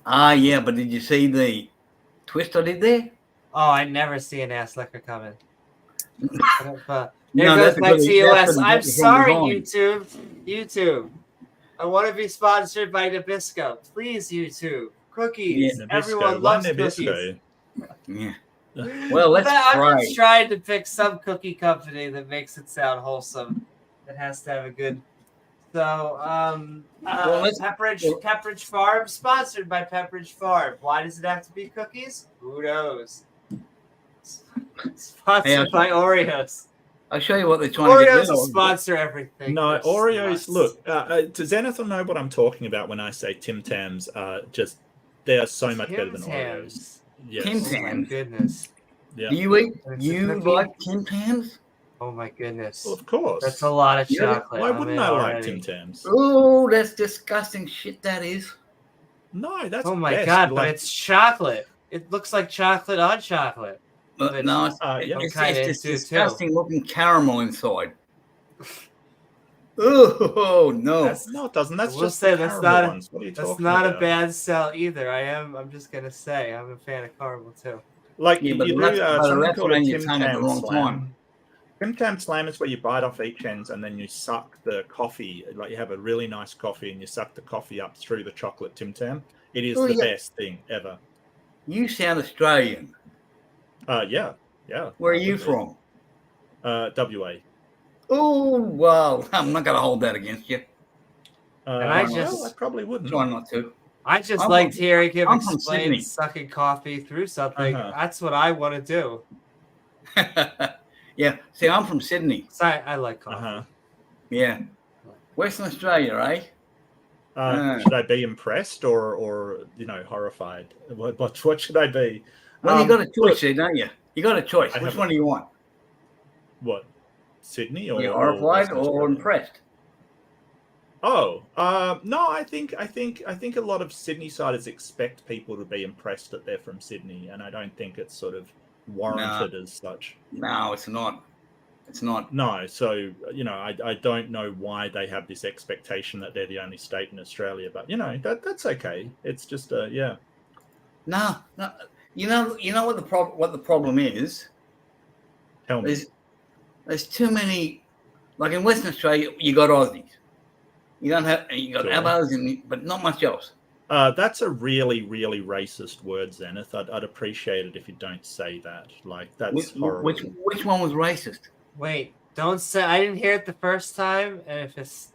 Yeah, but did you see the twist I did there? Oh, I never see an ass liquor coming. There No, goes that's my because TOS. I'm from sorry, behind. YouTube. I want to be sponsored by Nabisco. Please, YouTube. Cookies. Nabisco. Everyone Why loves Nabisco? cookies. Yeah. Well, let's I'm pray. just trying to pick some cookie company that makes it sound wholesome. That has to have a good. So, Pepperidge Farm, sponsored by Pepperidge Farm. Why does it have to be cookies? Who knows? Sponsored by Oreos. I'll show you what they're trying to get rid Oreos of. sponsor everything. No, They're Oreos. sluts. Look, does Anathema know what I'm talking about when I say Tim Tams? They are so much better than Oreos. Yes. Tim Oh my Tams. goodness. Yeah. Do you eat? It's You a cookie? like Tim Tams? Oh my goodness. Well, of course. That's a lot of Yeah, chocolate. Why I'm wouldn't in I like already. Tim Tams? Oh, that's disgusting shit. That is. No, that's Oh my best. god, but Like, it's chocolate. It looks like chocolate on chocolate. Which No, it's, yeah. it's kinda just into, disgusting looking caramel inside. Oh no! no, it doesn't. That's We'll just say the that's caramel not a- ones. What are you That's talking not about? a bad sell either. I'm just gonna say I'm a fan of caramel too. Like Yeah, you but do that's something called a when you Tim tongue at the Tam wrong slam. time. Tim Tam slam is where you bite off each ends and then you suck the coffee. Like you have a really nice coffee and you suck the coffee up through the chocolate Tim Tam. It is the best thing ever. You sound Australian. Yeah. Where are you from? WA. Oh well, I'm not gonna hold that against you. And I I probably wouldn't. Try not to. I just I'm liked from- hearing him I'm from explain Sydney. sucking coffee through something. Uh-huh. That's what I want to do. Yeah. See, I'm from Sydney. So I like coffee. Uh-huh. Yeah. Western Australia, eh? Should I be impressed or horrified? What should I be? Well, you got a choice there, don't you? You got a choice. I Which have one do you want? What? Sydney Are you or horrified Western or Australia? impressed? Oh, no, I think a lot of Sydney-siders expect people to be impressed that they're from Sydney, and I don't think it's sort of warranted as such. No, it's not. It's not. No, so I don't know why they have this expectation that they're the only state in Australia, but that's okay. It's just yeah. No. You know what the problem is? Tell me. There's too many. Like in Western Australia, you got Aussies. You got Sure. Abos, but not much else. That's a really, really racist word, Zenith. I'd appreciate it if you don't say that. Like that's horrible. Which one was racist? Wait, don't say. I didn't hear it the first time, and if it's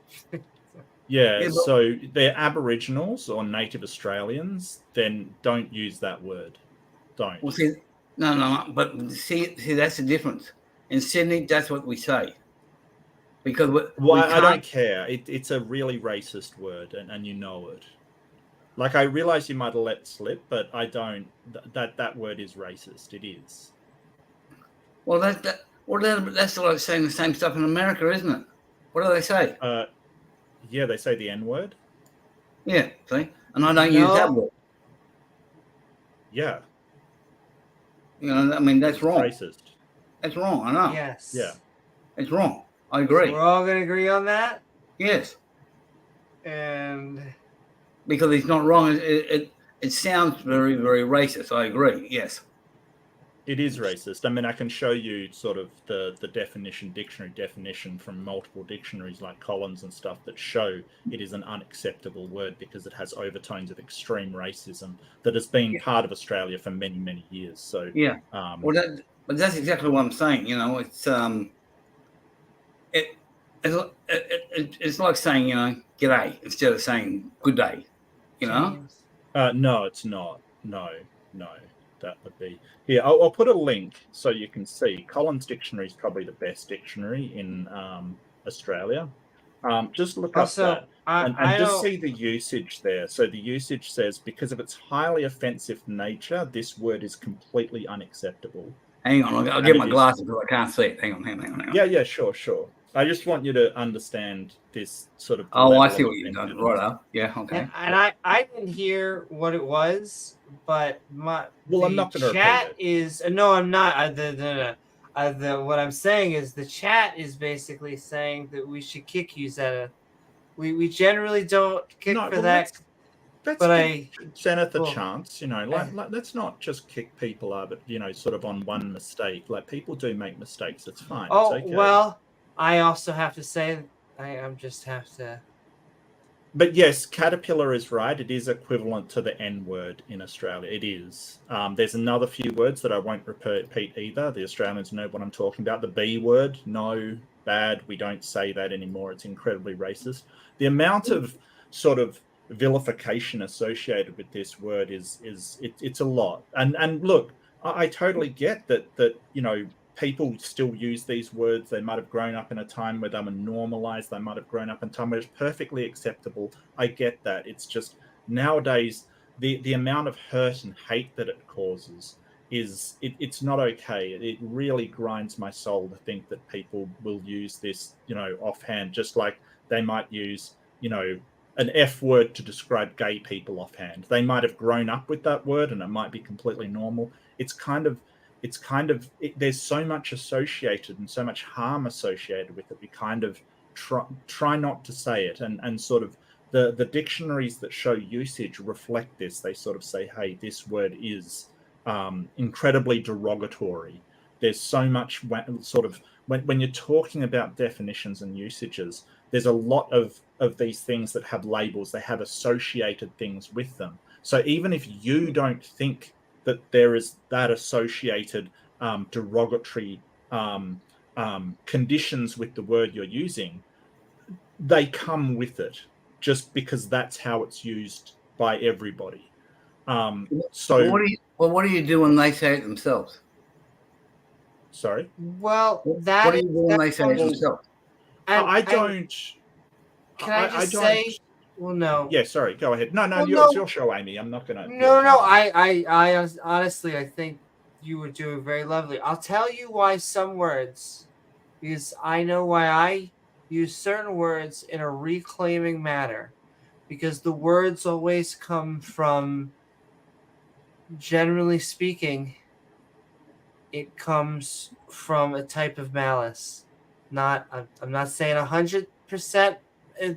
Yeah, so they're Aboriginals or Native Australians, then don't use that word. Don't. Well, see, no, but see, that's the difference. In Sydney, that's what we say. Because I don't care. It's a really racist word, and you know it. Like, I realize you might have let slip, but I don't. That word is racist. It is. Well, that's like saying the same stuff in America, isn't it? What do they say? Yeah, they say the N word. Yeah, see, and I don't use that word. Yeah. I mean, that's wrong. Racist. That's wrong. I know. yes, Yeah. It's wrong. I agree. So we're all gonna agree on that, Yes, and because it's not wrong. It sounds very, very racist. I agree. Yes. It is racist. I mean, I can show you sort of the dictionary definition from multiple dictionaries like Collins and stuff that show it is an unacceptable word because it has overtones of extreme racism that has been part of Australia for many, many years. So Yeah. But that's exactly what I'm saying. It's like saying g'day instead of saying good day. no, it's not. No, that would be here. I'll put a link so you can see. Collins Dictionary is probably the best dictionary in Australia. Just look up that and just see the usage there. So the usage says, because of its highly offensive nature, this word is completely unacceptable. Hang on, I'll get my glasses because I can't see it. Hang on. Yeah, sure. I just want you to understand this sort of. Oh, I see what you've done. Right up. Yeah, okay. And I didn't hear what it was, but I'm not going to chat repeat it. is no, I'm not. What I'm saying is the chat is basically saying that we should kick you, Zeta. We generally don't kick for that. Let's give Zenith a chance, let's not just kick people out, but sort of on one mistake. Like, people do make mistakes. It's fine. Oh, it's okay. Well, I also have to say, I'm just have to. But yes, caterpillar is right. It is equivalent to the N word in Australia. It is. There's another few words that I won't repeat either. The Australians know what I'm talking about. The B word, no, bad. We don't say that anymore. It's incredibly racist. The amount of sort of vilification associated with this word it's a lot. And look, I totally get that people still use these words. They might have grown up in a time where they were normalized. They might have grown up in a time where it's perfectly acceptable. I get that. It's just nowadays the amount of hurt and hate that it causes it's not okay. It really grinds my soul to think that people will use this, offhand, just like they might use, an F word to describe gay people offhand. They might have grown up with that word and it might be completely normal. There's so much associated and so much harm associated with it. We kind of try not to say it, and sort of the dictionaries that show usage reflect this. They sort of say, hey, this word is incredibly derogatory. There's so much sort of when you're talking about definitions and usages, there's a lot of these things that have labels. They have associated things with them. So even if you don't think that there is that associated derogatory conditions with the word you're using, they come with it just because that's how it's used by everybody. So what do you do when they say it themselves? Sorry? Well, what do you do when they say it themselves? I don't. Can I just say? Well, no. Yeah, sorry. Go ahead. No, Well, it's your show, Amy. I'm not gonna. No. I honestly, I think you were doing very lovely. I'll tell you why some words, because I know why I use certain words in a reclaiming manner, because the words always come from. Generally speaking, it comes from a type of malice. I'm not saying 100%.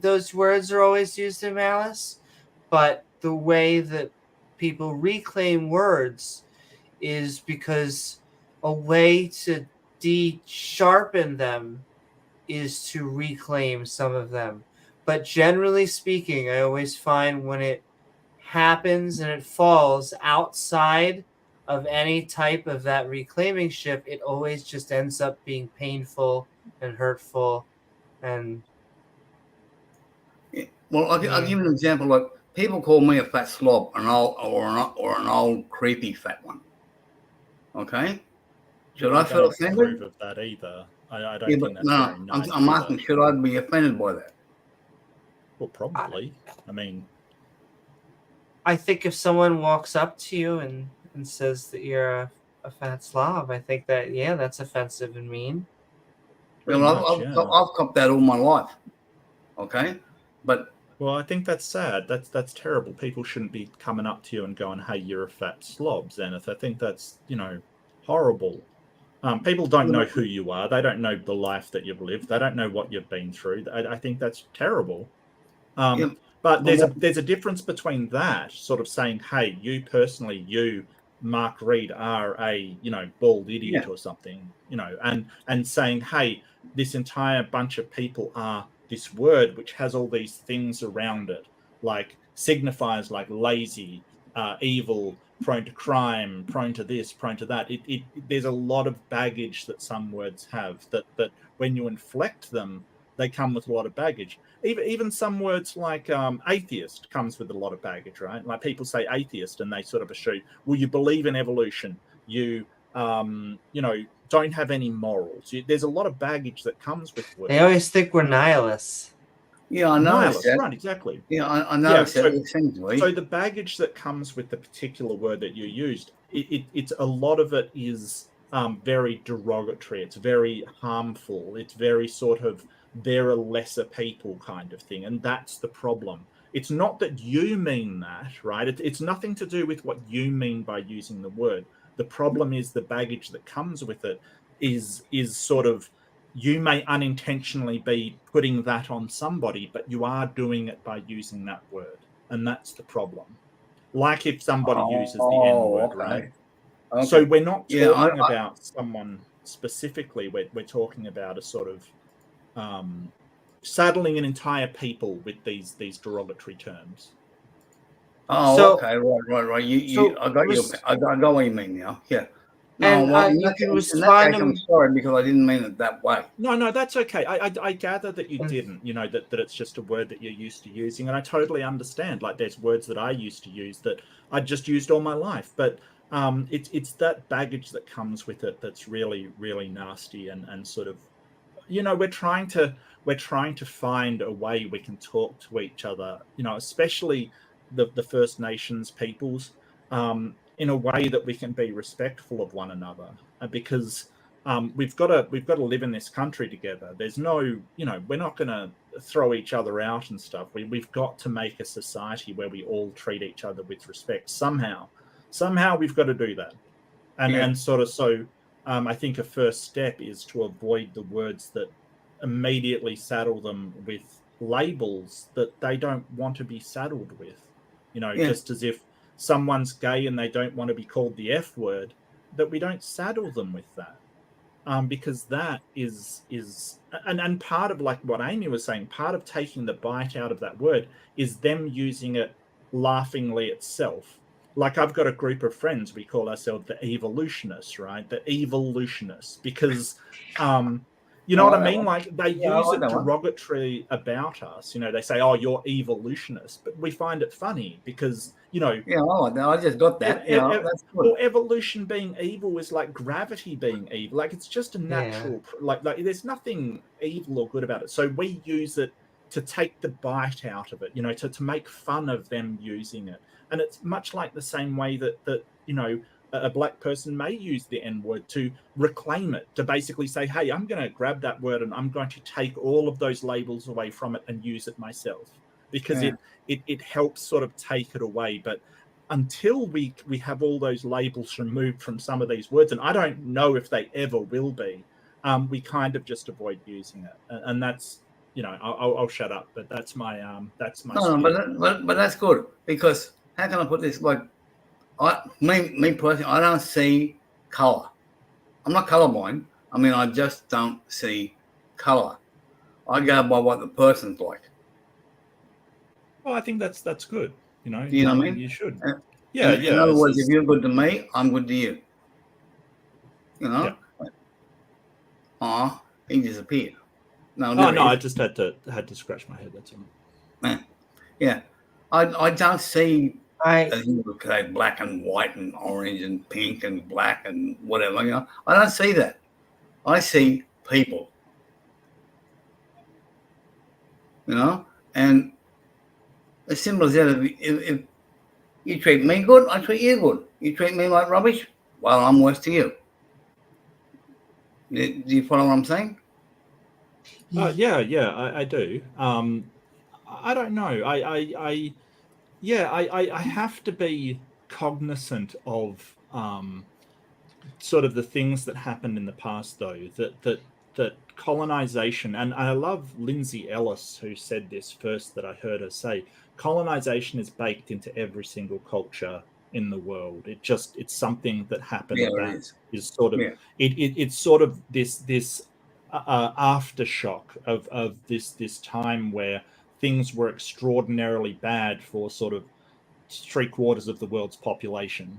Those words are always used in malice, but the way that people reclaim words is because a way to de-sharpen them is to reclaim some of them. But generally speaking, I always find when it happens and it falls outside of any type of that reclaiming ship, it always just ends up being painful and hurtful. And well, I'll give you an example. Like, people call me a fat slob, an old creepy fat one. Okay, should I feel offended? Approve of that either. I don't think that's very nice. I'm asking, should I be offended by that? Well, probably. I think if someone walks up to you and says that you're a fat slob, I think that that's offensive and mean. Well, I've copped that all my life. Okay, but I think that's sad. That's terrible. People shouldn't be coming up to you and going, "Hey, you're a fat slob, Zenith." I think that's horrible. People don't know who you are. They don't know the life that you've lived. They don't know what you've been through. I think that's terrible. But there's a difference between that sort of saying, "Hey, you personally, Mark Reid, are a bald idiot or something," and saying, "Hey, this entire bunch of people are this word which has all these things around it, like signifiers like lazy, evil, prone to crime, prone to this, prone to that." There's a lot of baggage that some words have that when you inflect them, they come with a lot of baggage. Even some words like atheist comes with a lot of baggage, right? Like, people say atheist and they sort of assume, well, you believe in evolution, you don't have any morals. There's a lot of baggage that comes with words. They always think we're nihilists. Yeah, I know. Right, exactly. Yeah, I know. So the baggage that comes with the particular word that you used, it's a lot of it is very derogatory. It's very harmful. It's very sort of, they're a lesser people kind of thing. And that's the problem. It's not that you mean that, right? It's nothing to do with what you mean by using the word. The problem is the baggage that comes with it is sort of, you may unintentionally be putting that on somebody, but you are doing it by using that word. and that's the problem. Like if somebody uses the N-word, right? Okay. So we're not talking about someone specifically. We're talking about a sort of saddling an entire people with these derogatory terms. Oh, So- okay, right. so I got you. I got what you mean now. Yeah. No, And, well, you can respond I'm sorry because I didn't mean it that way. No, that's okay. I gather that you didn't. You know that it's just a word that you're used to using, and I totally understand. Like there's words that I used to use that I just used all my life, but it's that baggage that comes with it that's really nasty and sort of, you know, we're trying to find a way we can talk to each other. You know, especially the First Nations peoples. In a way that we can be respectful of one another, because we've got to live in this country together. There's no, you know, we're not going to throw each other out and stuff. We've got to make a society where we all treat each other with respect. Somehow we've got to do that, and sort of so. I think a first step is to avoid the words that immediately saddle them with labels that they don't want to be saddled with. You know, just as if someone's gay and they don't want to be called the F word, that we don't saddle them with that. Because that is and part of, like what Amy was saying, part of taking the bite out of that word is them using it laughingly itself. Like I've got a group of friends, we call ourselves the evolutionists, right? The evolutionists, because you know what I mean? Like they use it derogatory about us. You know, they say, "Oh, you're evolutionist," but we find it funny because, you know, I just got that. That's good. Well, evolution being evil is like gravity being evil. Like it's just a natural, like there's nothing evil or good about it. So we use it to take the bite out of it. You know, to make fun of them using it, and it's much like the same way that you know, a black person may use the N-word to reclaim it, to basically say, hey, I'm going to grab that word and I'm going to take all of those labels away from it and use it myself, because it helps sort of take it away. But until we have all those labels removed from some of these words, and I don't know if they ever will be, we kind of just avoid using it. And that's, you know, I'll shut up, but that's my but that's good, because how can I put this? Like, me personally, I don't see color. I'm not colorblind. I mean, I just don't see color. I go by what the person's like. Well, I think that's good. You know, you know what I mean? You should. In other words, if you're good to me, I'm good to you. You know? He disappeared. No, I just had to scratch my head. That's all. Yeah, I don't see. You look at black and white and orange and pink and black and whatever. You know, I don't see that. I see people. You know, and as simple as that. If you treat me good, I treat you good. You treat me like rubbish, well, I'm worse to you. Do you follow what I'm saying? I do. I don't know. I have to be cognizant of sort of the things that happened in the past, though, that colonization, and I love Lindsay Ellis, who said this first that I heard her say, colonization is baked into every single culture in the world. It's something that happened that is sort of it's sort of this aftershock of this time where things were extraordinarily bad for sort of 3/4 of the world's population.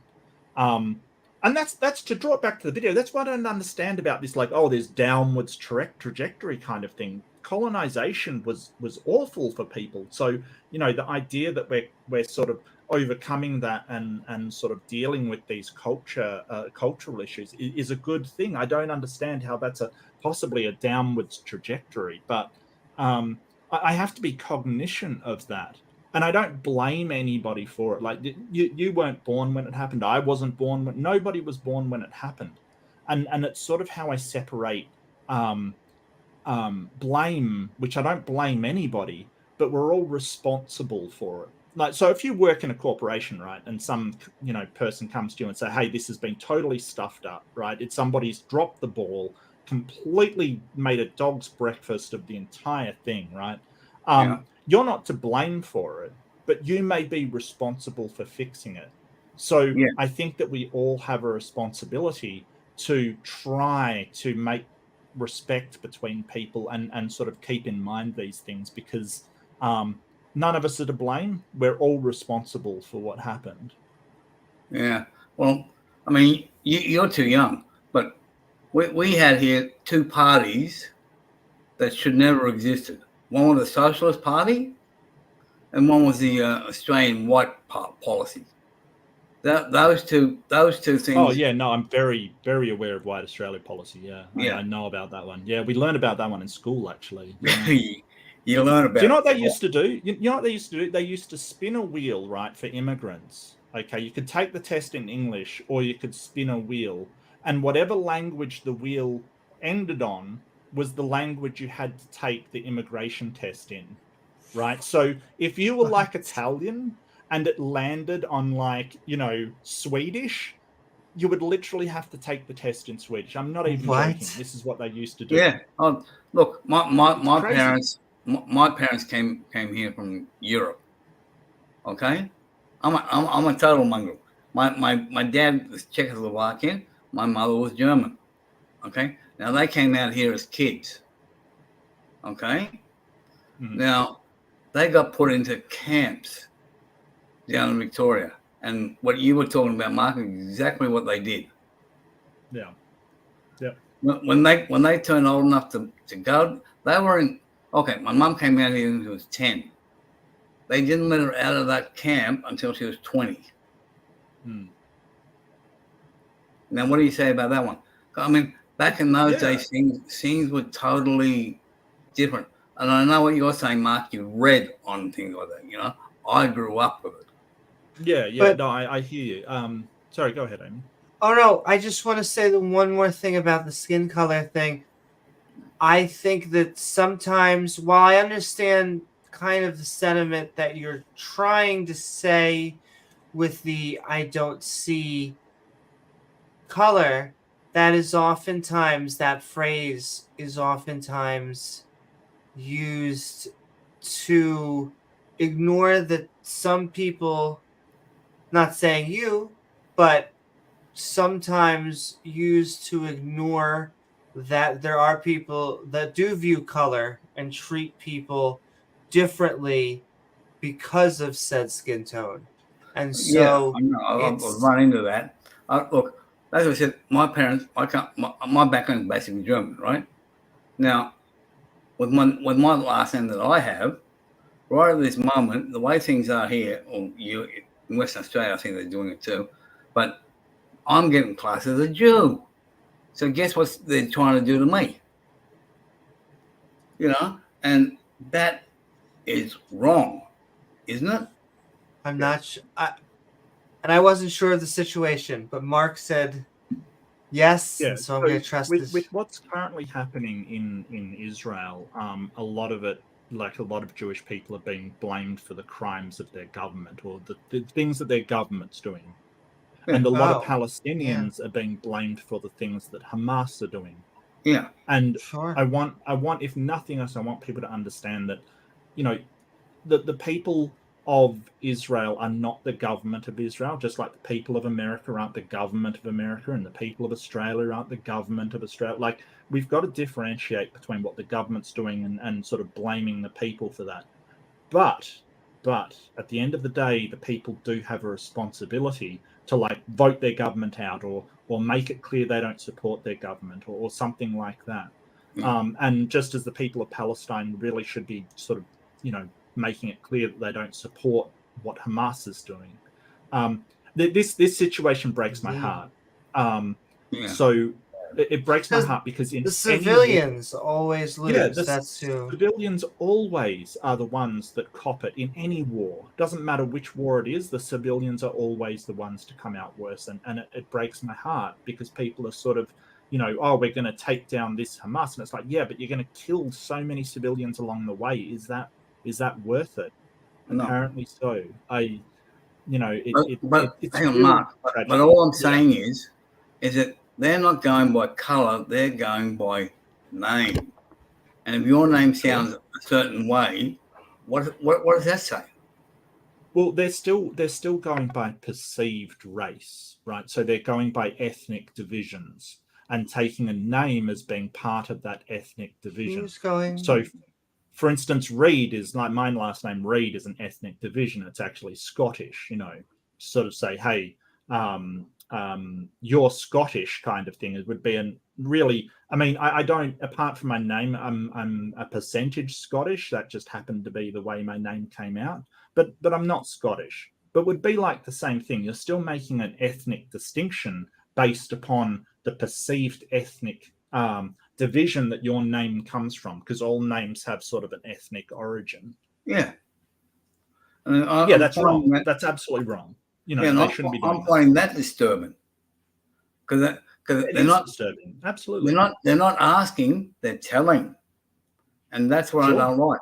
And that's to draw it back to the video. That's what I don't understand about this, like, oh, there's downwards trajectory kind of thing. Colonization was awful for people. So, you know, the idea that we're sort of overcoming that and sort of dealing with these cultural issues is a good thing. I don't understand how that's possibly a downwards trajectory, but I have to be cognizant of that. And I don't blame anybody for it. Like, you weren't born when it happened. I wasn't born when nobody was born when it happened. And it's sort of how I separate blame, which I don't blame anybody, but we're all responsible for it. Like, so if you work in a corporation, right, and some, you know, person comes to you and say, hey, this has been totally stuffed up, right? It's somebody's dropped the ball, completely made a dog's breakfast of the entire thing, right? You're not to blame for it. but you may be responsible for fixing it. So I think that we all have a responsibility to try to make respect between people and sort of keep in mind these things, because none of us are to blame. We're all responsible for what happened. Yeah. Well, I mean, you're too young, but we had here two parties that should never have existed. One was the Socialist Party, and one was the Australian White Policy. Those two things. Oh yeah, no, I'm very, very aware of White Australia policy. Yeah, I know about that one. Yeah, we learned about that one in school, actually. Yeah. You learn about. Do you know what they used to do? You know what they used to do? They used to spin a wheel, right, for immigrants. Okay, you could take the test in English, or you could spin a wheel, and whatever language the wheel ended on was the language you had to take the immigration test in, right? So if you were like Italian and it landed on, like, you know, Swedish, you would literally have to take the test in Swedish. I'm not even joking. This is what they used to do. Yeah. Look, my parents came here from Europe. Okay, I'm a total mongrel. My dad was Czechoslovakian. My mother was German. Okay, now they came out here as kids. Okay, now they got put into camps down in Victoria, and what you were talking about, Mark, is exactly what they did. Yeah. Yeah. When they turned old enough to go, they were in. Okay, my mum came out here when she was 10. They didn't let her out of that camp until she was 20. Now, what do you say about that one? I mean, back in those days, things were totally different. And I know what you're saying, Mark. You read on things like that. You know, I grew up with it. Yeah. But, no, I hear you. Sorry, go ahead, Amy. Oh no, I just want to say the one more thing about the skin color thing. I think that sometimes, while I understand kind of the sentiment that you're trying to say with the I don't see color, that phrase is oftentimes used to ignore that some people, not saying you, but sometimes used to ignore that there are people that do view color and treat people differently because of said skin tone. And so I've run into that. Look, as I said, my parents, my background is basically German, right? Now, with my last name that I have, right at this moment, the way things are here, or in Western Australia, I think they're doing it too, but I'm getting classed as a Jew. So guess what they're trying to do to me? You know, and that is wrong, isn't it? I'm not sure. And I wasn't sure of the situation, but Mark said yes, so I'm going to trust this. With what's currently happening in Israel, a lot of it, like a lot of Jewish people, are being blamed for the crimes of their government, or the things that their government's doing. And a lot of Palestinians are being blamed for the things that Hamas are doing. Yeah. And I want, if nothing else, I want people to understand that, you know, the people of Israel are not the government of Israel, just like the people of America aren't the government of America, and the people of Australia aren't the government of Australia. Like, we've got to differentiate between what the government's doing and sort of blaming the people for that. But at the end of the day, the people do have a responsibility to, like, vote their government out, or make it clear they don't support their government, or something like that. And just as the people of Palestine really should be sort of, you know, making it clear that they don't support what Hamas is doing. This situation breaks my heart. So it breaks my heart because in the civilians always lose. Civilians always are the ones that cop it in any war. Doesn't matter which war it is, the civilians are always the ones to come out worse. And it breaks my heart because people are sort of, you know, oh, we're going to take down this Hamas. And it's like, yeah, but you're going to kill so many civilians along the way. Is that worth it? No. Apparently so. It's hang on, Mark. But all I'm saying is that they're not going by colour, they're going by name. And if your name sounds a certain way, what does that say? Well, they're still going by perceived race, right? So they're going by ethnic divisions and taking a name as being part of that ethnic division. Who's going? So, for instance, Reid is like my last name. Reid is an ethnic division. It's actually Scottish. Sort of say, hey, you're Scottish kind of thing. It would be really. I mean, I don't. Apart from my name, I'm a percentage Scottish. That just happened to be the way my name came out. But I'm not Scottish. But would be like the same thing. You're still making an ethnic distinction based upon the perceived ethnic division that your name comes from, because all names have sort of an ethnic origin. Yeah. That's wrong. That's absolutely wrong. They shouldn't be doing I'm finding that disturbing. Because they're not disturbing. Absolutely. They're not asking, they're telling. And that's what I don't like.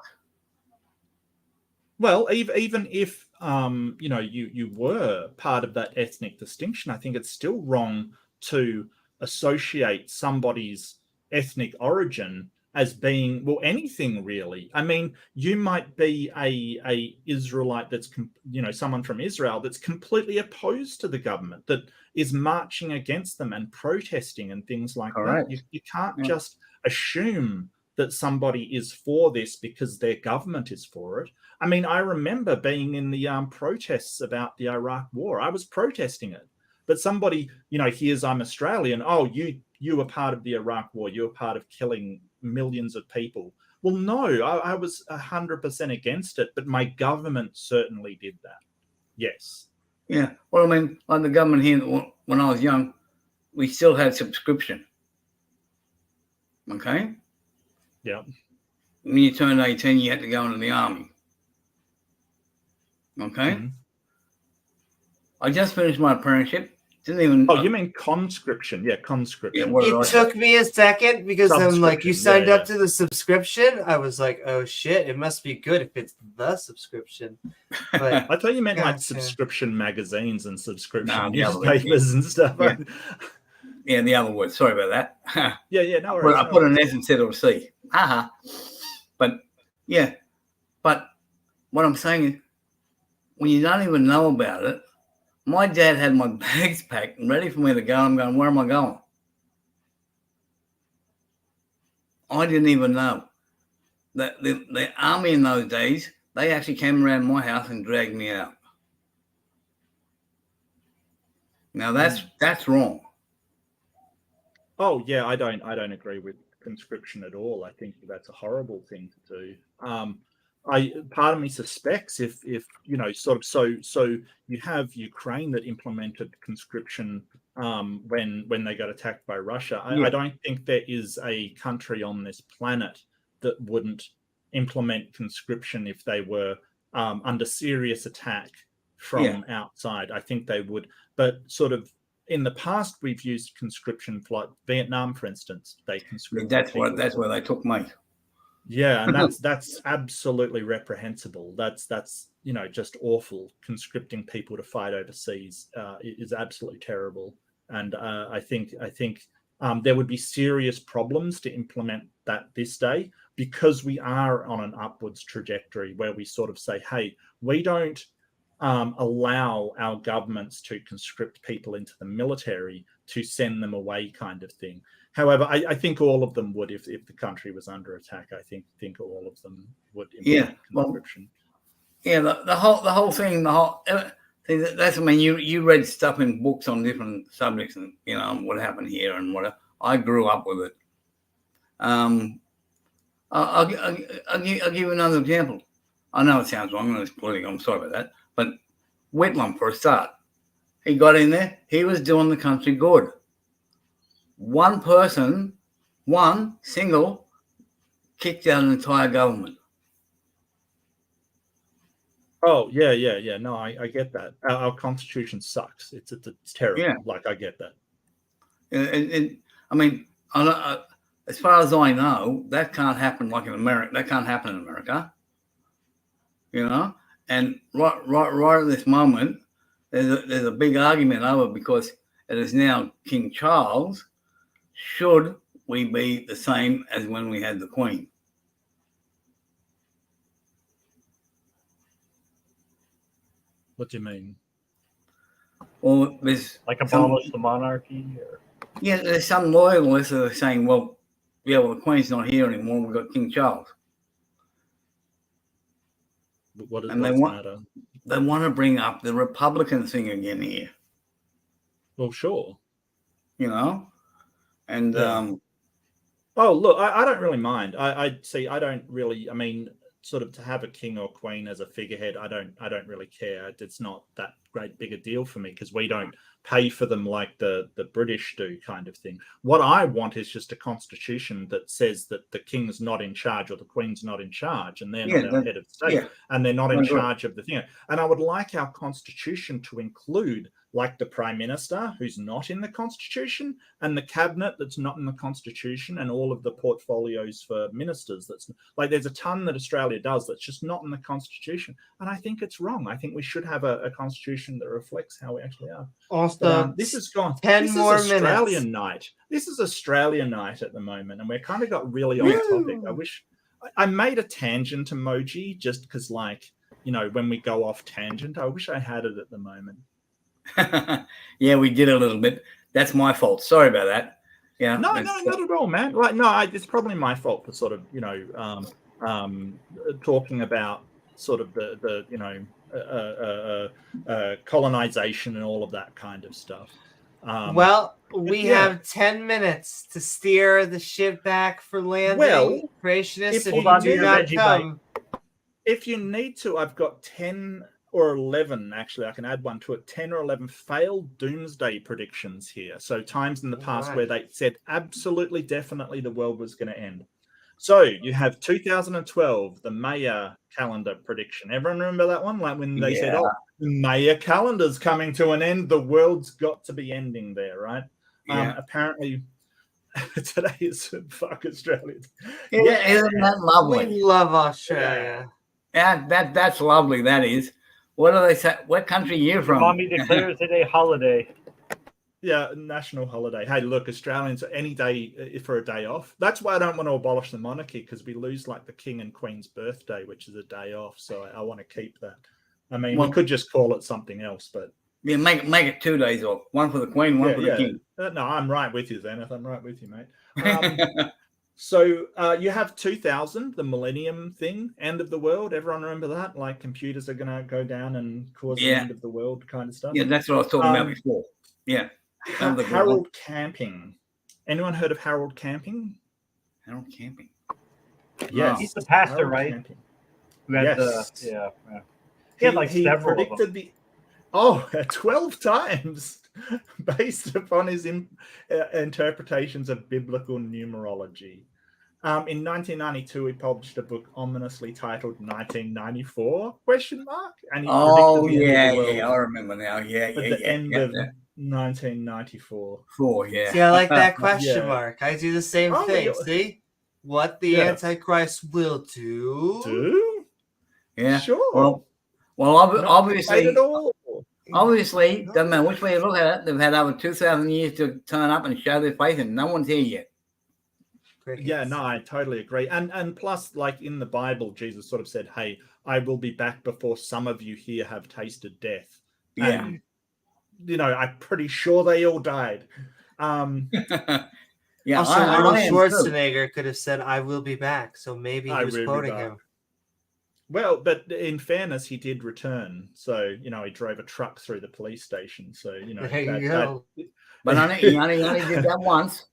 Well, even if you were part of that ethnic distinction, I think it's still wrong to associate somebody's ethnic origin as being, well, anything really. I mean, you might be a Israelite that's someone from Israel that's completely opposed to the government, that is marching against them and protesting and things like that. You can't just assume that somebody is for this because their government is for it. I mean, I remember being in the protests about the Iraq War. I was protesting it, but somebody, hears I'm Australian. Oh, you were part of the Iraq War. You were part of killing millions of people. Well, no, I was 100% against it, but my government certainly did that. Yes. Yeah. Well, I mean, like the government here, when I was young, we still had subscription. Okay? Yeah. When you turned 18, you had to go into the army. Okay? Mm-hmm. I just finished my apprenticeship. Didn't even. Oh, you mean conscription? Yeah, conscription. Yeah, it took me a second because I'm like, you signed up to the subscription. I was like, oh shit, it must be good if it's the subscription. But I thought you meant like subscription magazines and subscription newspapers and stuff. Yeah, the other word. Sorry about that. Yeah, no worries. I put an S instead of a C. But yeah, but what I'm saying is, when you don't even know about it, my dad had my bags packed and ready for me to go. I'm going, where am I going? I didn't even know that the army in those days, they actually came around my house and dragged me out. Now that's wrong. Oh yeah, I don't agree with conscription at all. I think that's a horrible thing to do. Part of me suspects if so you have Ukraine that implemented conscription when they got attacked by Russia. I don't think there is a country on this planet that wouldn't implement conscription if they were under serious attack from outside. I think they would, but sort of in the past we've used conscription for like Vietnam, for instance. They conscripted. That's where they took me. Yeah, and that's absolutely reprehensible. That's just awful. Conscripting people to fight overseas is absolutely terrible. And I think there would be serious problems to implement that this day, because we are on an upwards trajectory where we sort of say, hey, we don't allow our governments to conscript people into the military to send them away, kind of thing. However, I think all of them would, if the country was under attack. I think all of them would implement conscription. The whole thing, that's, I mean, you read stuff in books on different subjects, and what happened here and what I grew up with it. I'll give you another example. I know it sounds wrong and it's political. I'm sorry about that, but Whitlam, for a start, he got in there. He was doing the country good. One person, single, kicked out an entire government. Oh, yeah. No, I get that. Our constitution sucks. It's terrible. Yeah. Like, I get that. I mean, as far as I know, that can't happen like in America. That can't happen in America. And right at this moment, there's a big argument over, because it is now King Charles. Should we be the same as when we had the Queen? What do you mean? Well, there's Like abolish the monarchy? Or... Yeah, there's some loyalists that are saying, well, the Queen's not here anymore. We've got King Charles. What does And that matter? They want to bring up the Republican thing again here. Well, sure. And yeah. Oh, look, I don't really mind. I see. I don't really. I mean, sort of to have a king or queen as a figurehead, I don't really care. It's not that great big a deal for me because we don't pay for them like the British do, kind of thing. What I want is just a constitution that says that the king's not in charge or the queen's not in charge, and they're not our head of state, and they're not in charge of the thing. And I would like our constitution to include like the prime minister who's not in the constitution and the cabinet that's not in the constitution and all of the portfolios for ministers. That's like, there's a ton that Australia does that's just not in the constitution. And I think it's wrong. I think we should have a constitution that reflects how we actually are. Also, this has gone 10 more Australian minutes. night. This is Australian night at the moment. And we're kind of got really off topic. I wish I made a tangent emoji just because, like, when we go off tangent, I wish I had it at the moment. Yeah, we did a little bit. That's my fault. Sorry about that. Yeah. No, not at all, man. Like, no, it's probably my fault for sort of, talking about sort of the colonization and all of that kind of stuff. Well, we have 10 minutes to steer the ship back for landing. Well, Creationists, if you do not come. If you need to, I've got 10 or 11, actually, I can add one to it, 10 or 11 failed doomsday predictions here. So times in the past where they said absolutely, definitely the world was going to end. So you have 2012, the Maya calendar prediction. Everyone remember that one? Like when they said, oh, the Maya calendar's coming to an end, the world's got to be ending there, right? Yeah. Apparently, today is fuck Australia. Yeah, isn't that lovely? We love Australia. Yeah, that's lovely, that is. What do they say? What country are you from? Mommy declares it a holiday. Yeah, national holiday. Hey, look, Australians, any day for a day off. That's why I don't want to abolish the monarchy, because we lose like the King and Queen's birthday, which is a day off. So I want to keep that. I mean, we could just call it something else, but yeah, make it 2 days off. One for the Queen, one for the King. No, I'm right with you, Zenith. I'm right with you, mate. So you have 2000, the millennium thing, end of the world. Everyone remember that? Like computers are going to go down and cause the end of the world kind of stuff. Yeah, that's what I was talking about before. Yeah. Harold Camping. Anyone heard of Harold Camping? Harold Camping. Yes. He's the pastor, Harold right? Camping. Who had he had like several predicted of them. 12 times based upon his interpretations of biblical numerology. In 1992, he published a book ominously titled 1994? And he predicted the end of the world I remember now. at the end of 1994. See, I like that question mark. I do the same thing. Yeah. See? What the Antichrist will do. Yeah. Sure. Well, obviously, doesn't matter which way you look at it, they've had over 2,000 years to turn up and show their faith, and no one's here yet. Yeah, no, I totally agree. And plus, like in the Bible, Jesus sort of said, hey, I will be back before some of you here have tasted death. Yeah. And, I'm pretty sure they all died. Yeah. Also, Arnold Schwarzenegger could have said, I will be back. So maybe he was quoting him. Well, but in fairness, he did return. So, he drove a truck through the police station. So, there you go. But he only did that once.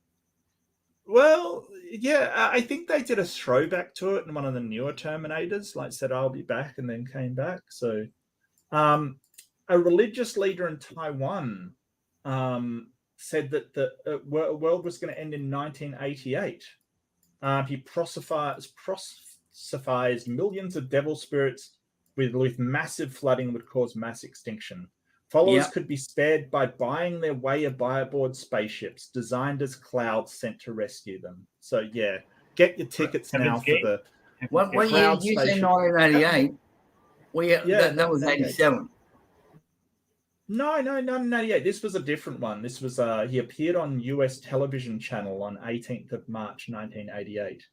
Well, yeah, I think they did a throwback to it in one of the newer Terminators, like said, I'll be back, and then came back. So a religious leader in Taiwan said that the world was going to end in 1988. He prosophies millions of devil spirits with massive flooding would cause mass extinction. Followers could be spared by buying their way aboard spaceships designed as clouds sent to rescue them. So, get your tickets now for the What year did you say 1988? That was 87. No, 1988. This was a different one. This was he appeared on US television channel on 18th of March, 1988.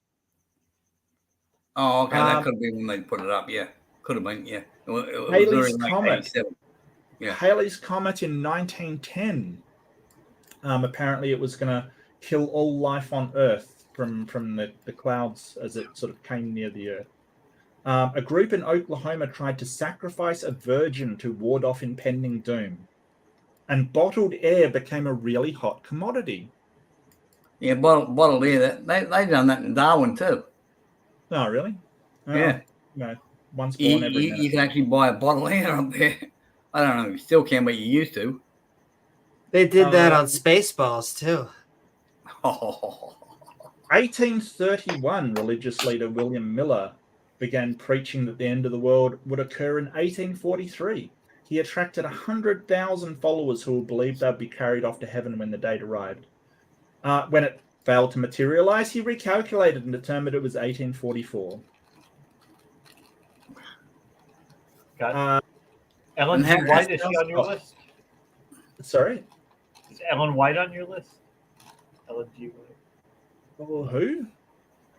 Oh, okay. That could have been when they put it up. Yeah, could have been. Yeah, Halley's Comet. Yeah. Halley's Comet in 1910. Apparently, it was going to kill all life on Earth from the clouds as it sort of came near the Earth. A group in Oklahoma tried to sacrifice a virgin to ward off impending doom. And bottled air became a really hot commodity. Yeah, bottled air. They done that in Darwin too. Oh, really? Yeah. No, once born every minute. You can actually buy a bottle of air up there. I don't know. You still can, but you used to. They did that on Spaceballs too. 1831, religious leader William Miller began preaching that the end of the world would occur in 1843. He attracted 100,000 followers who believed they'd be carried off to heaven when the date arrived. When it failed to materialize, he recalculated and determined it was 1844. Got Ellen G. White, is she on your list? Sorry? Is Ellen White on your list? Ellen G. White. Oh, who?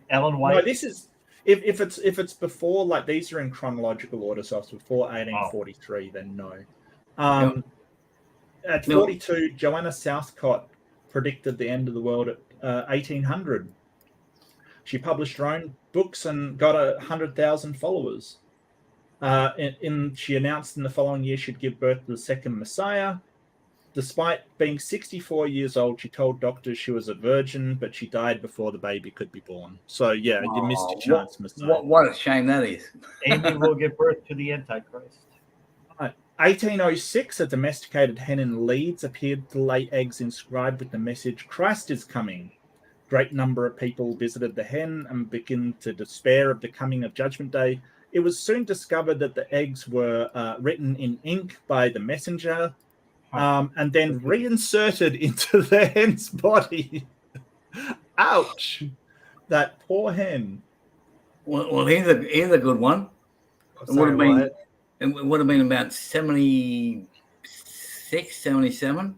Ellen White. No, this is if it's before, like these are in chronological order, so if it's before 1843, then no. At 42, Joanna Southcott predicted the end of the world at 1800. She published her own books and got 100,000 followers. She announced in the following year she'd give birth to the second Messiah. Despite being 64 years old, she told doctors she was a virgin, but she died before the baby could be born. So, yeah, you missed your chance, Messiah. What a shame that is. Amy will give birth to the Antichrist. 1806, a domesticated hen in Leeds appeared to lay eggs inscribed with the message, "Christ is coming." Great number of people visited the hen and began to despair of the coming of Judgment Day. It was soon discovered that the eggs were written in ink by the messenger and then reinserted into the hen's body. Ouch! That poor hen. Well, here's a good one. It would have been about 76, 77.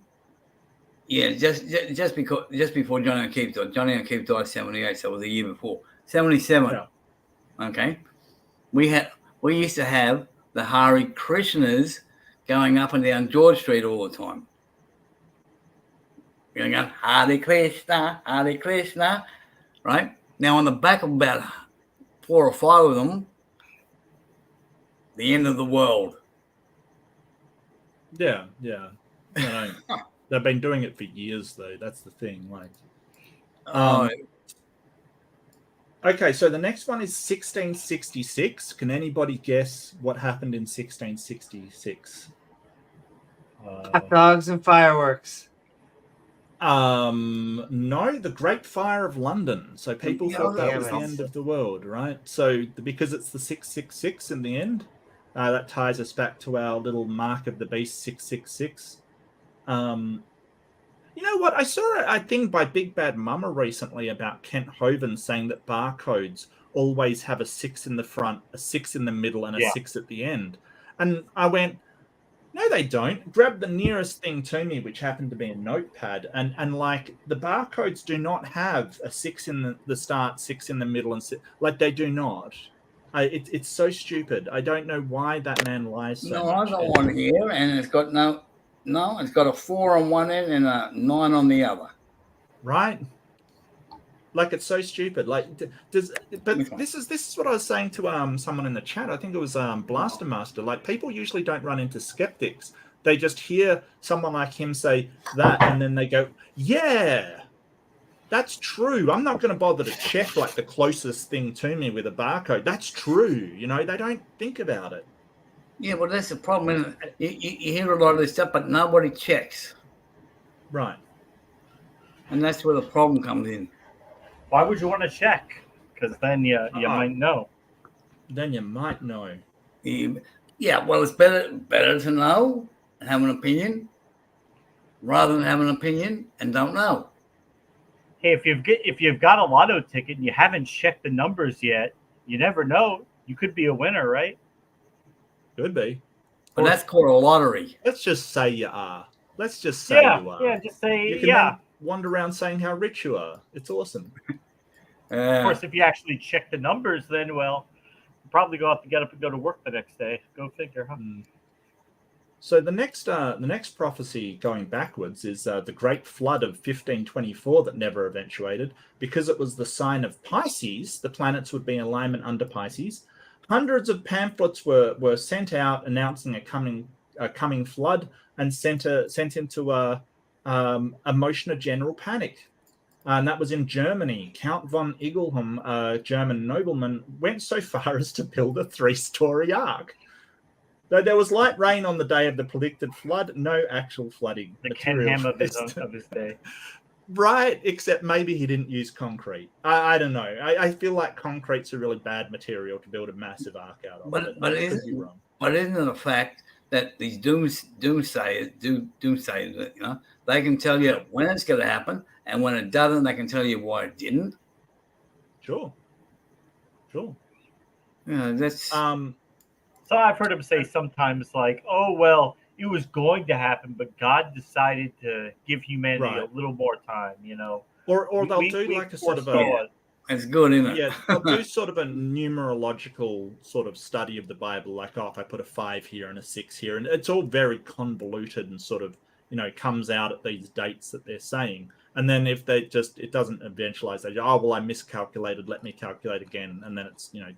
Yeah, just before Johnny O'Keefe died. Johnny O'Keefe died 78, so it was the year before. 77. Yeah. Okay. We used to have the Hare Krishnas going up and down George Street all the time. You're going, Hare Krishna, right? Now on the back of about 4 or 5 of them, the end of the world. Yeah. No. They've been doing it for years, though. That's the thing. Okay, so the next one is 1666. Can anybody guess what happened in 1666? Hot dogs and fireworks. No, the Great Fire of London. So people thought that was the end of the world, right? So because it's the 666 in the end, that ties us back to our little mark of the beast 666. You know what? I saw a thing by Big Bad Mama recently about Kent Hovind saying that barcodes always have a 6 in the front, a 6 in the middle, and a 6 at the end. And I went, no, they don't. Grab the nearest thing to me, which happened to be a notepad, and like the barcodes do not have a 6 in the start, 6 in the middle, and like they do not. It's so stupid. I don't know why that man lies so much. I got one here, and it's got it's got a 4 on one end and a 9 on the other. Right? Like it's so stupid. Like this is what I was saying to someone in the chat. I think it was Blaster Master. Like people usually don't run into skeptics. They just hear someone like him say that, and then they go, "Yeah, that's true. I'm not going to bother to check like the closest thing to me with a barcode. That's true." You know, they don't think about it. Yeah, well, that's the problem. You hear a lot of this stuff, but nobody checks. Right. And that's where the problem comes in. Why would you want to check? Because then you might know. Then you might know. Yeah, well, it's better to know and have an opinion rather than have an opinion and don't know. Hey, if you've got a lotto ticket and you haven't checked the numbers yet, you never know. You could be a winner, right? Could be. But that's called a lottery. Let's just say you are. Let's just say you are. Yeah, just say you can then wander around saying how rich you are. It's awesome. Of course, if you actually check the numbers, then, well, you probably go have to get up and go to work the next day. Go figure, huh? So the next prophecy going backwards is the Great Flood of 1524 that never eventuated. Because it was the sign of Pisces, the planets would be in alignment under Pisces. Hundreds of pamphlets were sent out announcing a coming flood and sent into a motion of general panic. And that was in Germany. Count von Igelheim, a German nobleman, went so far as to build a 3-story ark. Though there was light rain on the day of the predicted flood, no actual flooding. The Ken Ham of his day. Right, except maybe he didn't use concrete. I don't know. I feel like concrete's a really bad material to build a massive ark out of. But isn't it a fact that these doomsayers, you know, they can tell you when it's going to happen, and when it doesn't, they can tell you why it didn't. Sure. Yeah, that's. So I've heard him say sometimes, like, "Oh well, it was going to happen, but God decided to give humanity a little more time," you know. Or they'll do like a sort of a. It's good, isn't it? Yeah, they'll do sort of a numerological sort of study of the Bible, like, oh, if I put a 5 here and a 6 here, and it's all very convoluted and sort of, you know, comes out at these dates that they're saying. And then if it doesn't eventualize, they go, oh, well, I miscalculated, let me calculate again. And then it's, you know,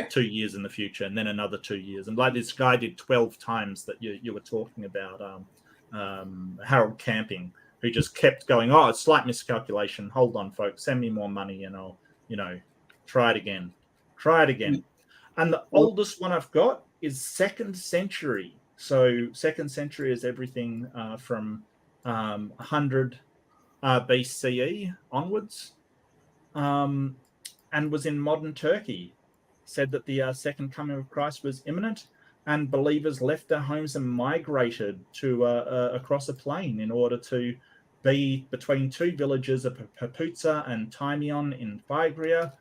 2 years in the future, and then another 2 years. And like this guy did 12 times that you were talking about, Harold Camping, who just kept going, oh, it's slight miscalculation. Hold on, folks, send me more money and I'll, you know, try it again. And the oldest one I've got is 2nd century. So 2nd century is everything from 100 BCE onwards, and was in modern Turkey. Said that the second coming of Christ was imminent, and believers left their homes and migrated to across a plain in order to be between 2 villages of Paputsa and Timion in Phrygia,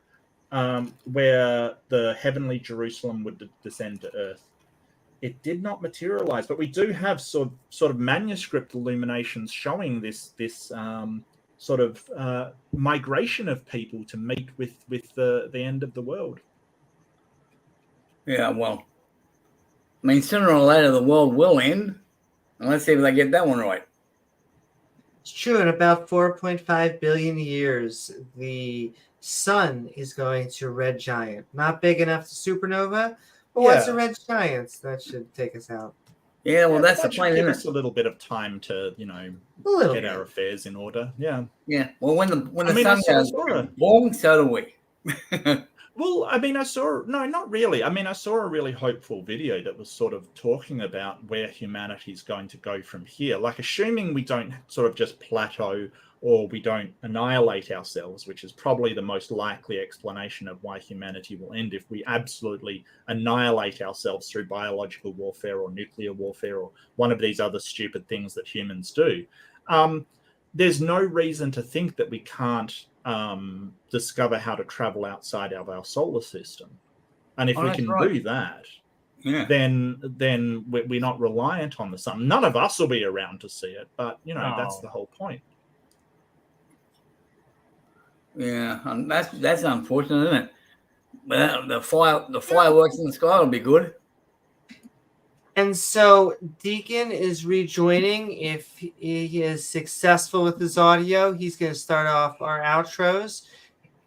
where the heavenly Jerusalem would descend to earth. It did not materialize, but we do have sort of manuscript illuminations showing this sort of migration of people to meet with the end of the world. Yeah, well, I mean, sooner or later the world will end. And let's see if I get that one right. It's true. In about 4.5 billion years, the sun is going to red giant. Not big enough to supernova, but what's a red giant? That should take us out. Yeah, well, that's the point. Give us a little bit of time to, you know, get our affairs in order. Yeah. Yeah. Well, when the sun goes long, so do we. Well, I mean, not really. I mean, I saw a really hopeful video that was sort of talking about where humanity is going to go from here. Like, assuming we don't sort of just plateau or we don't annihilate ourselves, which is probably the most likely explanation of why humanity will end if we absolutely annihilate ourselves through biological warfare or nuclear warfare or one of these other stupid things that humans do. There's no reason to think that we can't discover how to travel outside of our solar system. And if we can do that, then we're not reliant on the sun. None of us will be around to see it, but, you know, that's the whole point. Yeah, and that's unfortunate, isn't it? But the fireworks in the sky will be good. And so Deacon is rejoining. If he is successful with his audio, he's going to start off our outros.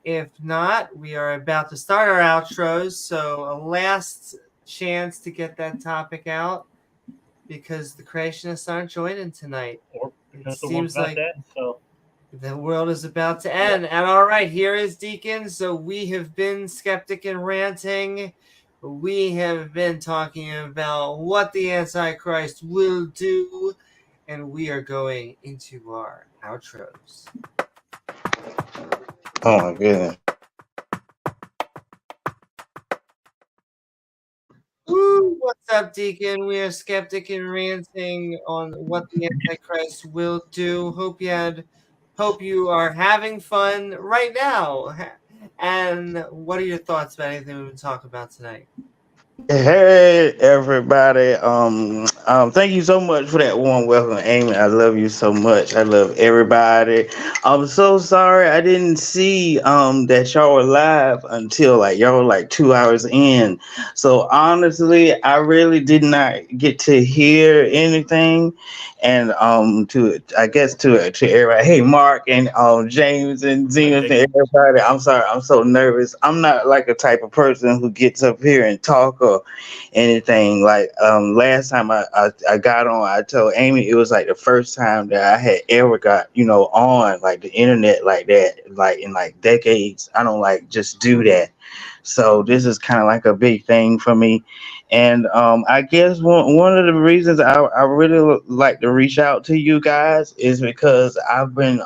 If not, we are about to start our outros. So a last chance to get that topic out because the creationists aren't joining tonight. It seems like the world is about to end. And all right, here is Deacon. So we have been Skeptic and Ranting. We have been talking about what the Antichrist will do, and we are going into our outros. Oh my goodness. Woo! What's up, Deacon? We are Skeptic and Ranting on what the Antichrist will do. Hope you are having fun right now. And what are your thoughts about anything we've been talking about tonight? Hey everybody. Thank you so much for that warm welcome, Amy. I love you so much. I love everybody. I'm so sorry I didn't see that y'all were live until like y'all were like 2 hours in. So honestly, I really did not get to hear anything. And to everybody, hey Mark and James and Zenith and everybody. I'm sorry, I'm so nervous. I'm not like a type of person who gets up here and talk or anything. Like last time I got on, I told Amy it was like the first time that I had ever got on like the internet like that, like in like decades. I don't like just do that. So this is kind of like a big thing for me. And I guess one of the reasons I really like to reach out to you guys is because I've been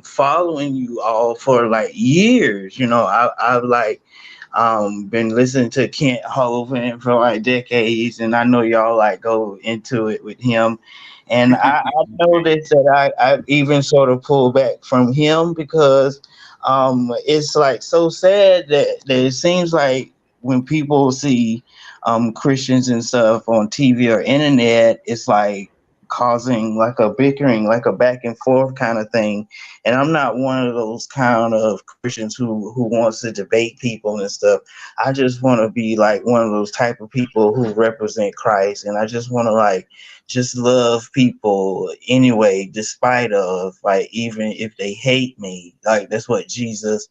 following you all for like years. I've like been listening to Kent Hovind for like decades, and I know y'all like go into it with him. And I noticed that I even sort of pulled back from him because it's like so sad that it seems like when people see Christians and stuff on TV or internet, it's like causing like a bickering, like a back and forth kind of thing. And I'm not one of those kind of Christians who wants to debate people and stuff. I just want to be like one of those type of people who represent Christ, and I just want to like just love people anyway, despite of like even if they hate me. Like that's what Jesus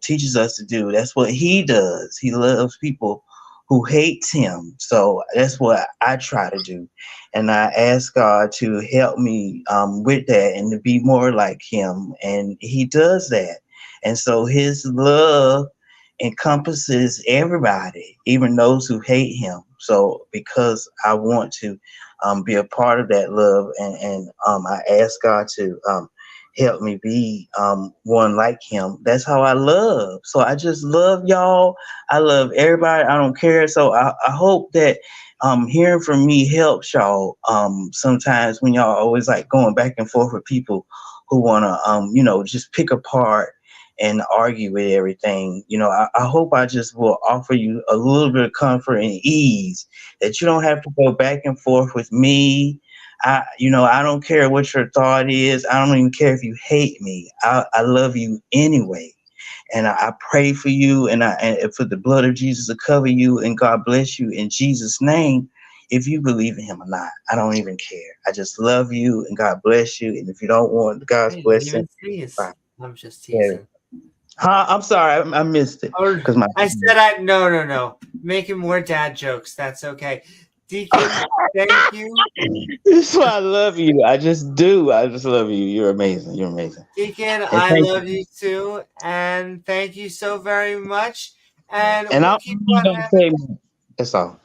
teaches us to do. That's what he does. He loves people who hates him. So that's what I try to do. And I ask God to help me with that and to be more like him. And he does that. And so his love encompasses everybody, even those who hate him. So because I want to be a part of that love, and I ask God to help me be one like him. That's how I love. So I just love y'all. I love everybody. I don't care. So I hope that hearing from me helps y'all sometimes when y'all always like going back and forth with people who want to just pick apart and argue with everything. I hope I just will offer you a little bit of comfort and ease, that you don't have to go back and forth with me. I don't care what your thought is. I don't even care if you hate me. I love you anyway. And I pray for you, and for the blood of Jesus to cover you, and God bless you in Jesus' name. If you believe in him or not, I don't even care. I just love you, and God bless you. And if you don't want God's blessing, fine. I'm just teasing. I'm sorry, I missed it. I said no. Making more dad jokes. That's okay. Deacon, thank you. This is why I love you. I just do. I just love you. You're amazing. You're amazing. Deacon, I love you too. And thank you so very much. And we'll keep on that's all.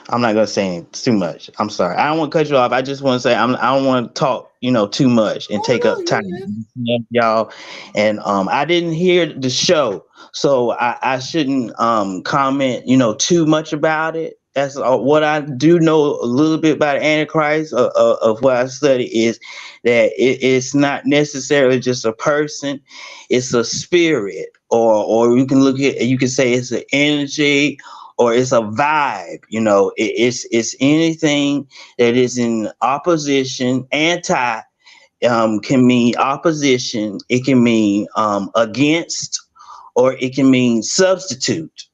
I'm not gonna say too much. I'm sorry. I don't want to cut you off. I just want to say I don't want to talk, too much and take up time, y'all. And I didn't hear the show, so I shouldn't comment, too much about it. That's what I do know a little bit about Antichrist of what I study is that it's not necessarily just a person, it's a spirit, or you can say it's an energy, or it's a vibe. It's anything that is in opposition. Anti can mean opposition, it can mean against, or it can mean substitute.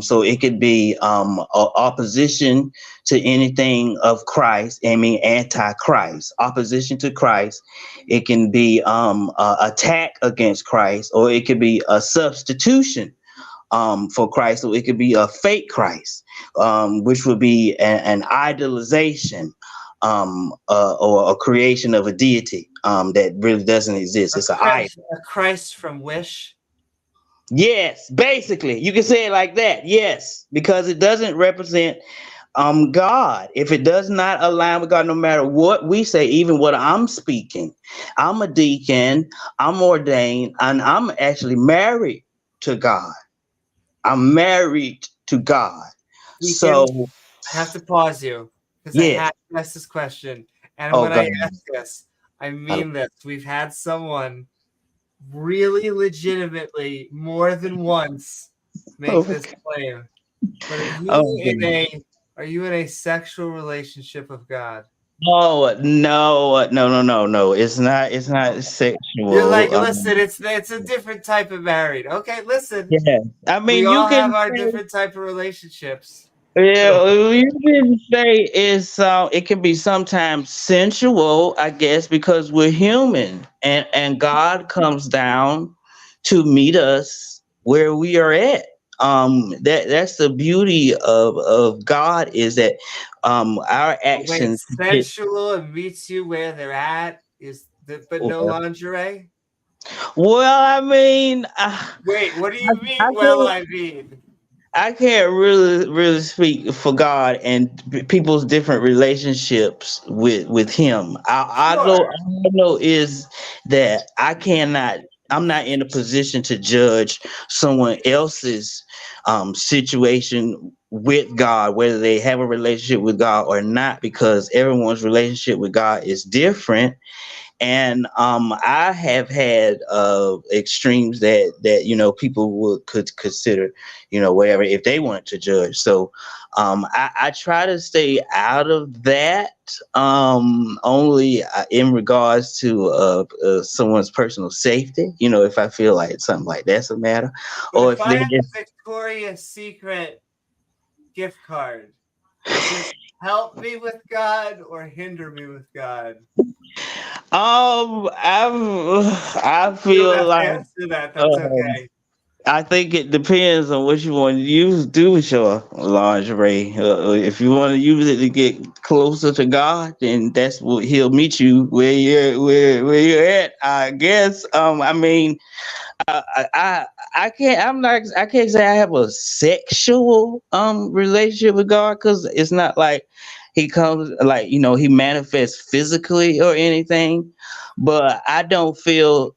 So it could be opposition to anything of Christ, and mean anti-Christ, opposition to Christ. It can be attack against Christ, or it could be a substitution for Christ. So it could be a fake Christ, which would be an idolization or a creation of a deity that really doesn't exist. It's an idol. A Christ from Wish. Yes, basically, you can say it like that. Yes, because it doesn't represent God. If it does not align with God, no matter what we say, even what I'm speaking, I'm a deacon, I'm ordained, and I'm actually married to God. I'm married to God. Deacon, so I have to pause you because I have to ask this question. And when I ask this, I mean this. We've had someone really legitimately more than once make this claim. But are you in a sexual relationship with God? Oh no. It's not sexual. You're like, listen, it's a different type of married. Okay, listen. Yeah. I mean, We you all can have our say, different type of relationships. yeah, you can say it's it can be sometimes sensual, I guess, because we're human, and God comes down to meet us where we are at. That's the beauty of God, is that our Wait, actions get. sensual and meets you where they're at but no lingerie? Well, I mean, Wait, what do you mean? I Well, can't, I mean. I can't really speak for God and people's different relationships with Him. Sure. All I know is that I'm not in a position to judge someone else's situation with God, whether they have a relationship with God or not, because everyone's relationship with God is different. And I have had extremes that people could consider, whatever, if they wanted to judge. So I try to stay out of that, only in regards to someone's personal safety. If I feel like something like that's a matter, But or if if I they have just. a Victoria's Secret gift card, does it help me with God or hinder me with God? I You don't feel have to like. answer that. That's um, okay. I think it depends on what you want to do with your lingerie. If you want to use it to get closer to God, then that's what He'll meet you where you're at. I guess. I mean, I can't. I can't say I have a sexual relationship with God, because it's not like He comes, like, He manifests physically or anything. But I don't feel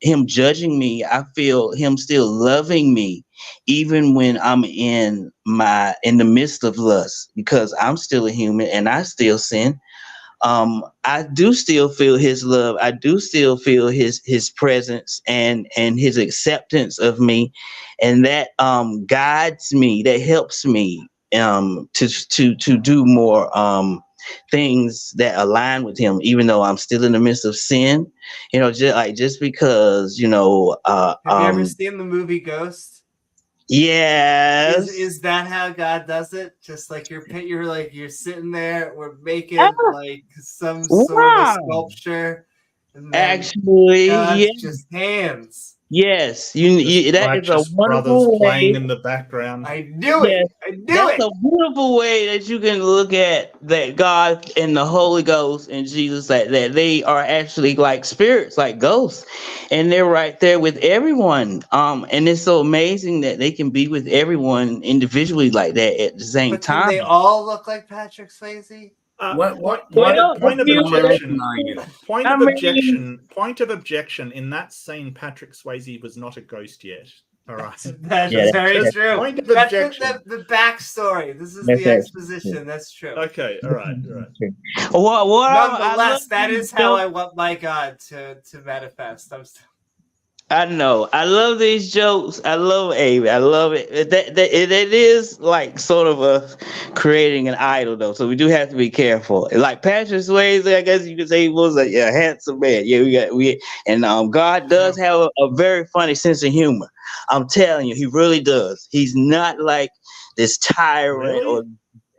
Him judging me. I feel Him still loving me, even when I'm in the midst of lust, because I'm still a human and I still sin. I do still feel His love. I do still feel his presence and His acceptance of me, and that guides me, that helps me to do more things that align with Him, even though I'm still in the midst of sin. Just because Have you ever seen the movie Ghost? yes. Is that how God does it? Just like you're sitting there, we're making like some sort of a Wow. sculpture, and then Actually, God's yeah. just hands. Yes, that is a Righteous brothers wonderful playing way. in the background. I knew Yes, it. I knew that's it. a beautiful way that you can look at that God and the Holy Ghost and Jesus, that they are actually like spirits, like ghosts, and they're right there with everyone. And it's so amazing that they can be with everyone individually like that at the same But can time. they all look like Patrick Swayze? Point of objection. Point I of mean, objection. Point of objection. In that scene, Patrick Swayze was not a ghost yet. All right. That's Yeah, very that's true. Point of That's objection. the backstory. This is That's the actually exposition. That's true. Okay. All right. Nonetheless, that is how I want my God to manifest. I know. I love these jokes. I love Amy. I love it. It is like sort of a creating an idol, though. So we do have to be careful. Like Patrick Swayze, I guess you could say he was a handsome man. Yeah, and God does have a very funny sense of humor. I'm telling you, He really does. He's not like this tyrant or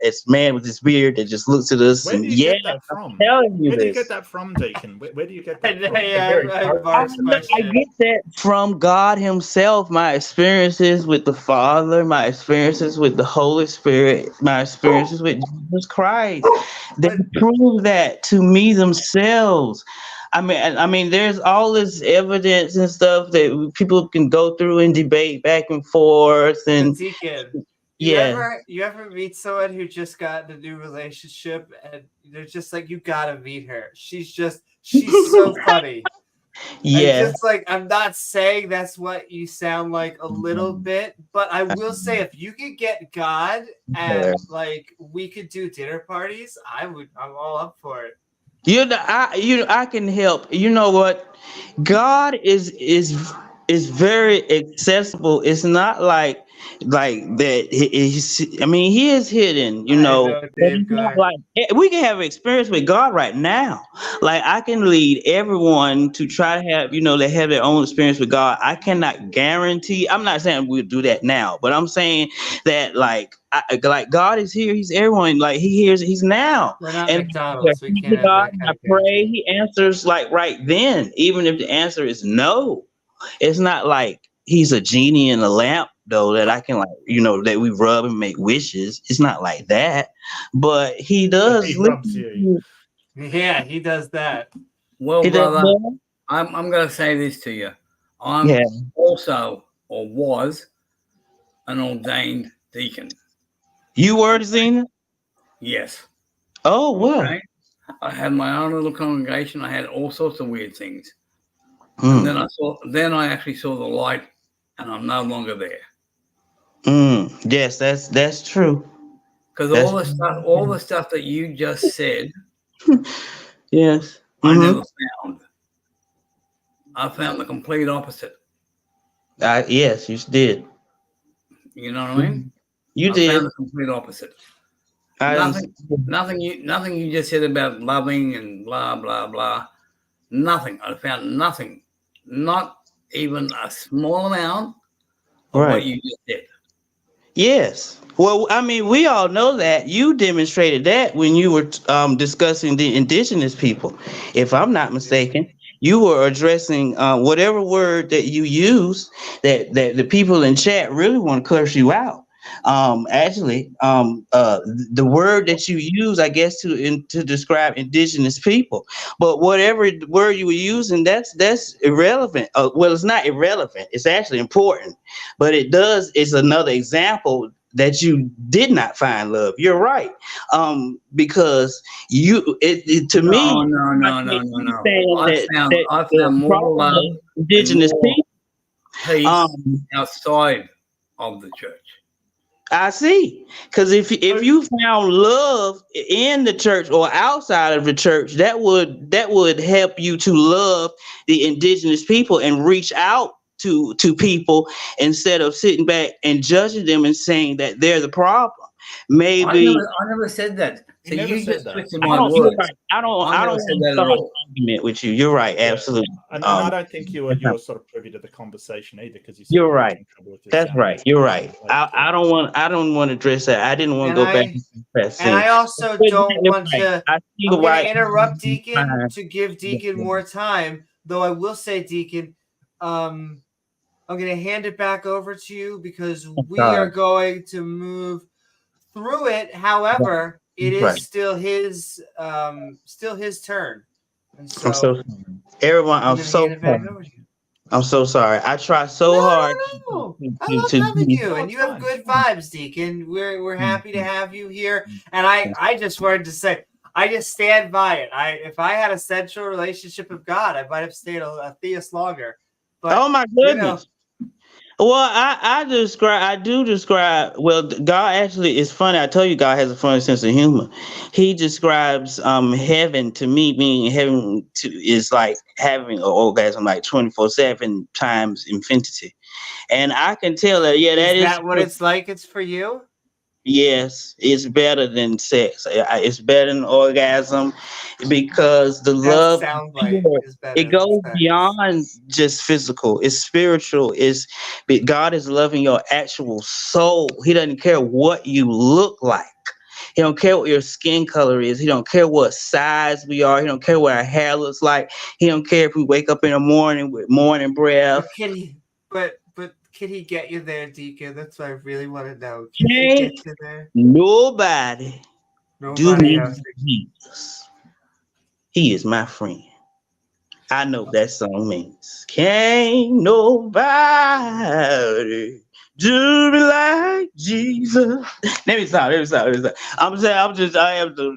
this man with this beard that just looks at us. Where do you get that from? Telling you Where do you this. get that from, Deacon? Where do you get that from? I get that from God Himself. My experiences with the Father, my experiences with the Holy Spirit, my experiences with Jesus Christ. They prove that to me themselves. I mean, there's all this evidence and stuff that people can go through and debate back and forth. And Deacon, yeah, you ever meet someone who just got in a new relationship and they're just like, you gotta meet her. She's so funny. yeah. I'm not saying that's what you sound like a little bit, but I will say if you could get God and like we could do dinner parties, I'm all up for it. I can help. You know what? God is very accessible. It's not like like that. I mean, he is hidden, you know. But it's not like we can have experience with God right now. Like I can lead everyone to try to have, you know, they have their own experience with God. I cannot guarantee. I'm not saying we'll do that now, but I'm saying that like God is here. He's everyone. Like he hears. He's now. We're not And McDonald's. We can't have God, that kind I of pray. guarantee. He answers like right then, even if the answer is no. It's not like he's a genie in a lamp, though, that I can, like, you know, that we rub and make wishes. It's not like that, but he does. He rubs you. Yeah, he does that. Well, He does brother, that? I'm going to say this to you. I'm also, or was, an ordained deacon. You were, Zena? Yes. Oh, wow. Okay? I had my own little congregation. I had all sorts of weird things. And then I actually saw the light, and I'm no longer there. Yes, that's true. Because all the stuff that you just said, yes, I never found. I found the complete opposite. Yes, you did. You know what I mean? You I did. found the complete opposite. Nothing you just said about loving and blah blah blah. Nothing. I found nothing. Not even a small amount of what you just did. Yes. Well, I mean, we all know that. You demonstrated that when you were discussing the indigenous people. If I'm not mistaken, you were addressing whatever word that you use that the people in chat really want to curse you out. The word that you use, I guess, to describe indigenous people, but whatever word you were using, that's irrelevant. Well, it's not irrelevant. It's actually important, but it's another example that you did not find love. You're right. Because to me, I found more love, indigenous people, peace outside of the church. I see. Because if you found love in the church or outside of the church, that would help you to love the indigenous people and reach out to people instead of sitting back and judging them and saying that they're the problem. Maybe I never said that. So you just twisted my words. words. I don't want to start an argument with you. You're right, absolutely. And I don't think you're sort of privy to the conversation either, because you're right. That's right. You're right. I don't want to address that. I didn't want to go back and I also don't want to. I'm going to interrupt Deacon to give Deacon more time, though I will say, Deacon, I'm going to hand it back over to you because we are going to move through it. However, it is still his turn. And so, I'm so sorry. Everyone, I'm so sorry. I try so hard. I love having you, and you have good vibes, Deacon. We're happy to have you here. And I just wanted to say, I just stand by it. If I had a sensual relationship with God, I might have stayed a theist longer. But, oh my goodness. Well, I do describe. Well, God actually is funny. I tell you, God has a funny sense of humor. He describes heaven to me, meaning heaven is like having an orgasm like 24/7 times infinity, and I can tell that. Yeah, is that what it's like? It's for you. Yes, it's better than sex. It's better than orgasm because the love it goes beyond just physical. It's spiritual. God is loving your actual soul. He doesn't care what you look like. He don't care what your skin color is. He don't care what size we are. He don't care what our hair looks like. He don't care if we wake up in the morning with morning breath. But can he get you there, Deacon? That's what I really want to know. Can he get you there? Nobody do me Jesus. He is my friend. I know what that song means. Can't nobody do me like Jesus. Let me stop. I am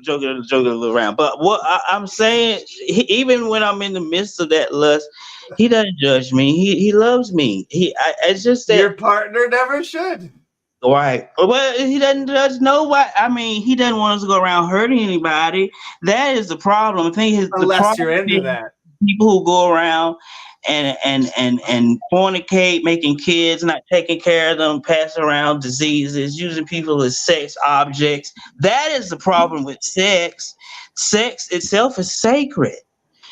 joking a little around. But what I'm saying, even when I'm in the midst of that lust, he doesn't judge me. He loves me. It's just that your partner never should. Right. Well, he doesn't judge nobody. I mean, he doesn't want us to go around hurting anybody. That is the problem. I think unless you're into that. People who go around and fornicate, making kids, not taking care of them, passing around diseases, using people as sex objects. That is the problem with sex. Sex itself is sacred.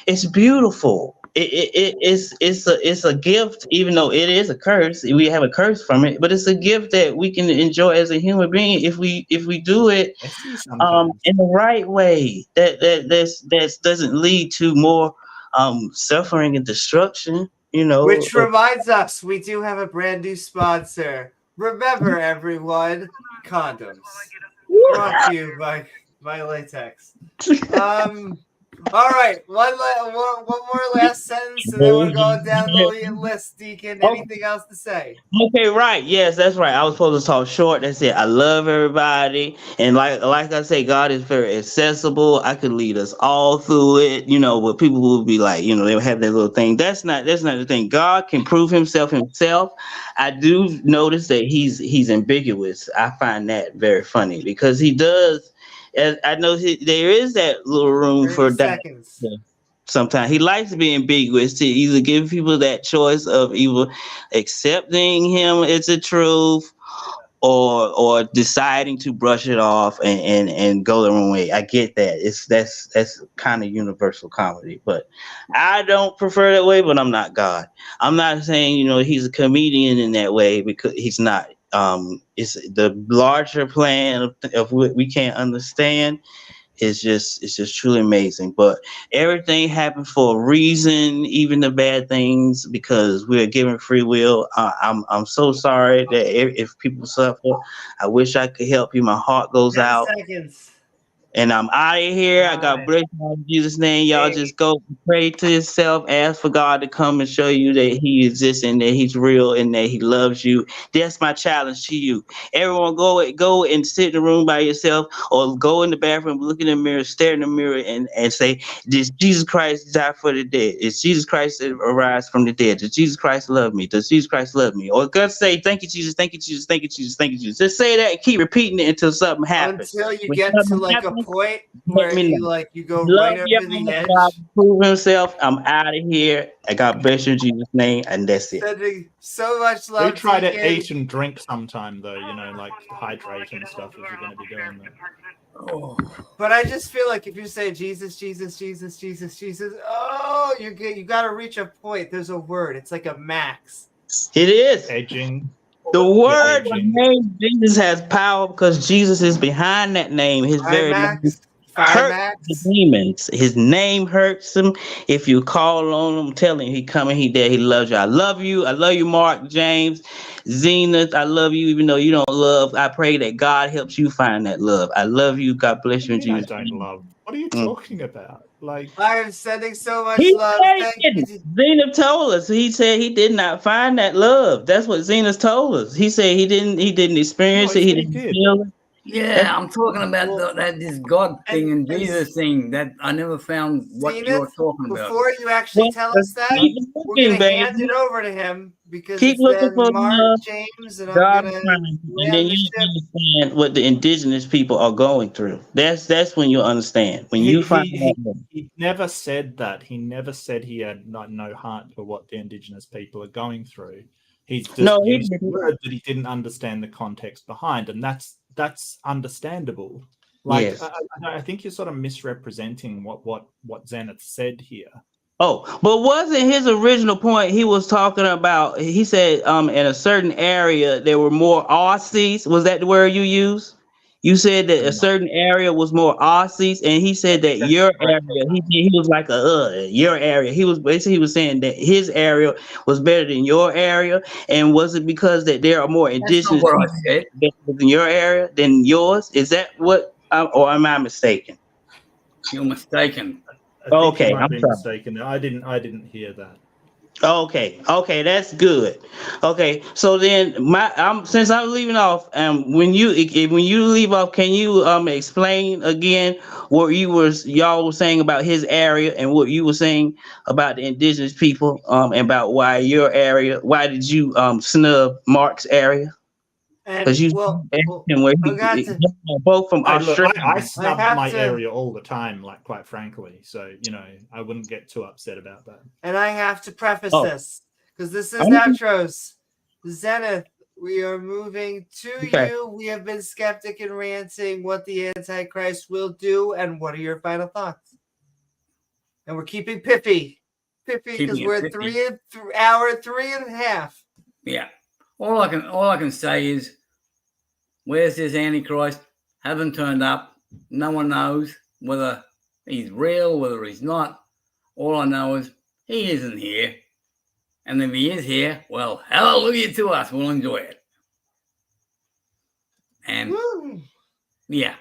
It's beautiful. It's a gift, even though it is a curse. We have a curse from it, but it's a gift that we can enjoy as a human being if we do it in the right way. That doesn't lead to more suffering and destruction. Which reminds us, we do have a brand new sponsor. Remember, everyone, condoms. Brought to you by Latex. All right, one more last sentence, and then we're going down the list. Deacon, anything else to say? Okay, right. Yes, that's right. I was supposed to talk short. That's it. I love everybody, and like I say, God is very accessible. I could lead us all through it. But people will be like, they'll have their little thing. That's not the thing. God can prove Himself. I do notice that He's ambiguous. I find that very funny because He does. I know there is that little room for seconds. Sometimes He likes to be ambiguous to either give people that choice of either accepting Him as the truth or deciding to brush it off and go their own way. I get that. That's kind of universal comedy, but I don't prefer that way. But I'm not God. I'm not saying He's a comedian in that way because He's not. It's the larger plan of what we can't understand. It's just truly amazing. But everything happened for a reason, even the bad things, because we're given free will. I'm so sorry that if people suffer. I wish I could help you. My heart goes 10 out. seconds. And I'm out of here. I got blessed in Jesus' name. Y'all just go pray to yourself. Ask for God to come and show you that He exists and that He's real and that He loves you. That's my challenge to you. Everyone go and sit in the room by yourself or go in the bathroom, look in the mirror, stare in the mirror and say, does Jesus Christ die for the dead? Is Jesus Christ arise from the dead? Does Jesus Christ love me? Does Jesus Christ love me? Or God say, thank you, Jesus, thank you, Jesus, thank you, Jesus, thank you, Jesus. Just say that and keep repeating it until something happens. Until you get to like a point where you go right over the edge. God prove Himself. I'm out of here. I God bless you in Jesus' name, and that's it. Sending so much love. Do try to eat and drink sometime, though. Like hydrate and stuff if you're going to be doing that. Oh. But I just feel like if you say Jesus, Jesus, Jesus, Jesus, Jesus, you got to reach a point. There's a word. It's like a max. It is edging. The word, the name Jesus has power because Jesus is behind that name. His very name hurts the demons. His name hurts him. If you call on him, tell him He coming, He there, He loves you. I love you. I love you, Mark, James, Zenith. I love you, even though you don't love. I pray that God helps you find that love. I love you. God bless you in Jesus' name. I don't love. What are you talking about? Like I am sending so much love. Zenith told us. He said he did not find that love. That's what Zenith told us. He said he didn't experience it. He didn't feel it. Yeah, I'm talking about this God thing and Jesus thing that I never found what you're talking about. Before you actually tell us that, we're going to hand it over to him because keep looking for Mark, James, and God, I'm going to and then you understand what the indigenous people are going through. That's when you understand. When you find he never said that. He never said he had no heart for what the indigenous people are going through. He's just used the word that he didn't understand the context behind, and that's understandable. Like yes. I think you're sort of misrepresenting what Zenith said here. Oh, but wasn't his original point? He was talking about. He said, in a certain area there were more Aussies. Was that the word you used? You said that a certain area was more Aussies, and he said that your area. He was like your area. He was saying that his area was better than your area, and was it because that there are more indigenous in your area than yours? Is that what? Or am I mistaken? You're mistaken. Okay, I'm mistaken. I didn't hear that. Okay, that's good. Okay, so then since I'm leaving off, when you leave off, can you explain again what y'all were saying about his area and what you were saying about the indigenous people, and about why did you snub Mark's area? Because you where both from Australia. I snub my area all the time, like quite frankly. So I wouldn't get too upset about that. And I have to preface this because this is Natros Zenith. We are moving to you. We have been skeptic and ranting what the Antichrist will do, and what are your final thoughts? And we're keeping piffy because we're at 3.5. Yeah. All I can say is, where's this Antichrist? Haven't turned up. No one knows whether he's real, whether he's not. All I know is he isn't here. And if he is here, well, hallelujah to us. We'll enjoy it. And yeah.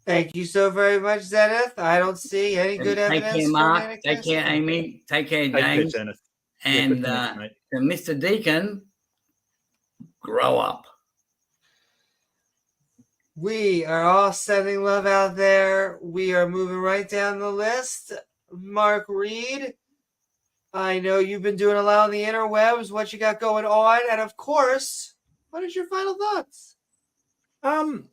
Thank you so very much, Zenith. I don't see any good evidence. Take care, Mark. Take care, Amy. Take care, James. And Mr. Deacon, grow up. We are all sending love out there. We are moving right down the list. Mark Reid, I know you've been doing a lot on the interwebs. What you got going on? And of course, what is your final thoughts?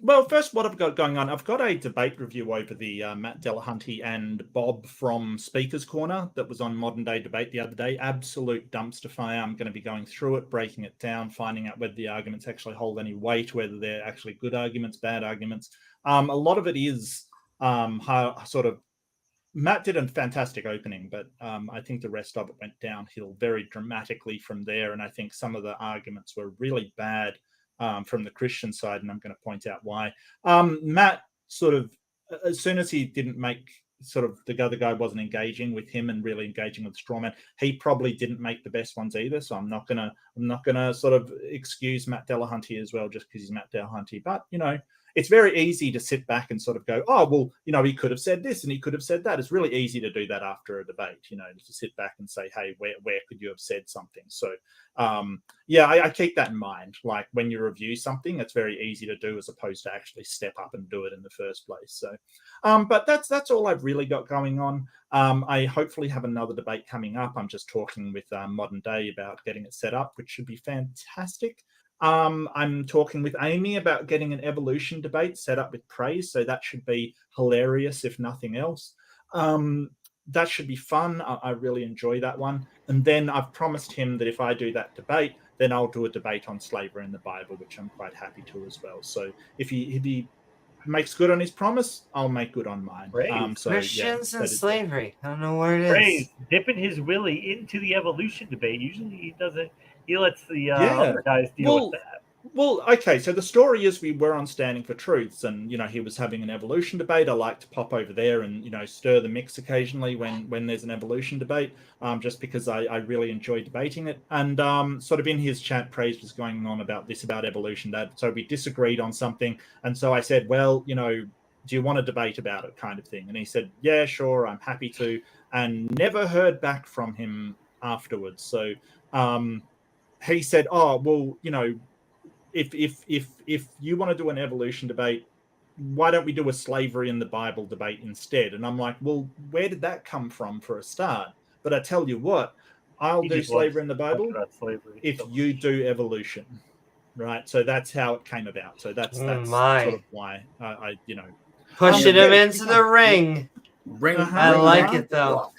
Well, first, what I've got going on, I've got a debate review over the Matt Delahunty and Bob from Speaker's Corner that was on Modern Day Debate the other day. Absolute dumpster fire. I'm going to be going through it, breaking it down, finding out whether the arguments actually hold any weight, whether they're actually good arguments, bad arguments. A lot of it is sort of, Matt did a fantastic opening, but I think the rest of it went downhill very dramatically from there. And I think some of the arguments were really bad from the Christian side, and I'm going to point out why. Matt sort of, as soon as he didn't make sort of the other guy wasn't engaging with him and really engaging with Strawman, he probably didn't make the best ones either. So I'm not gonna sort of excuse Matt Delahunty as well just because he's Matt Delahunty. But it's very easy to sit back and sort of go, oh, well, he could have said this and he could have said that. It's really easy to do that after a debate, to sit back and say, hey, where could you have said something? So, I keep that in mind. Like when you review something, it's very easy to do as opposed to actually step up and do it in the first place. So, but that's all I've really got going on. I hopefully have another debate coming up. I'm just talking with Modern Day about getting it set up, which should be fantastic. I'm talking with Amy about getting an evolution debate set up with praise, so that should be hilarious if nothing else. That should be fun. I really enjoy that one. And then I've promised him that if I do that debate, then I'll do a debate on slavery in the Bible, which I'm quite happy to as well. So if he makes good on his promise, I'll make good on mine. Christians and slavery. I don't know where it is. Praise, dipping his willy into the evolution debate. Usually he doesn't. He lets the other guys deal with that. Well, okay, so the story is we were on Standing for Truths, and he was having an evolution debate. I like to pop over there and stir the mix occasionally when there's an evolution debate, just because I really enjoy debating it. And sort of in his chat, Praise was going on about evolution, that so we disagreed on something, and so I said, well, do you want to debate about it, kind of thing? And he said, yeah, sure, I'm happy to, and never heard back from him afterwards. So he said, oh, well, if you want to do an evolution debate, why don't we do a slavery in the Bible debate instead? And I'm like, well, where did that come from for a start? But I tell you what, I'll do slavery in the Bible if you do evolution, right? So that's how it came about. So that's sort of why I pushing him into the ring. I like it though.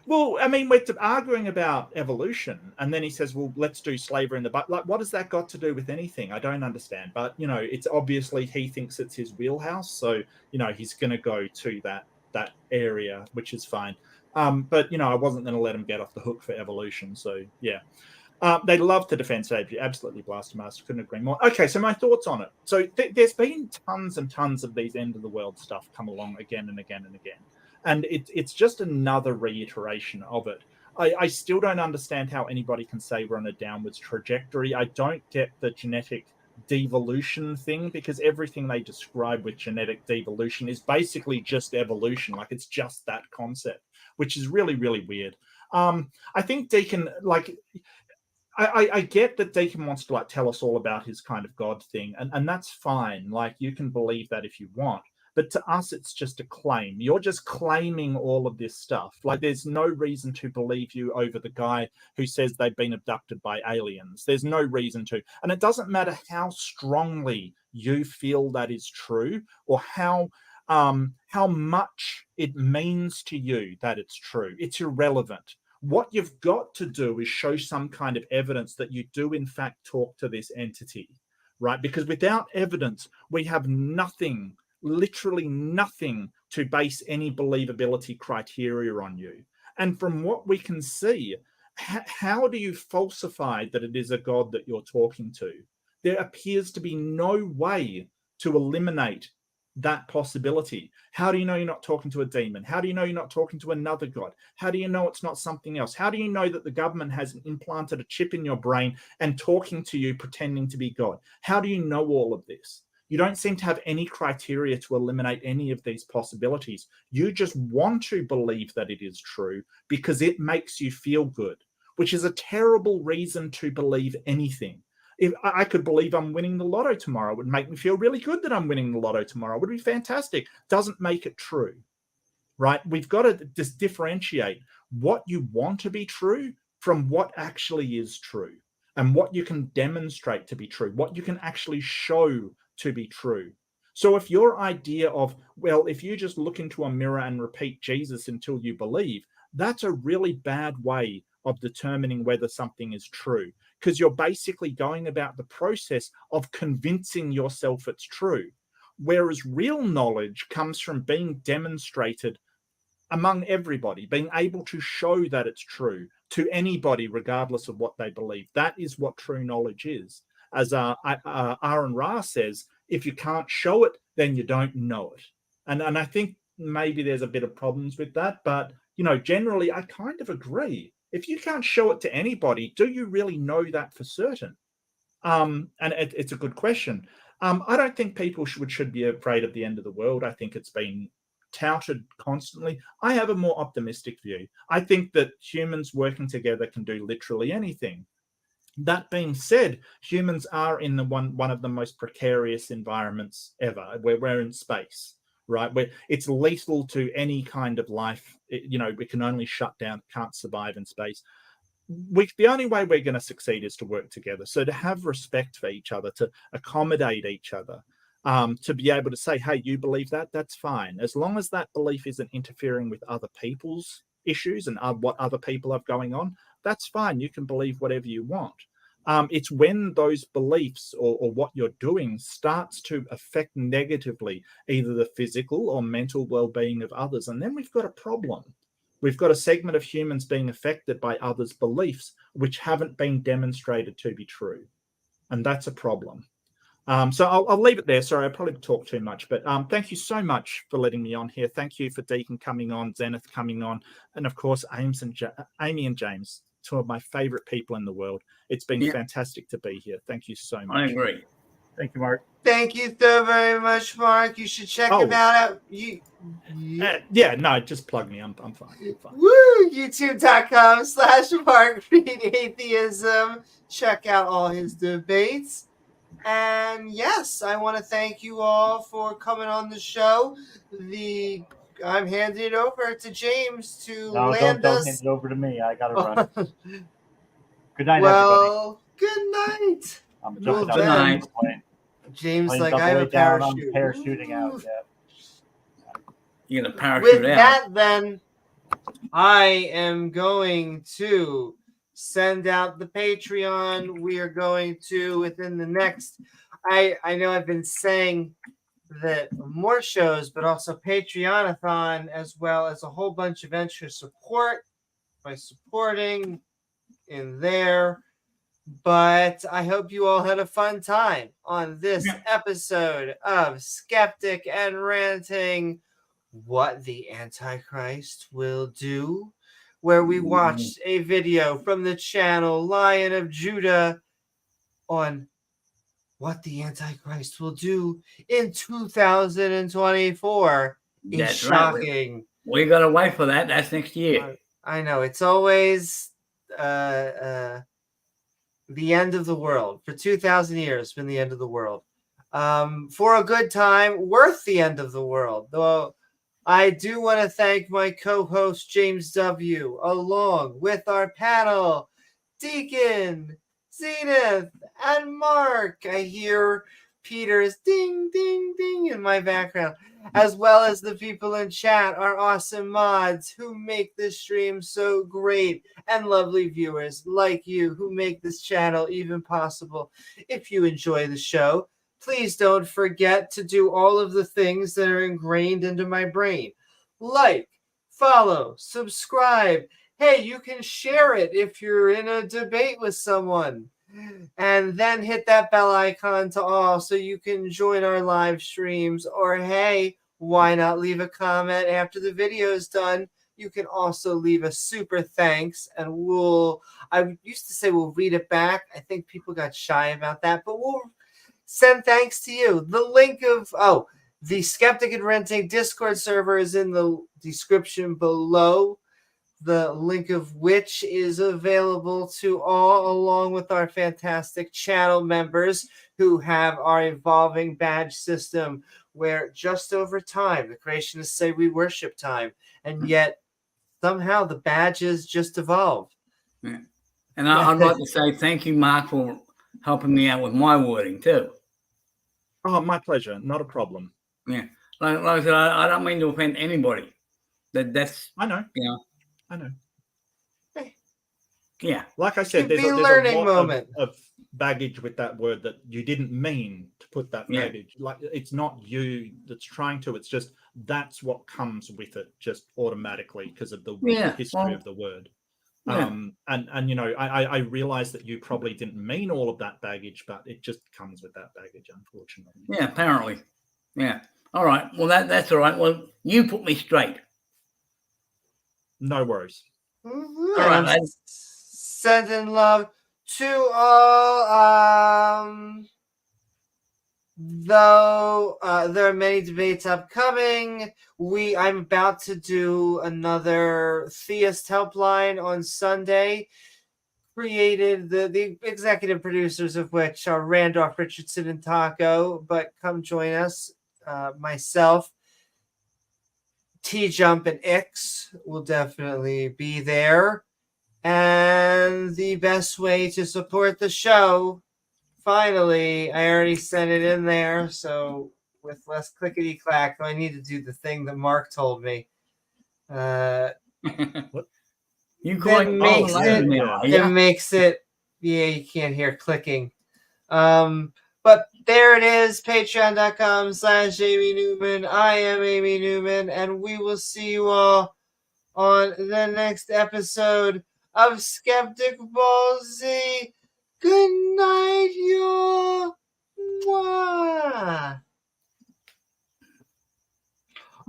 Well, I mean, we're arguing about evolution, and then he says, well, let's do slavery in the Bible. Like, what has that got to do with anything? I don't understand. But, it's obviously he thinks it's his wheelhouse. So, he's going to go to that area, which is fine. But, I wasn't going to let him get off the hook for evolution. So, yeah. They love to defend slavery. Absolutely, Blaster Master. Couldn't agree more. Okay, so my thoughts on it. So there's been tons and tons of these end of the world stuff come along again and again and again. And it's just another reiteration of it. I still don't understand how anybody can say we're on a downwards trajectory. I don't get the genetic devolution thing, because everything they describe with genetic devolution is basically just evolution. Like, it's just that concept, which is really, really weird. I think Deacon, I get that Deacon wants to tell us all about his kind of God thing, and that's fine. Like, you can believe that if you want. But to us, it's just a claim. You're just claiming all of this stuff. Like, there's no reason to believe you over the guy who says they've been abducted by aliens. There's no reason to. And it doesn't matter how strongly you feel that is true, or how much it means to you that it's true. It's irrelevant. What you've got to do is show some kind of evidence that you do in fact talk to this entity, right? Because without evidence, we have nothing, literally nothing, to base any believability criteria on you. And from what we can see, how do you falsify that it is a God that you're talking to? There appears to be no way to eliminate that possibility. How do you know you're not talking to a demon? How do you know you're not talking to another god? How do you know it's not something else? How do you know that the government hasn't implanted a chip in your brain and talking to you pretending to be God? How do you know all of this? You don't seem to have any criteria to eliminate any of these possibilities. You just want to believe that it is true because it makes you feel good, which is a terrible reason to believe anything. If I could believe I'm winning the lotto tomorrow, it would make me feel really good that I'm winning the lotto tomorrow. It would be fantastic. Doesn't make it true, right? We've got to just differentiate what you want to be true from what actually is true, and what you can demonstrate to be true, what you can actually show to be true. So if your idea of, well, if you just look into a mirror and repeat Jesus until you believe, that's a really bad way of determining whether something is true, because you're basically going about the process of convincing yourself it's true. Whereas real knowledge comes from being demonstrated among everybody, being able to show that it's true to anybody, regardless of what they believe. That is what true knowledge is. As Aaron Ra says, if you can't show it, then you don't know it. And I think maybe there's a bit of problems with that, but generally I kind of agree. If you can't show it to anybody, do you really know that for certain? And it's a good question. I don't think people should be afraid of the end of the world. I think it's been touted constantly. I have a more optimistic view. I think that humans working together can do literally anything. That being said, humans are in one of the most precarious environments ever. We're in space, right? It's lethal to any kind of life. We can only shut down, can't survive in space. The only way we're going to succeed is to work together. So to have respect for each other, to accommodate each other, to be able to say, hey, you believe that? That's fine. As long as that belief isn't interfering with other people's issues and what other people have going on, that's fine. You can believe whatever you want. It's when those beliefs or what you're doing starts to affect negatively either the physical or mental well-being of others. And then we've got a problem. We've got a segment of humans being affected by others' beliefs, which haven't been demonstrated to be true. And that's a problem. So I'll leave it there. Sorry, I probably talked too much, but thank you so much for letting me on here. Thank you for Deacon coming on, Zenith coming on, and of course, Amy and James, two of my favorite people in the world. It's been fantastic to be here. Thank you so much. I agree. Thank you, Mark. Thank you so very much, Mark. You should check him out. Just plug me. I'm fine. Woo! YouTube.com/Mark Reid Atheism. Check out all his debates. And yes, I want to thank you all for coming on the show. I'm handing it over to James to land us. Don't hand it over to me. I gotta run. Good night, everybody. Well, good night. I'm jumping Good night. James, like I have a parachute. I'm parachuting out. Yeah. You're gonna parachute With out. that, then, I am going to send out the Patreon. We are going to, within the next, I know I've been saying that more shows, but also Patreon-a-thon, as well as a whole bunch of extra support by supporting in there. But I hope you all had a fun time on this episode of Skeptic and Ranting, What the Antichrist Will Do, where we watched a video from the channel Lion of Judah on what the Antichrist will do in 2024. It's shocking. Right. We gotta wait for that. That's next year. I know. It's always the end of the world. For 2,000 years, it's been the end of the world. for a good time, worth the end of the world. Though I do want to thank my co-host James W. along with our panel, Deacon, Zenith, and Mark. I hear Peter's ding, ding, ding in my background, as well as the people in chat, our awesome mods who make this stream so great, and lovely viewers like you who make this channel even possible. If you enjoy the show, please don't forget to do all of the things that are ingrained into my brain. Like, follow, subscribe. Hey, you can share it if you're in a debate with someone. And then hit that bell icon to all so you can join our live streams. Or hey, why not leave a comment after the video is done? You can also leave a super thanks, and I used to say we'll read it back. I think people got shy about that, but we'll send thanks to you. The link of the Skeptic Ranting Discord server is in the description below, the link of which is available to all, along with our fantastic channel members who have our evolving badge system, where just over time, the creationists say we worship time, and yet somehow the badges just evolve. Yeah. And I'd like to say thank you, Mark, for helping me out with my wording too. Oh, my pleasure. Not a problem. Yeah. Like I said, I don't mean to offend anybody. That's I know. You know. I know. Yeah. Like I said, there's a lot of baggage with that word that you didn't mean to put that baggage. Like, it's not you that's trying to. It's just that's what comes with it, just automatically because of the history of the word. Yeah. And you know, I realize that you probably didn't mean all of that baggage, but it just comes with that baggage, unfortunately. Yeah, apparently. Yeah. All right. Well, that's all right. Well, you put me straight. No worries. Mm-hmm. All right, sending love to all. Though there are many debates upcoming, I'm about to do another Theist Helpline on Sunday, created the executive producers of which are Randolph, Richardson, and Taco. But come join us. Myself, T-Jump, and X will definitely be there. And the best way to support the show, finally, I already sent it in there, so with less clickety-clack, I need to do the thing that Mark told me. What? You makes it, you can't hear clicking. But there it is, patreon.com/Amy Newman. I am Amy Newman, and we will see you all on the next episode of Skeptic Ball Z. Good night, y'all. Mwah.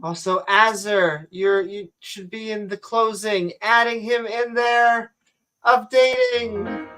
Also, Azur, you should be in the closing, adding him in there, updating.